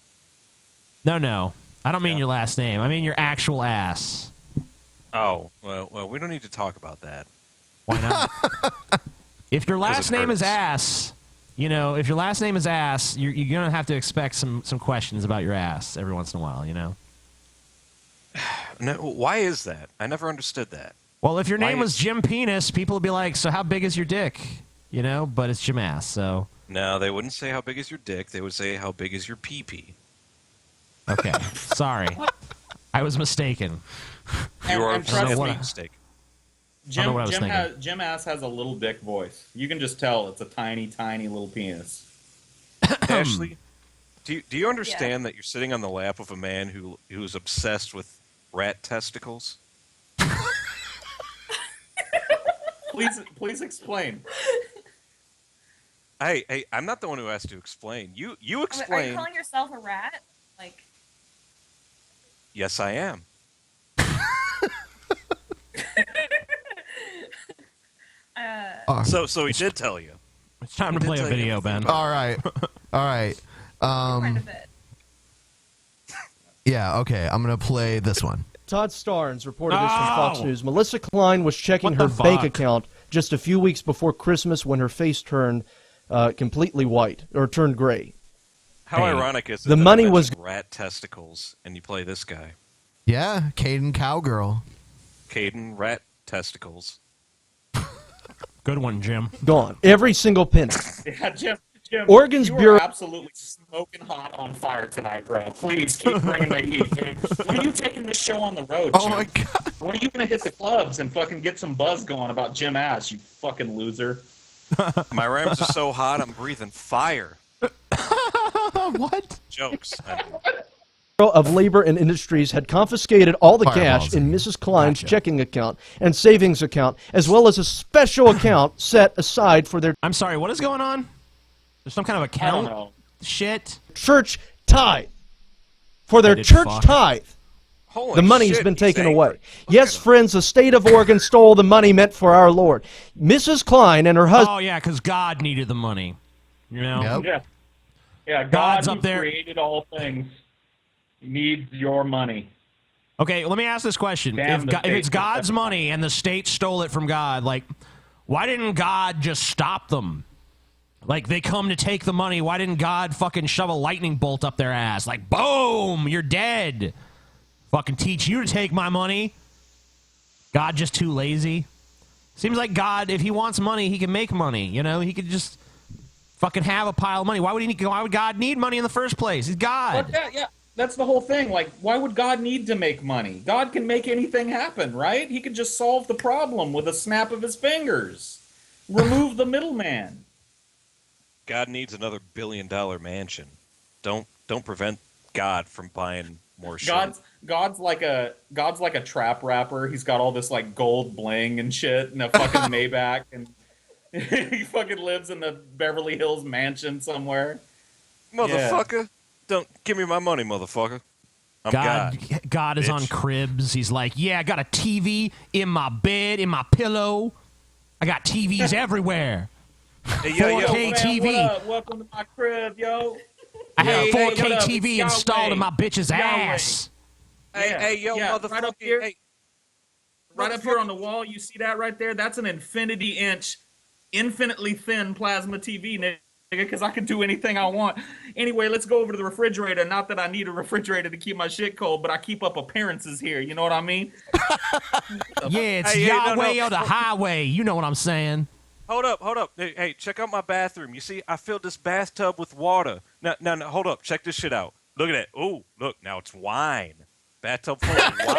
No. I don't mean your last name. I mean your actual ass. Oh, well, we don't need to talk about that. Why not? If your last name is ass, if your last name is ass, you're going to have to expect some questions about your ass every once in a while, No, why is that? I never understood that. Well, if your name was Jim Penis, people would be like, so how big is your dick? But it's Jim Ass, so... No, they wouldn't say how big is your dick. They would say how big is your pee-pee. Okay, sorry. I was mistaken. You are absolutely mistaken. Jim Ass has a little dick voice. You can just tell it's a tiny, tiny little penis. Ashley, do you understand that you're sitting on the lap of a man who's obsessed with rat testicles? Please explain. Hey, I'm not the one who has to explain. You explain. Are you calling yourself a rat? Like. Yes, I am. So he did tell you. It's time to play a video, Ben. All right. Yeah, okay. I'm going to play this one. Todd Starnes reported this from Fox News. Melissa Klein was checking her bank account just a few weeks before Christmas when her face turned completely white, or turned gray. How ironic is it the that money I was mentioned rat testicles and you play this guy? Yeah, Caden Cowgirl. Caden, rat testicles. Good one, Jim. Gone. Every single penny. Yeah, Jim. Oregon's you Bureau- are absolutely smoking hot on fire tonight, bro. Please keep bringing the heat. Dude. When are you taking this show on the road, Jim? My God. When are you going to hit the clubs and fucking get some buzz going about Jim Ass, you fucking loser? My rhymes are so hot, I'm breathing fire. What? Jokes. of Labor and Industries had confiscated all the cash in Mrs. Klein's checking account and savings account, as well as a special account set aside for their... I'm sorry, what is going on? There's some kind of account shit? Church tithe. For their church tithe. Holy the money's shit, been taken angry. away. Yes, friends, the state of Oregon stole the money meant for our Lord. Mrs. Klein and her husband... Oh, yeah, because God needed the money. You know? Yeah, God's God up there. who created all things needs your money. Okay, let me ask this question. Damn If the it's state. God's money and the state stole it from God, like, why didn't God just stop them? Like, they come to take the money. Why didn't God fucking shove a lightning bolt up their ass? Like, boom, you're dead. Fucking teach you to take my money. God just too lazy. Seems like God, if he wants money, he can make money. You know, he could just fucking have a pile of money. Why would God need money in the first place? He's God. Yeah, that's the whole thing. Like, why would God need to make money? God can make anything happen, right? He could just solve the problem with a snap of his fingers. Remove the middleman. God needs another $1 billion mansion. Don't prevent God from buying more shit. God's like a trap rapper. He's got all this like gold bling and shit and a fucking Maybach, and he fucking lives in the Beverly Hills mansion somewhere. Motherfucker, don't give me my money, motherfucker. I'm God. God is bitch. on Cribs. He's like, yeah, I got a TV in my bed, in my pillow. I got TVs everywhere. Hey, 4K man, TV. What up? Welcome to my crib, yo. I have a Hey, 4K what up? TV It's installed Yahweh. in my bitch's Yahweh. ass. Hey, yo, motherfucker. Right up here, hey, right up here on the wall, you see that right there? That's an infinity-inch, infinitely thin plasma TV, nigga, because I can do anything I want. Anyway, let's go over to the refrigerator. Not that I need a refrigerator to keep my shit cold, but I keep up appearances here. You know what I mean? Yeah, it's Hey, Yahweh no. or the highway. You know what I'm saying. Hold up. Hey, check out my bathroom. You see, I filled this bathtub with water. Now, hold up. Check this shit out. Look at that. Oh, look, now it's wine. Bathtub full of wine.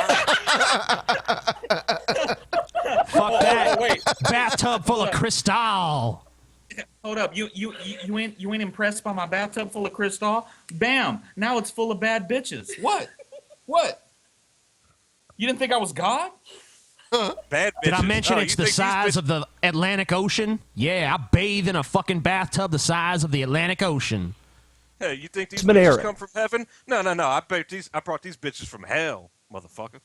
Fuck that. Wait. Bathtub full of crystal. Hold up. You ain't impressed by my bathtub full of crystal? Bam! Now it's full of bad bitches. What? What? You didn't think I was God? Bad bitches. Did I mention Oh, it's you the think these size of the Atlantic Ocean? Yeah, I bathe in a fucking bathtub the size of the Atlantic Ocean. Hey, you think these It's been bitches Eric. come from heaven? No. I brought these bitches from hell, motherfucker.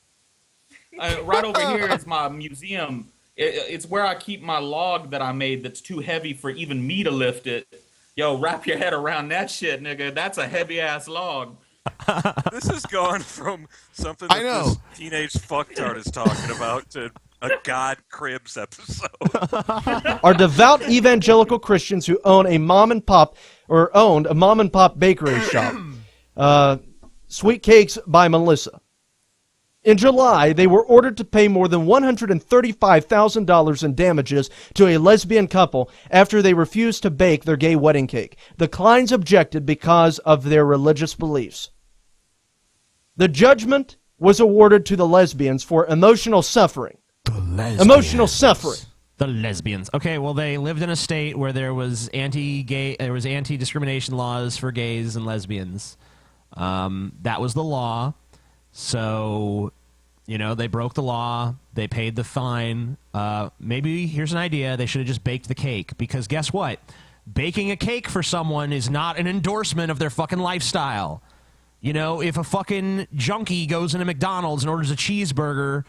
Right over here is my museum. It's where I keep my log that I made that's too heavy for even me to lift it. Yo, wrap your head around that shit, nigga. That's a heavy-ass log. This has gone from something that this teenage fucktard is talking about to a God Cribs episode. Are devout evangelical Christians who owned a mom and pop bakery shop. Sweet Cakes by Melissa. In July, they were ordered to pay more than $135,000 in damages to a lesbian couple after they refused to bake their gay wedding cake. The Kleins objected because of their religious beliefs. The judgment was awarded to the lesbians for emotional suffering. Emotional suffering. The lesbians. Okay, well, they lived in a state where there was anti-discrimination laws for gays and lesbians. That was the law. So, they broke the law. They paid the fine. Maybe, here's an idea, they should have just baked the cake. Because guess what? Baking a cake for someone is not an endorsement of their fucking lifestyle. If a fucking junkie goes into McDonald's and orders a cheeseburger,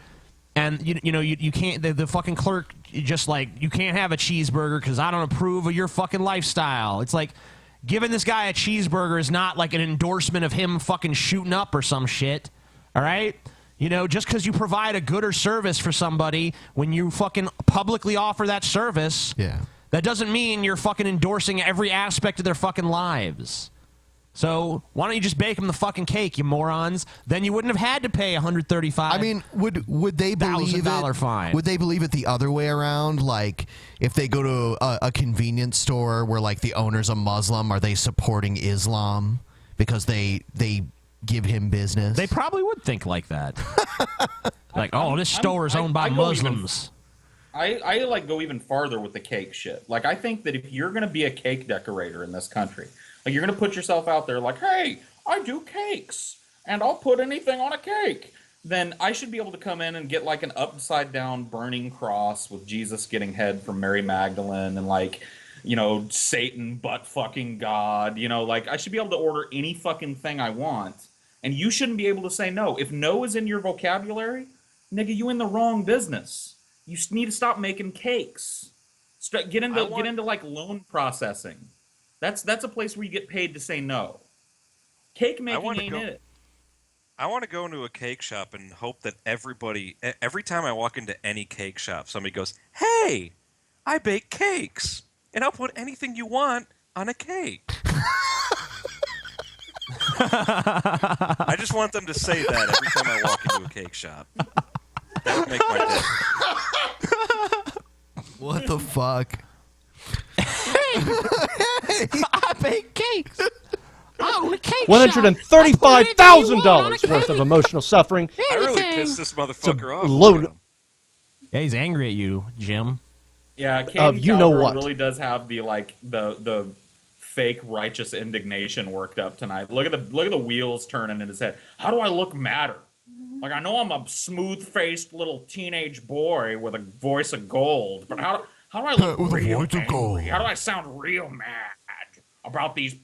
and you can't, the fucking clerk just you can't have a cheeseburger because I don't approve of your fucking lifestyle. It's like giving this guy a cheeseburger is not like an endorsement of him fucking shooting up or some shit. All right? Just because you provide a good or service for somebody when you fucking publicly offer that service, that doesn't mean you're fucking endorsing every aspect of their fucking lives. So why don't you just bake them the fucking cake, you morons? Then you wouldn't have had to pay $135,000. I mean, would they believe it? Fine. Would they believe it the other way around? Like, if they go to a convenience store where the owner's a Muslim, are they supporting Islam because they give him business? They probably would think like that. This store is owned by Muslims. I go even farther with the cake shit. I think that if you're going to be a cake decorator in this country, you're going to put yourself out there hey, I do cakes, and I'll put anything on a cake. Then I should be able to come in and get an upside-down burning cross with Jesus getting head from Mary Magdalene and Satan butt-fucking God. I should be able to order any fucking thing I want, and you shouldn't be able to say no. If no is in your vocabulary, nigga, you in the wrong business. You need to stop making cakes. Get into loan processing. That's a place where you get paid to say no. Cake making ain't it. I want to go into a cake shop and hope that every time I walk into any cake shop, somebody goes, "Hey, I bake cakes, and I'll put anything you want on a cake." I just want them to say that every time I walk into a cake shop. That would make my day. What the fuck? I bake cakes. $135,000 worth of emotional suffering. I really pissed this motherfucker off. Yeah, he's angry at you, Jim. Yeah, Katie Calvert really does have the fake righteous indignation worked up tonight. Look at the wheels turning in his head. How do I look madder? I know I'm a smooth-faced little teenage boy with a voice of gold, but how do I look real angry? How do I sound real mad about these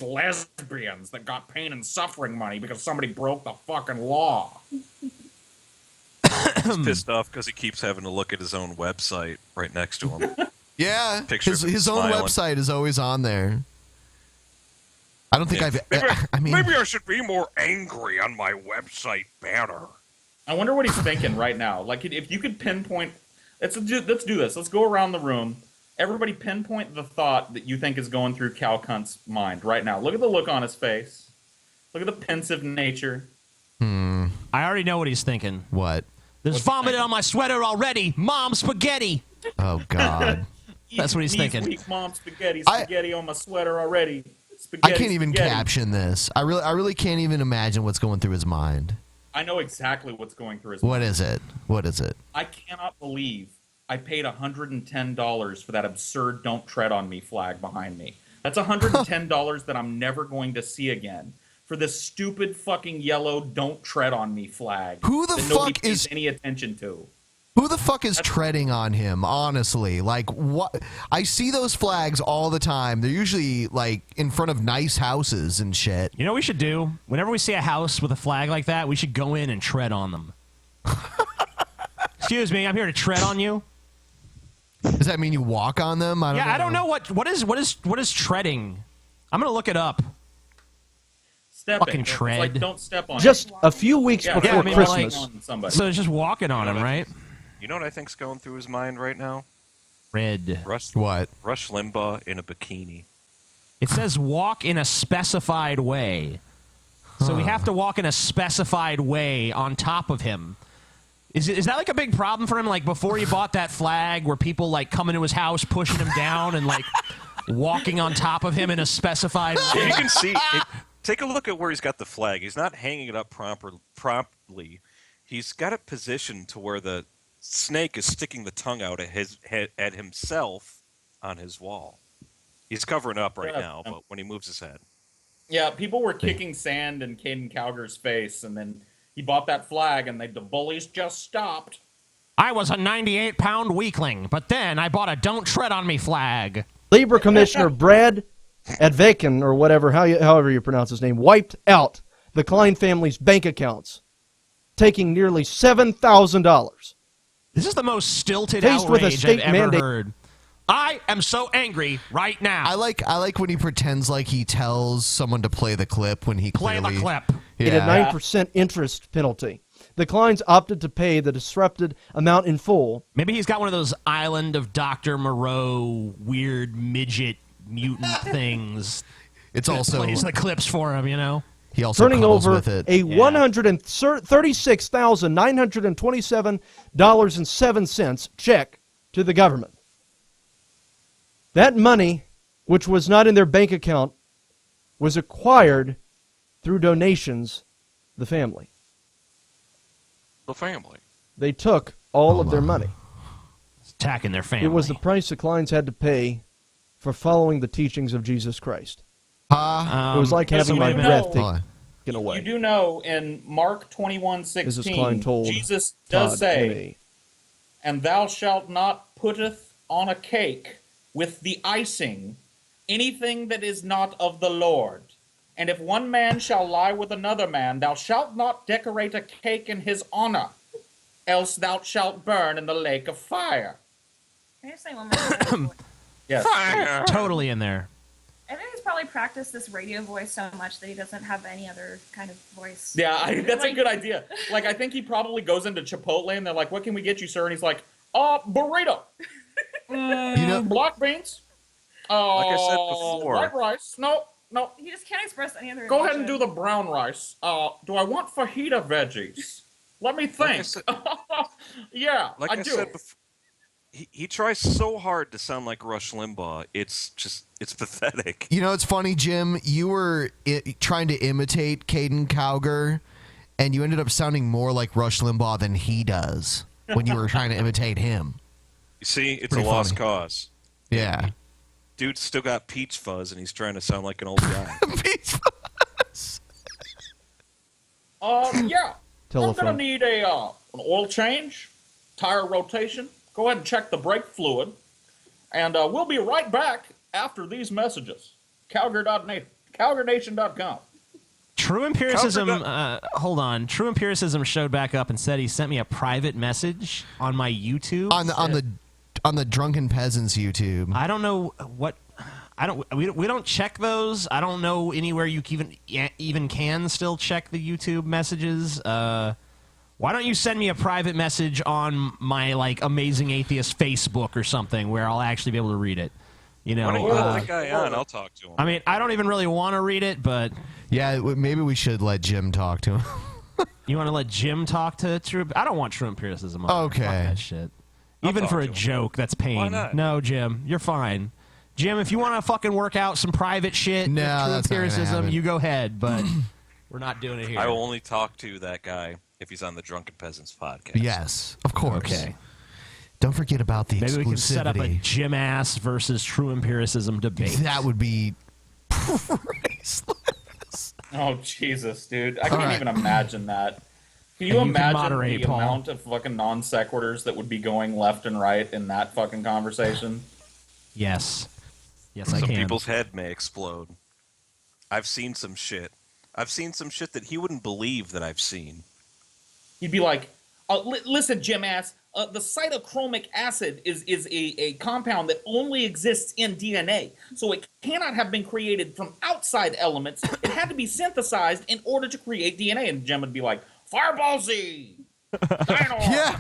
lesbians that got pain and suffering money because somebody broke the fucking law? He's pissed off because he keeps having to look at his own website right next to him. Yeah, Picture of him his own smiling. website is always on there. I don't think Maybe I should be more angry on my website banner. I wonder what he's thinking right now. If you could pinpoint, let's do this. Let's go around the room. Everybody pinpoint the thought that you think is going through Cal Cunt's mind right now. Look at the look on his face. Look at the pensive nature. I already know what he's thinking. What? There's vomit on my sweater already. Mom, spaghetti. Oh, God. That's what he's thinking. Weak mom, spaghetti on my sweater already. Spaghetti, I can't even caption this. I really can't even imagine what's going through his mind. I know exactly what's going through his mind. What is it? I cannot believe I paid $110 for that absurd "Don't Tread on Me" flag behind me. That's $110 that I'm never going to see again for this stupid fucking yellow "Don't Tread on Me" flag. Who the that nobody fuck pays is any attention to? Who the fuck is treading on him, honestly? Like, what? I see those flags all the time. They're usually, like, in front of nice houses and shit. You know what we should do? Whenever we see a house with a flag like that, we should go in and tread on them. Excuse me, I'm here to tread on you. Does that mean you walk on them? I don't know. What is treading? I'm going to look it up. Stepping. Fucking It's tread. like, don't step on Just it. a few weeks before Christmas. So it's just walking on him, right? You know what I think's going through his mind right now? Red. What? Rush Limbaugh in a bikini. It says walk in a specified way. So we have to walk in a specified way on top of him. Is that like a big problem for him? Like before he bought that flag, where people like come into his house, pushing him down, and like walking on top of him in a specified way? You can see. Take a look at where he's got the flag. He's not hanging it up promptly. He's got it positioned to where the snake is sticking the tongue out at himself on his wall. He's covering up right now, but when he moves his head. Yeah, people were kicking sand in Caden Cowger's face, and then he bought that flag, and the bullies just stopped. I was a 98-pound weakling, but then I bought a "Don't Tread on Me" flag. Labor Commissioner Brad Advakin, or whatever, however you pronounce his name, wiped out the Klein family's bank accounts, taking nearly $7,000. This is the most stilted Faced with a outrage state I've ever mandate. heard. I am so angry right now. I like when he pretends like he tells someone to play the clip when he Play clearly... the clip. Paid a 9% interest penalty. The Kleins opted to pay the disrupted amount in full. Maybe he's got one of those Island of Dr. Moreau weird midget mutant things. It's that also plays the clips for him, you know. He also turning cuddles over with it. a $136,927.07 check to the government. That money, which was not in their bank account, was acquired through donations, the family. The family. They took all of their money. It's attacking their family. It was the price the Kleins had to pay for following the teachings of Jesus Christ. It was like having my breath taken away. You do know in Mark Mrs. Klein 21:16, told Jesus does Todd say, "And thou shalt not putteth on a cake with the icing anything that is not of the Lord. And if one man shall lie with another man, thou shalt not decorate a cake in his honor, else thou shalt burn in the lake of fire." Can I just say one more? Yes. Fire. Totally in there. I think he's probably practiced this radio voice so much that he doesn't have any other kind of voice. Yeah, that's a good idea. Like, I think he probably goes into Chipotle and they're like, "What can we get you, sir?" And he's like, burrito. Black beans. Like I said before. White rice. No. He just can't express any other Go ahead emotion. and do the brown rice. Do I want fajita veggies? Let me think. Yeah, Like I do. said before, he tries so hard to sound like Rush Limbaugh. It's pathetic. You know, it's funny, Jim. You were trying to imitate Caden Cowger, and you ended up sounding more like Rush Limbaugh than he does when you were trying to imitate him. You see, it's Pretty a lost funny. cause. Yeah. Dude's still got peach fuzz, and he's trying to sound like an old guy. Yeah. Tell a I'm gonna friend. need an oil change, tire rotation. Go ahead and check the brake fluid, and we'll be right back after these messages. CowgerNation.com. True Empiricism, hold on. True Empiricism showed back up and said he sent me a private message on my YouTube. On the Drunken Peasants YouTube. I don't know what... We don't check those. I don't know anywhere you even can still check the YouTube messages. Why don't you send me a private message on my like Amazing Atheist Facebook or something where I'll actually be able to read it? You know, Why don't you let that guy on? I'll talk to him. I mean, I don't even really want to read it, but yeah, maybe we should let Jim talk to him. You want to let Jim talk to True? I don't want True Empiricism on. Okay. Fuck that shit. I'll Even talk for a to him. joke, that's pain. Why not? No, Jim, you're fine. Jim, if you want to fucking work out some private shit No, with True that's not gonna Empiricism, happen. you go ahead, but we're not doing it here. I will only talk to that guy if he's on the Drunken Peasants podcast. Yes, of course. Okay. Don't forget about the exclusivity. Maybe we can set up a Jim Ass versus True Empiricism debate. That would be Oh, Jesus, dude. I can't even imagine that. Can you imagine the amount of fucking non sequiturs that would be going left and right in that fucking conversation? Yes. Yes, I Some can. people's head may explode. I've seen some shit. I've seen some shit that he wouldn't believe that I've seen. He'd be like, listen, Jim Ass, the cytochromic acid is a compound that only exists in DNA. So it cannot have been created from outside elements. It had to be synthesized in order to create DNA. And Jim would be like, Fireball Z! Yeah.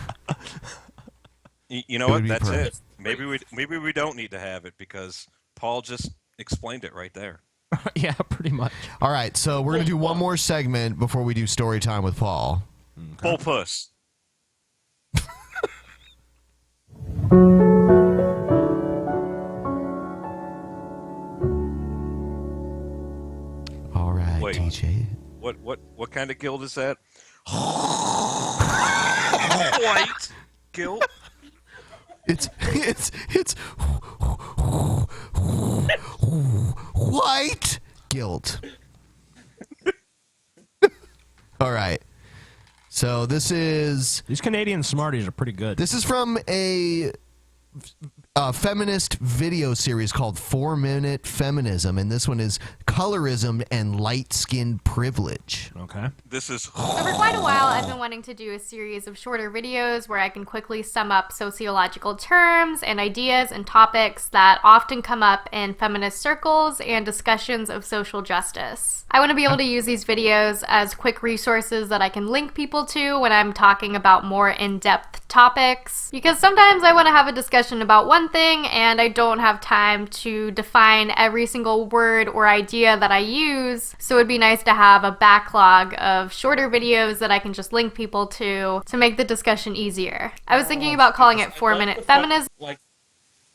You know what? That's it. Maybe we don't need to have it because Paul just explained it right there. Yeah, pretty much. All right, so we're going to do one more segment before we do story time with Paul. Bull puss. All right, Wait, DJ. What kind of guild is that? White guild. It's white guilt. All right. So this is... These Canadian Smarties are pretty good. This is from a feminist video series called 4-Minute Feminism, and this one is Colorism and Light-Skinned Privilege. Okay. This is... So for quite a while, I've been wanting to do a series of shorter videos where I can quickly sum up sociological terms and ideas and topics that often come up in feminist circles and discussions of social justice. I want to be able to use these videos as quick resources that I can link people to when I'm talking about more in-depth topics, because sometimes I want to have a discussion about one thing and I don't have time to define every single word or idea that I use, so it'd be nice to have a backlog of shorter videos that I can just link people to make the discussion easier. I was thinking about calling it 4-Minute Feminism. Like,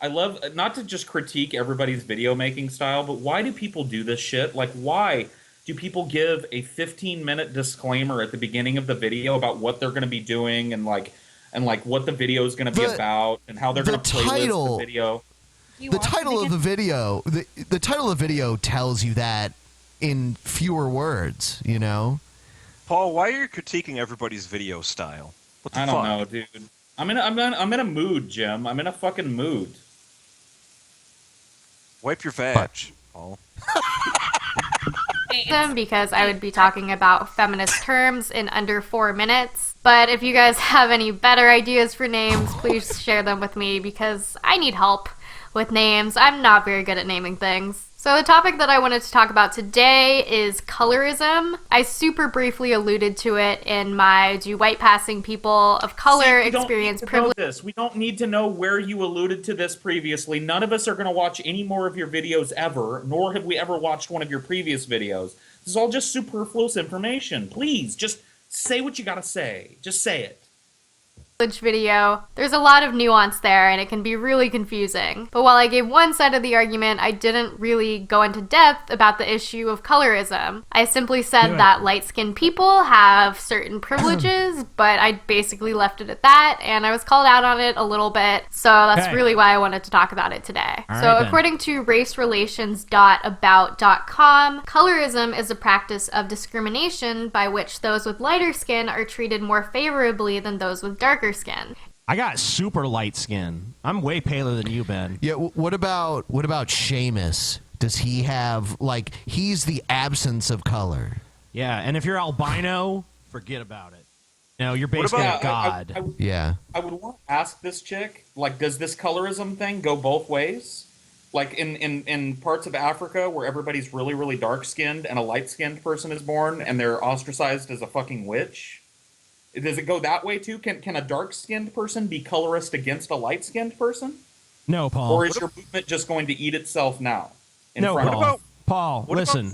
I love, not to just critique everybody's video making style, but why do people do this shit? Like, why do people give a 15-minute disclaimer at the beginning of the video about what they're going to be doing and what the video is going to be about and how they're going to playlist the video? The title of the video, the title of the video tells you that in fewer words, you know? Paul, why are you critiquing everybody's video style? What the I fuck? don't know, dude. I'm in a mood, Jim. I'm in a fucking mood. Wipe your vag, Paul. Because I would be talking about feminist terms in under 4 minutes. But if you guys have any better ideas for names, please share them with me because I need help with names. I'm not very good at naming things. So the topic that I wanted to talk about today is colorism. I super briefly alluded to it in my Do White Passing People of Color Experience Privilege. We don't need to know where you alluded to this previously. None of us are going to watch any more of your videos ever, nor have we ever watched one of your previous videos. This is all just superfluous information. Please, just say what you got to say. Just say it. Video. There's a lot of nuance there and it can be really confusing. But while I gave one side of the argument, I didn't really go into depth about the issue of colorism. I simply said that light-skinned people have certain privileges, but I basically left it at that, and I was called out on it a little bit, so that's really why I wanted to talk about it today. According to racerelations.about.com, colorism is a practice of discrimination by which those with lighter skin are treated more favorably than those with darker skin. I got super light skin. I'm way paler than you, Ben. Yeah, what about Seamus? Does he have, like, he's the absence of color. Yeah, and if you're albino, forget about it. No, you're basically a god. I would want to ask this chick, like, does this colorism thing go both ways? Like, in parts of Africa where everybody's really, really dark-skinned and a light-skinned person is born and they're ostracized as a fucking witch? Does it go that way too? Can a dark-skinned person be colorist against a light-skinned person? No, Paul. Or is your movement just going to eat itself now? No, Paul. Listen.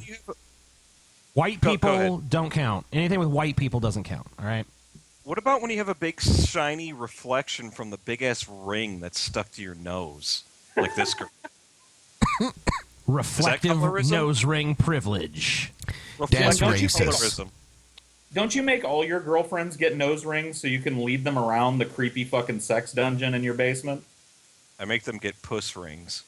White people don't count. Anything with white people doesn't count. All right. What about when you have a big shiny reflection from the big-ass ring that's stuck to your nose? Like this girl. Reflective nose ring privilege. That's racist. Don't you make all your girlfriends get nose rings so you can lead them around the creepy fucking sex dungeon in your basement? I make them get puss rings.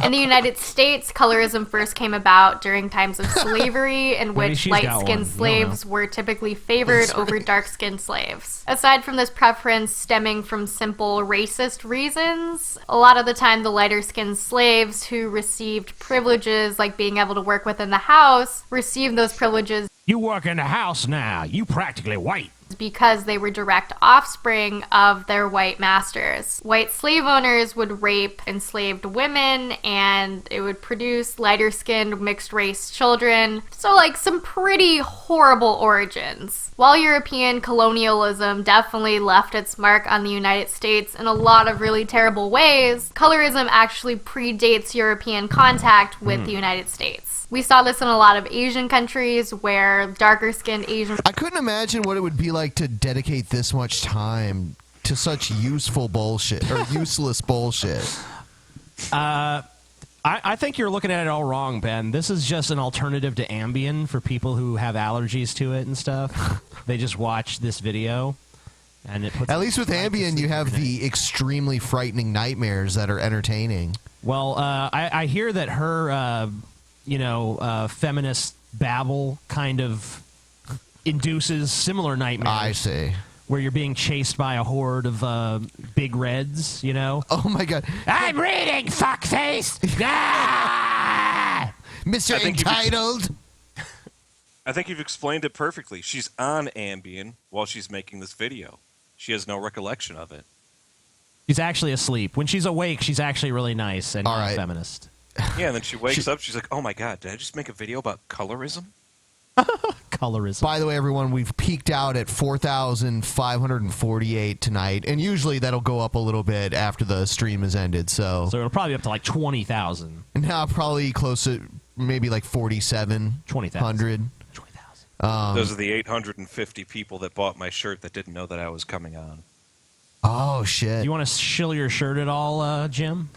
In the United States, colorism first came about during times of slavery, in which light-skinned slaves were typically favored over dark-skinned slaves. Aside from this preference stemming from simple racist reasons, a lot of the time the lighter-skinned slaves who received privileges like being able to work within the house received those privileges. You work in the house now. You practically white. Because they were direct offspring of their white masters. White slave owners would rape enslaved women, and it would produce lighter-skinned, mixed-race children. So, like, some pretty horrible origins. While European colonialism definitely left its mark on the United States in a lot of really terrible ways, colorism actually predates European contact with the United States. We saw this in a lot of Asian countries where darker-skinned Asian... I couldn't imagine what it would be like to dedicate this much time to such useful bullshit, or useless bullshit. I think you're looking at it all wrong, Ben. This is just an alternative to Ambien for people who have allergies to it and stuff. They just watch this video, and it puts... At least with Ambien, you have the extremely frightening nightmares that are entertaining. Well, I hear that her... feminist babble kind of induces similar nightmares. I see. Where you're being chased by a horde of big reds, you know? Oh my god. I'm reading, fuckface! Ah! Mr. Entitled! I think you've explained it perfectly. She's on Ambien while she's making this video. She has no recollection of it. She's actually asleep. When she's awake, she's actually really nice and not a feminist. Yeah, and then she wakes up, she's like, oh my god, did I just make a video about colorism? Colorism. By the way, everyone, we've peaked out at 4,548 tonight, and usually that'll go up a little bit after the stream has ended, so it'll probably be up to like 20,000. Now probably close to maybe like 4,700. 20,000. Those are the 850 people that bought my shirt that didn't know that I was coming on. Oh, shit. You want to shill your shirt at all, Jim?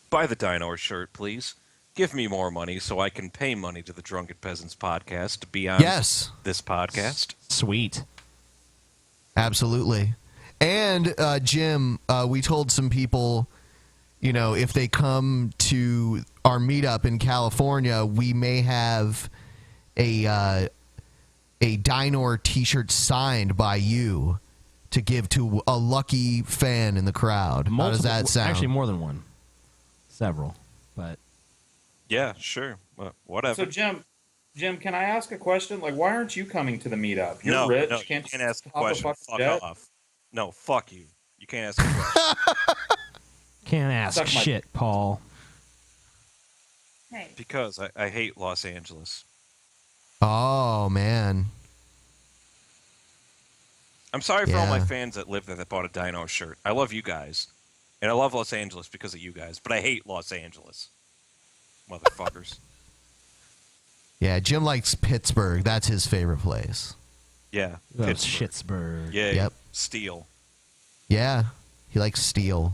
Buy the Dino shirt, please. Give me more money so I can pay money to the Drunken Peasants podcast to be on this podcast. Sweet. Absolutely. And, Jim, we told some people, you know, if they come to our meetup in California, we may have a Dino t-shirt signed by you to give to a lucky fan in the crowd. How does that sound? Actually, more than one. Several, but... Yeah, sure. Whatever. So, Jim, can I ask a question? Like, why aren't you coming to the meetup? You're rich. No, can't you can't ask a hop question. fucking jet? Fuck off. No, fuck you. You can't ask a question. Can't ask shit, Paul. Hey. Because I hate Los Angeles. Oh, man. I'm sorry for all my fans that live there that bought a Dino shirt. I love you guys. And I love Los Angeles because of you guys. But I hate Los Angeles. Motherfuckers. Yeah, Jim likes Pittsburgh. That's his favorite place. Yeah. That's Schittsburg. Yeah. Yep. Steel. Yeah. He likes steel.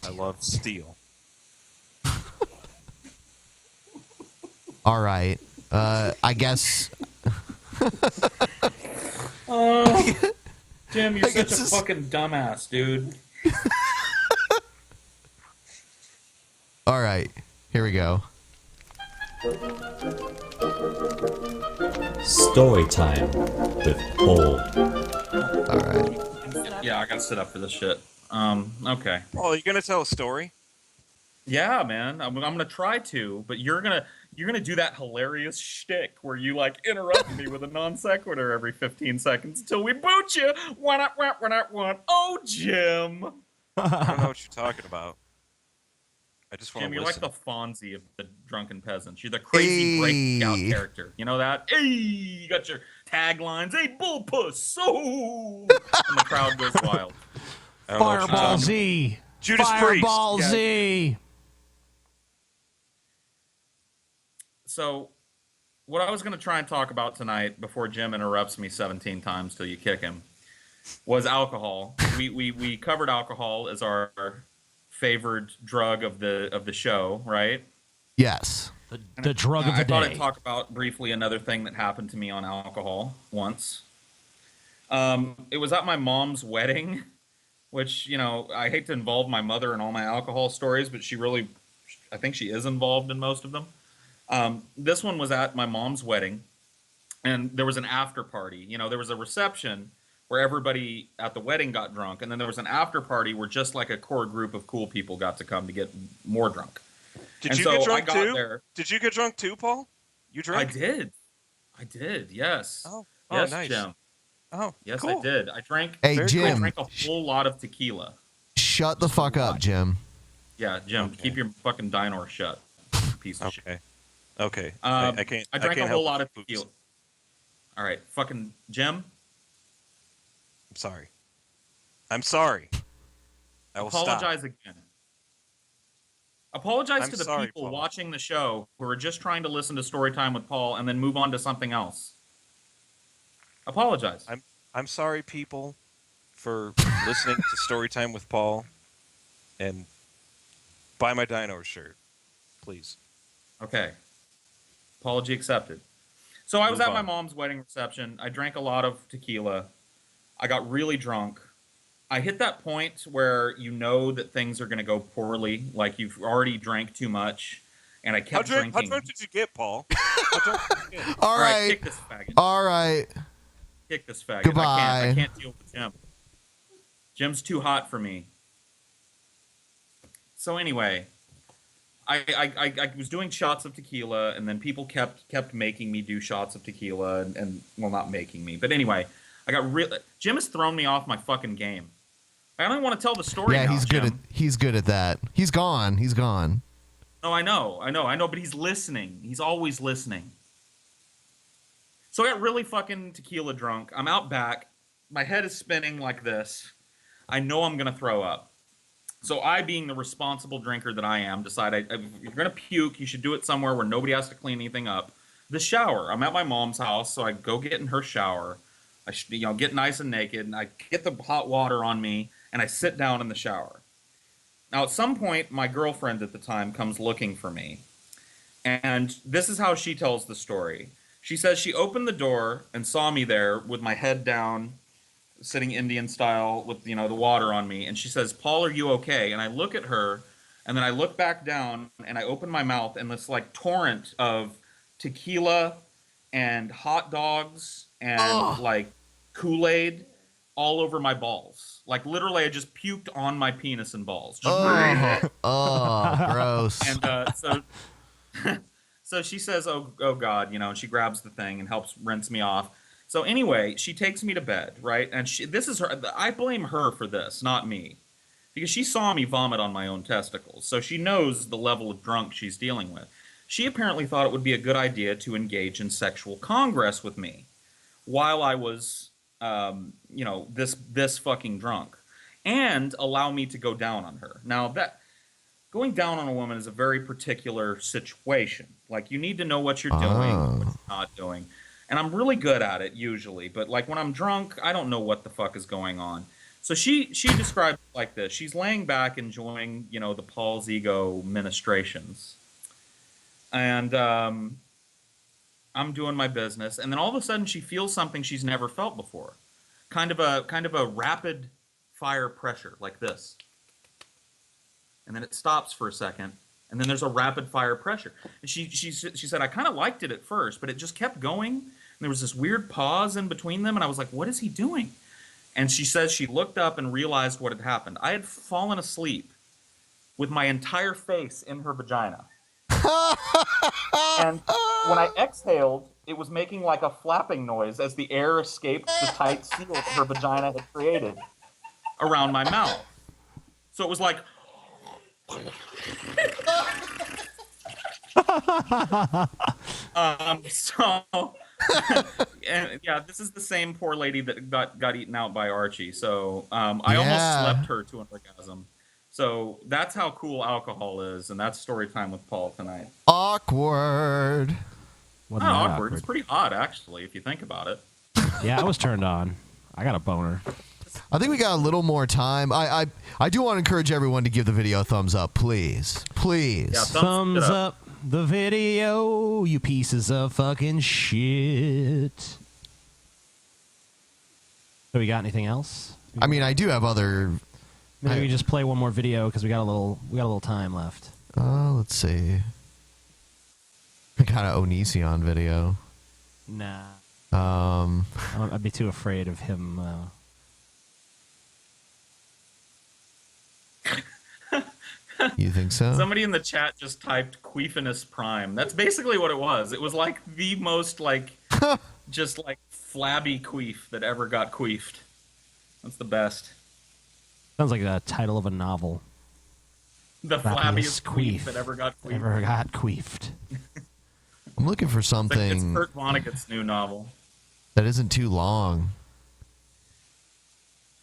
I love steel. All right. I guess... Jim, you're such a fucking dumbass, dude. All right. Here we go. Storytime with Paul. All right. Yeah, I gotta sit up for this shit. Okay. Oh, you gonna tell a story? Yeah, man. I'm gonna try to, but you're gonna do that hilarious shtick where you like interrupt me with a non sequitur every 15 seconds until we boot you. One. Oh, Jim. I don't know what you're talking about. I just want Jim, to you're listen. like the Fonzie of the Drunken Peasants. You're the crazy breakout character. You know that? Hey, you got your taglines. Hey, bull puss. Oh, and the crowd goes wild. Fireball Z. Judas Fireball Priest. Z. So, what I was going to try and talk about tonight before Jim interrupts me 17 times till you kick him was alcohol. We covered alcohol as our favored drug of the show, right? Yes. The drug of the I thought day. I'd talk about briefly another thing that happened to me on alcohol once. It was at my mom's wedding, which, you know, I hate to involve my mother in all my alcohol stories, but I think she is involved in most of them. This one was at my mom's wedding, and there was an after party. You know, there was a reception where everybody at the wedding got drunk, and then there was an after party where just like a core group of cool people got to come to get more drunk. Did you get drunk too? Did you get drunk too, Paul? You drank? I did. Yes. Oh, yes, nice. Jim. Oh, yes, cool. I did. I drank. Hey, Jim. I drank a whole lot of tequila. Shut the fuck up, Jim. Yeah, Jim. Keep your fucking dino shut. Piece of shit. Okay. I can't. I drank can't a whole help lot of but tequila. All right, fucking Jim. I'm sorry. I'm sorry. I will Apologize stop. again. Apologize I'm to the sorry, people Paul. watching the show who are just trying to listen to Storytime with Paul and then move on to something else. Apologize. I'm sorry, people, for listening to Storytime with Paul, and buy my Dino shirt, please. Okay. Apology accepted. So I was Move at my on. mom's wedding reception. I drank a lot of tequila. I got really drunk. I hit that point where you know that things are going to go poorly, like you've already drank too much, and I kept drinking. How drunk did you get, Paul? How drunk did you get? All right. Kick this faggot. All right. Kick this faggot. Goodbye. I can't deal with Jim. Jim's too hot for me. So anyway, I was doing shots of tequila, and then people kept making me do shots of tequila, and well, not making me, but anyway, I got Jim has thrown me off my fucking game. I don't even want to tell the story. Yeah, now, he's good at that. He's gone. No, I know, but he's listening. He's always listening. So I got really fucking tequila drunk. I'm out back. My head is spinning like this. I know I'm gonna throw up. So I, being the responsible drinker that I am, decide if you're gonna puke, you should do it somewhere where nobody has to clean anything up. The shower. I'm at my mom's house, so I go get in her shower. I get nice and naked, and I get the hot water on me, and I sit down in the shower. Now, at some point, my girlfriend at the time comes looking for me, and this is how she tells the story. She says she opened the door and saw me there with my head down, sitting Indian style with, the water on me, and she says, "Paul, are you okay?" And I look at her, and then I look back down, and I open my mouth, and this like torrent of tequila and hot dogs and like Kool-Aid all over my balls. Like literally, I just puked on my penis and balls. Just gross. And so she says, "Oh God," and she grabs the thing and helps rinse me off. So anyway, she takes me to bed, right? And this is her. I blame her for this, not me, because she saw me vomit on my own testicles, so she knows the level of drunk she's dealing with. She apparently thought it would be a good idea to engage in sexual congress with me while I was, this fucking drunk, and allow me to go down on her. Now, that going down on a woman is a very particular situation. Like, you need to know what you're doing, what you're not doing. And I'm really good at it usually, but like when I'm drunk, I don't know what the fuck is going on. So she describes it like this. She's laying back enjoying, the Paul's ego ministrations. And I'm doing my business, and then all of a sudden she feels something she's never felt before. Kind of a rapid fire pressure like this. And then it stops for a second, and then there's a rapid fire pressure. And she said, "I kind of liked it at first, but it just kept going. And there was this weird pause in between them, and I was like, what is he doing?" And she says she looked up and realized what had happened. I had fallen asleep with my entire face in her vagina. And when I exhaled, it was making like a flapping noise as the air escaped the tight seal that her vagina had created around my mouth. So it was like... and yeah, this is the same poor lady that got eaten out by Archie. So I almost slept her to an orgasm. So that's how cool alcohol is, and that's story time with Paul tonight. Awkward. Not awkward. It's pretty hot, actually, if you think about it. Yeah, I was turned on. I got a boner. I think we got a little more time. I do want to encourage everyone to give the video a thumbs up, please. Please. Yeah, thumbs up. the video, you pieces of fucking shit. So we got anything else? I mean, I do have other. Maybe we just play one more video because we got a little time left. Let's see. I got an Onision video. Nah. I'd be too afraid of him. You think so? Somebody in the chat just typed queefiness prime. That's basically what it was. It was like the most just like flabby queef that ever got queefed. That's the best. Sounds like the title of a novel. The flabbiest queef that ever got queefed. I'm looking for something. It's Kurt Vonnegut's new novel. That isn't too long.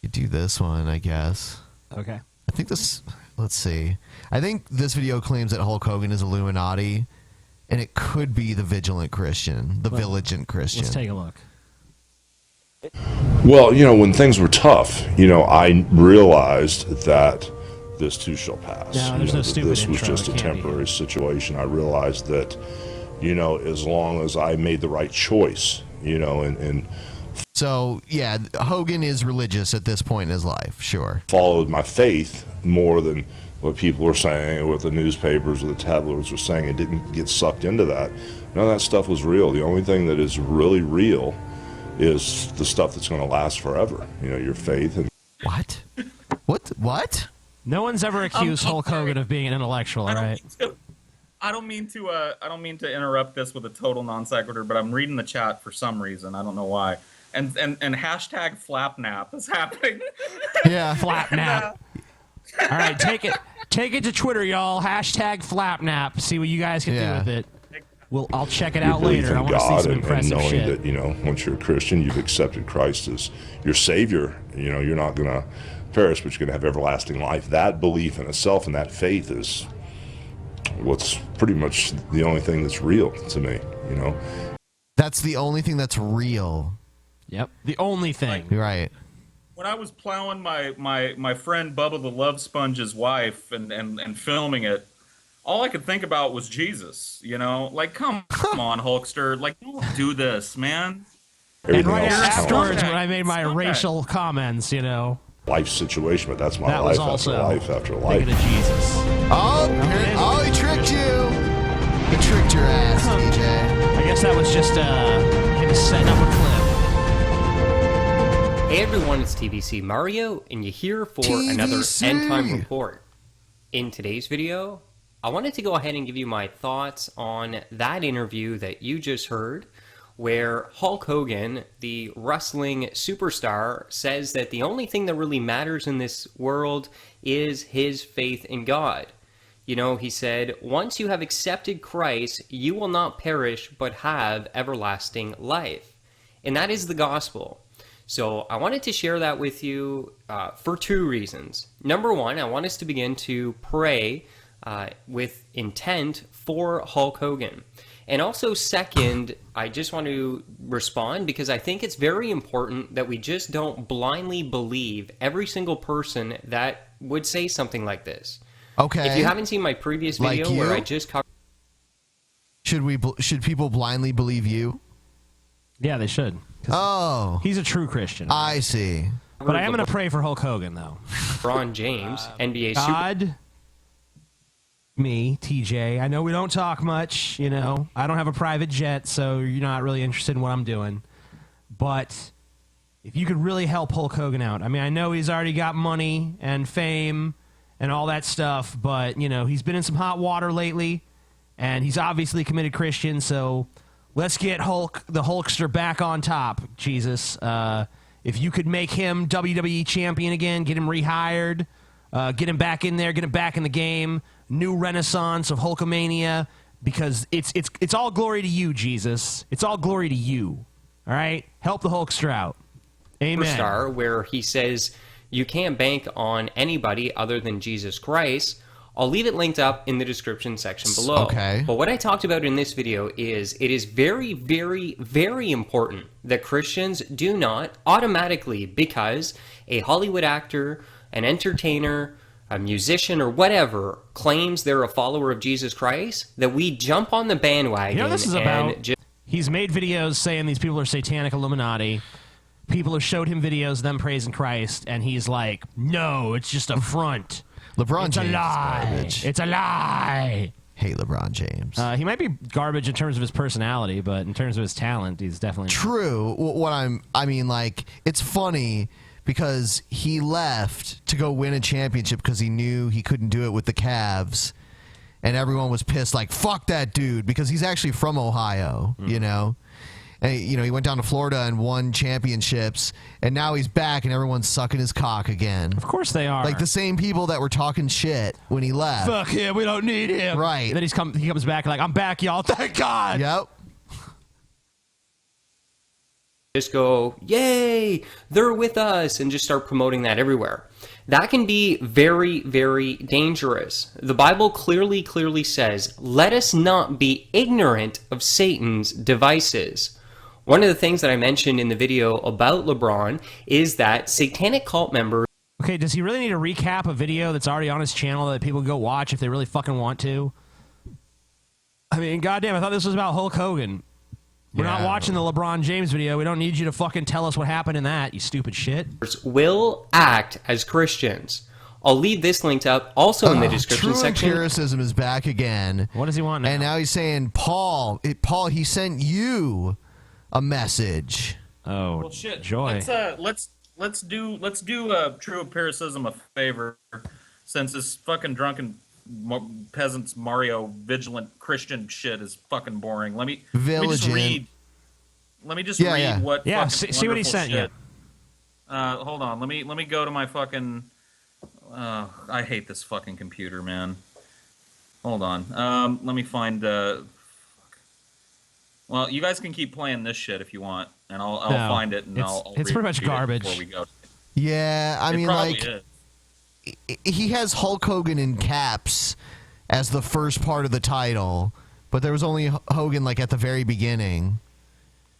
You do this one, I guess. Okay. I think this. Let's see. I think this video claims that Hulk Hogan is Illuminati, and it could be the Vigilant Christian, the Vigilant Christian. Let's take a look. Well, when things were tough, I realized that this too shall pass. No, there's no that stupid this was intro. just a It can't be. temporary situation. I realized that, as long as I made the right choice, and So, yeah, Hogan is religious at this point in his life, sure. followed my faith more than what people were saying, or what the newspapers or the tabloids were saying, and didn't get sucked into that. None of that stuff was real. The only thing that is really real is the stuff that's going to last forever. Your faith. And What? What? No one's ever accused Hulk Hogan of being an intellectual, all right? I don't mean to interrupt this with a total non sequitur, but I'm reading the chat for some reason. I don't know why. And hashtag flapnap is happening. Yeah, flapnap. All right, take it to Twitter, y'all. Hashtag flapnap. See what you guys can do with it. I'll check it out believe later. I in want to see God some and impressive knowing shit. that once you're a Christian, you've accepted Christ as your Savior. You're not going to perish, but you're going to have everlasting life. That belief in itself and that faith is what's pretty much the only thing that's real to me. That's the only thing that's real. Yep, the only thing. Right. When I was plowing my friend Bubba the Love Sponge's wife and filming it, all I could think about was Jesus. Come on, Hulkster, don't do this, man. And right afterwards, when I made my racial comments, Life situation, but that's my that was life also after life after life. thinking of Jesus. Oh, he tricked you. He tricked your ass, DJ. I guess that was just him setting up a clip. Hey everyone, it's TVC Mario, and you're here for another End Time Report. In today's video, I wanted to go ahead and give you my thoughts on that interview that you just heard, where Hulk Hogan, the wrestling superstar, says that the only thing that really matters in this world is his faith in God. He said, once you have accepted Christ, you will not perish but have everlasting life. And that is the gospel. So I wanted to share that with you for two reasons. Number one, I want us to begin to pray with intent for Hulk Hogan. And also second, I just want to respond because I think it's very important that we just don't blindly believe every single person that would say something like this. Okay. If you haven't seen my previous video where I just covered... Should people blindly believe you? Yeah, they should. Oh. He's a true Christian. I see. But I am going to pray for Hulk Hogan, though. LeBron James, NBA God, me, TJ. I know we don't talk much, I don't have a private jet, so you're not really interested in what I'm doing. But if you could really help Hulk Hogan out, I know he's already got money and fame and all that stuff, but, he's been in some hot water lately, and he's obviously a committed Christian, so let's get the Hulkster back on top, Jesus. If you could make him WWE champion again, get him rehired, get him back in there, get him back in the game, new renaissance of Hulkamania, because it's all glory to you, Jesus. It's all glory to you. All right? Help the Hulkster out. Amen. Superstar, where he says you can't bank on anybody other than Jesus Christ. I'll leave it linked up in the description section below. Okay. But what I talked about in this video is it is very, very, very important that Christians do not automatically, because a Hollywood actor, an entertainer, a musician or whatever claims they're a follower of Jesus Christ, that we jump on the bandwagon. You know what this is about? He's made videos saying these people are satanic Illuminati. People have showed him videos of them praising Christ, and he's like, no, it's just a front. LeBron James is a lie. garbage. It's a lie. Hate LeBron James. He might be garbage in terms of his personality, but in terms of his talent, he's definitely true. I mean, like, it's funny because he left to go win a championship because he knew he couldn't do it with the Cavs, and everyone was pissed, like, fuck that dude, because he's actually from Ohio, you know? And, you know, he went down to Florida and won championships, and now he's back and everyone's sucking his cock again. Of course they are. Like the same people that were talking shit when he left. Fuck him, we don't need him. Right. And then he comes back like, I'm back, y'all, thank God. Yep. Just go, yay, they're with us, and just start promoting that everywhere. That can be very, very dangerous. The Bible clearly says, let us not be ignorant of Satan's devices. One of the things that I mentioned in the video about LeBron is that satanic cult members... Okay, does he really need to recap a video that's already on his channel that people can go watch if they really fucking want to? I mean, goddamn, I thought this was about Hulk Hogan. We're not watching the LeBron James video. We don't need you to fucking tell us what happened in that, you stupid shit. ...will act as Christians. I'll leave this linked up also in the description section. True empiricism is back again. What does he want now? And now he's saying, Paul, he sent you a message. Oh, well, shit. joy. Let's do true empiricism a favor, since this fucking drunken peasants Mario vigilant Christian shit is fucking boring. Let me just read what see what he sent shit. Hold on. Let me go to my fucking I hate this fucking computer, man. Hold on. Let me find well, you guys can keep playing this shit if you want, and I'll find it, and I'll it's pretty much garbage before we go. Yeah, I mean, like, is. He has Hulk Hogan in caps as the first part of the title, but there was only Hogan, like, at the very beginning.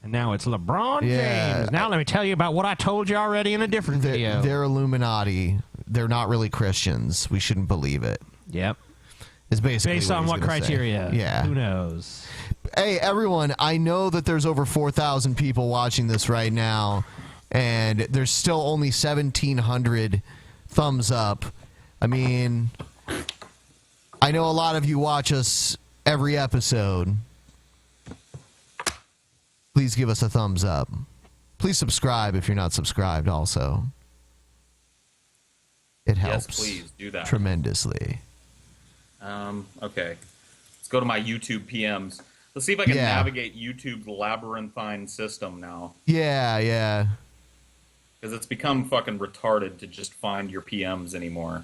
And now it's LeBron James. Now let me tell you about what I told you already in a different video. They're Illuminati. They're not really Christians. We shouldn't believe it. Yep. It's basically based on what criteria? Say. Yeah. Who knows? Hey, everyone, I know that there's over 4,000 people watching this right now, and there's still only 1,700 thumbs up. I mean, I know a lot of you watch us every episode. Please give us a thumbs up. Please subscribe if you're not subscribed also. It helps. Yes, please do that. Tremendously. Okay. Let's go to my YouTube PMs. Let's see if I can navigate YouTube's labyrinthine system now. Yeah. Because it's become fucking retarded to just find your PMs anymore.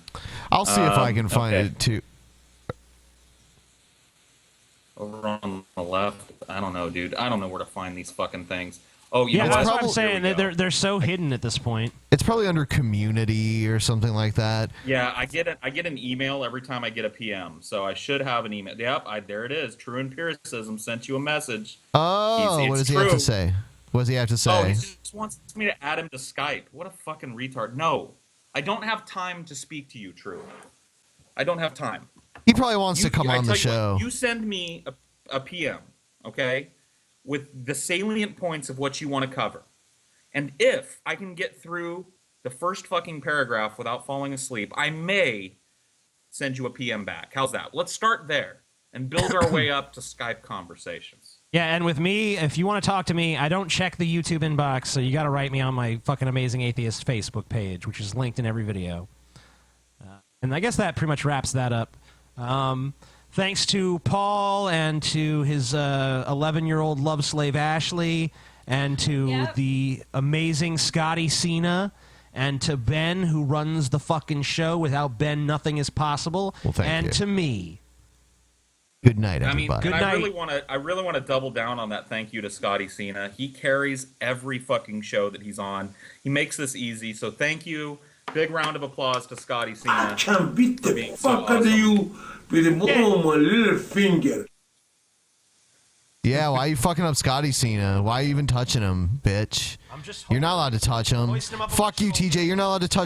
I'll see if I can find it too. Over on the left, I don't know, dude. I don't know where to find these fucking things. Oh, you know that's what? what I'm saying. They're so hidden at this point. It's probably under community or something like that. Yeah, I get an email every time I get a PM, so I should have an email. Yep, there it is. True Empiricism sent you a message. Oh, what does he have to say? What does he have to say? Oh, he just wants me to add him to Skype. What a fucking retard. No, I don't have time to speak to you, True. I don't have time. He probably wants to come on the show. You send me a PM, okay, with the salient points of what you want to cover. And if I can get through the first fucking paragraph without falling asleep, I may send you a PM back. How's that? Let's start there and build our way up to Skype conversations. Yeah, and with me, if you want to talk to me, I don't check the YouTube inbox, so you got to write me on my fucking Amazing Atheist Facebook page, which is linked in every video. And I guess that pretty much wraps that up. Thanks to Paul and to his 11-year-old love slave Ashley, and to the amazing Scotty Cena, and to Ben, who runs the fucking show. Without Ben, nothing is possible. Well, thank you. To me. Good night, everybody. I mean, I really want to double down on that thank you to Scotty Cena. He carries every fucking show that he's on. He makes this easy, so thank you. Big round of applause to Scotty Cena. I can beat the fuck out of you with the bottom of my little finger. Yeah, why are you fucking up Scotty Cena? Why are you even touching him, bitch? You're not allowed to touch him. Fuck you, TJ. You're not allowed to touch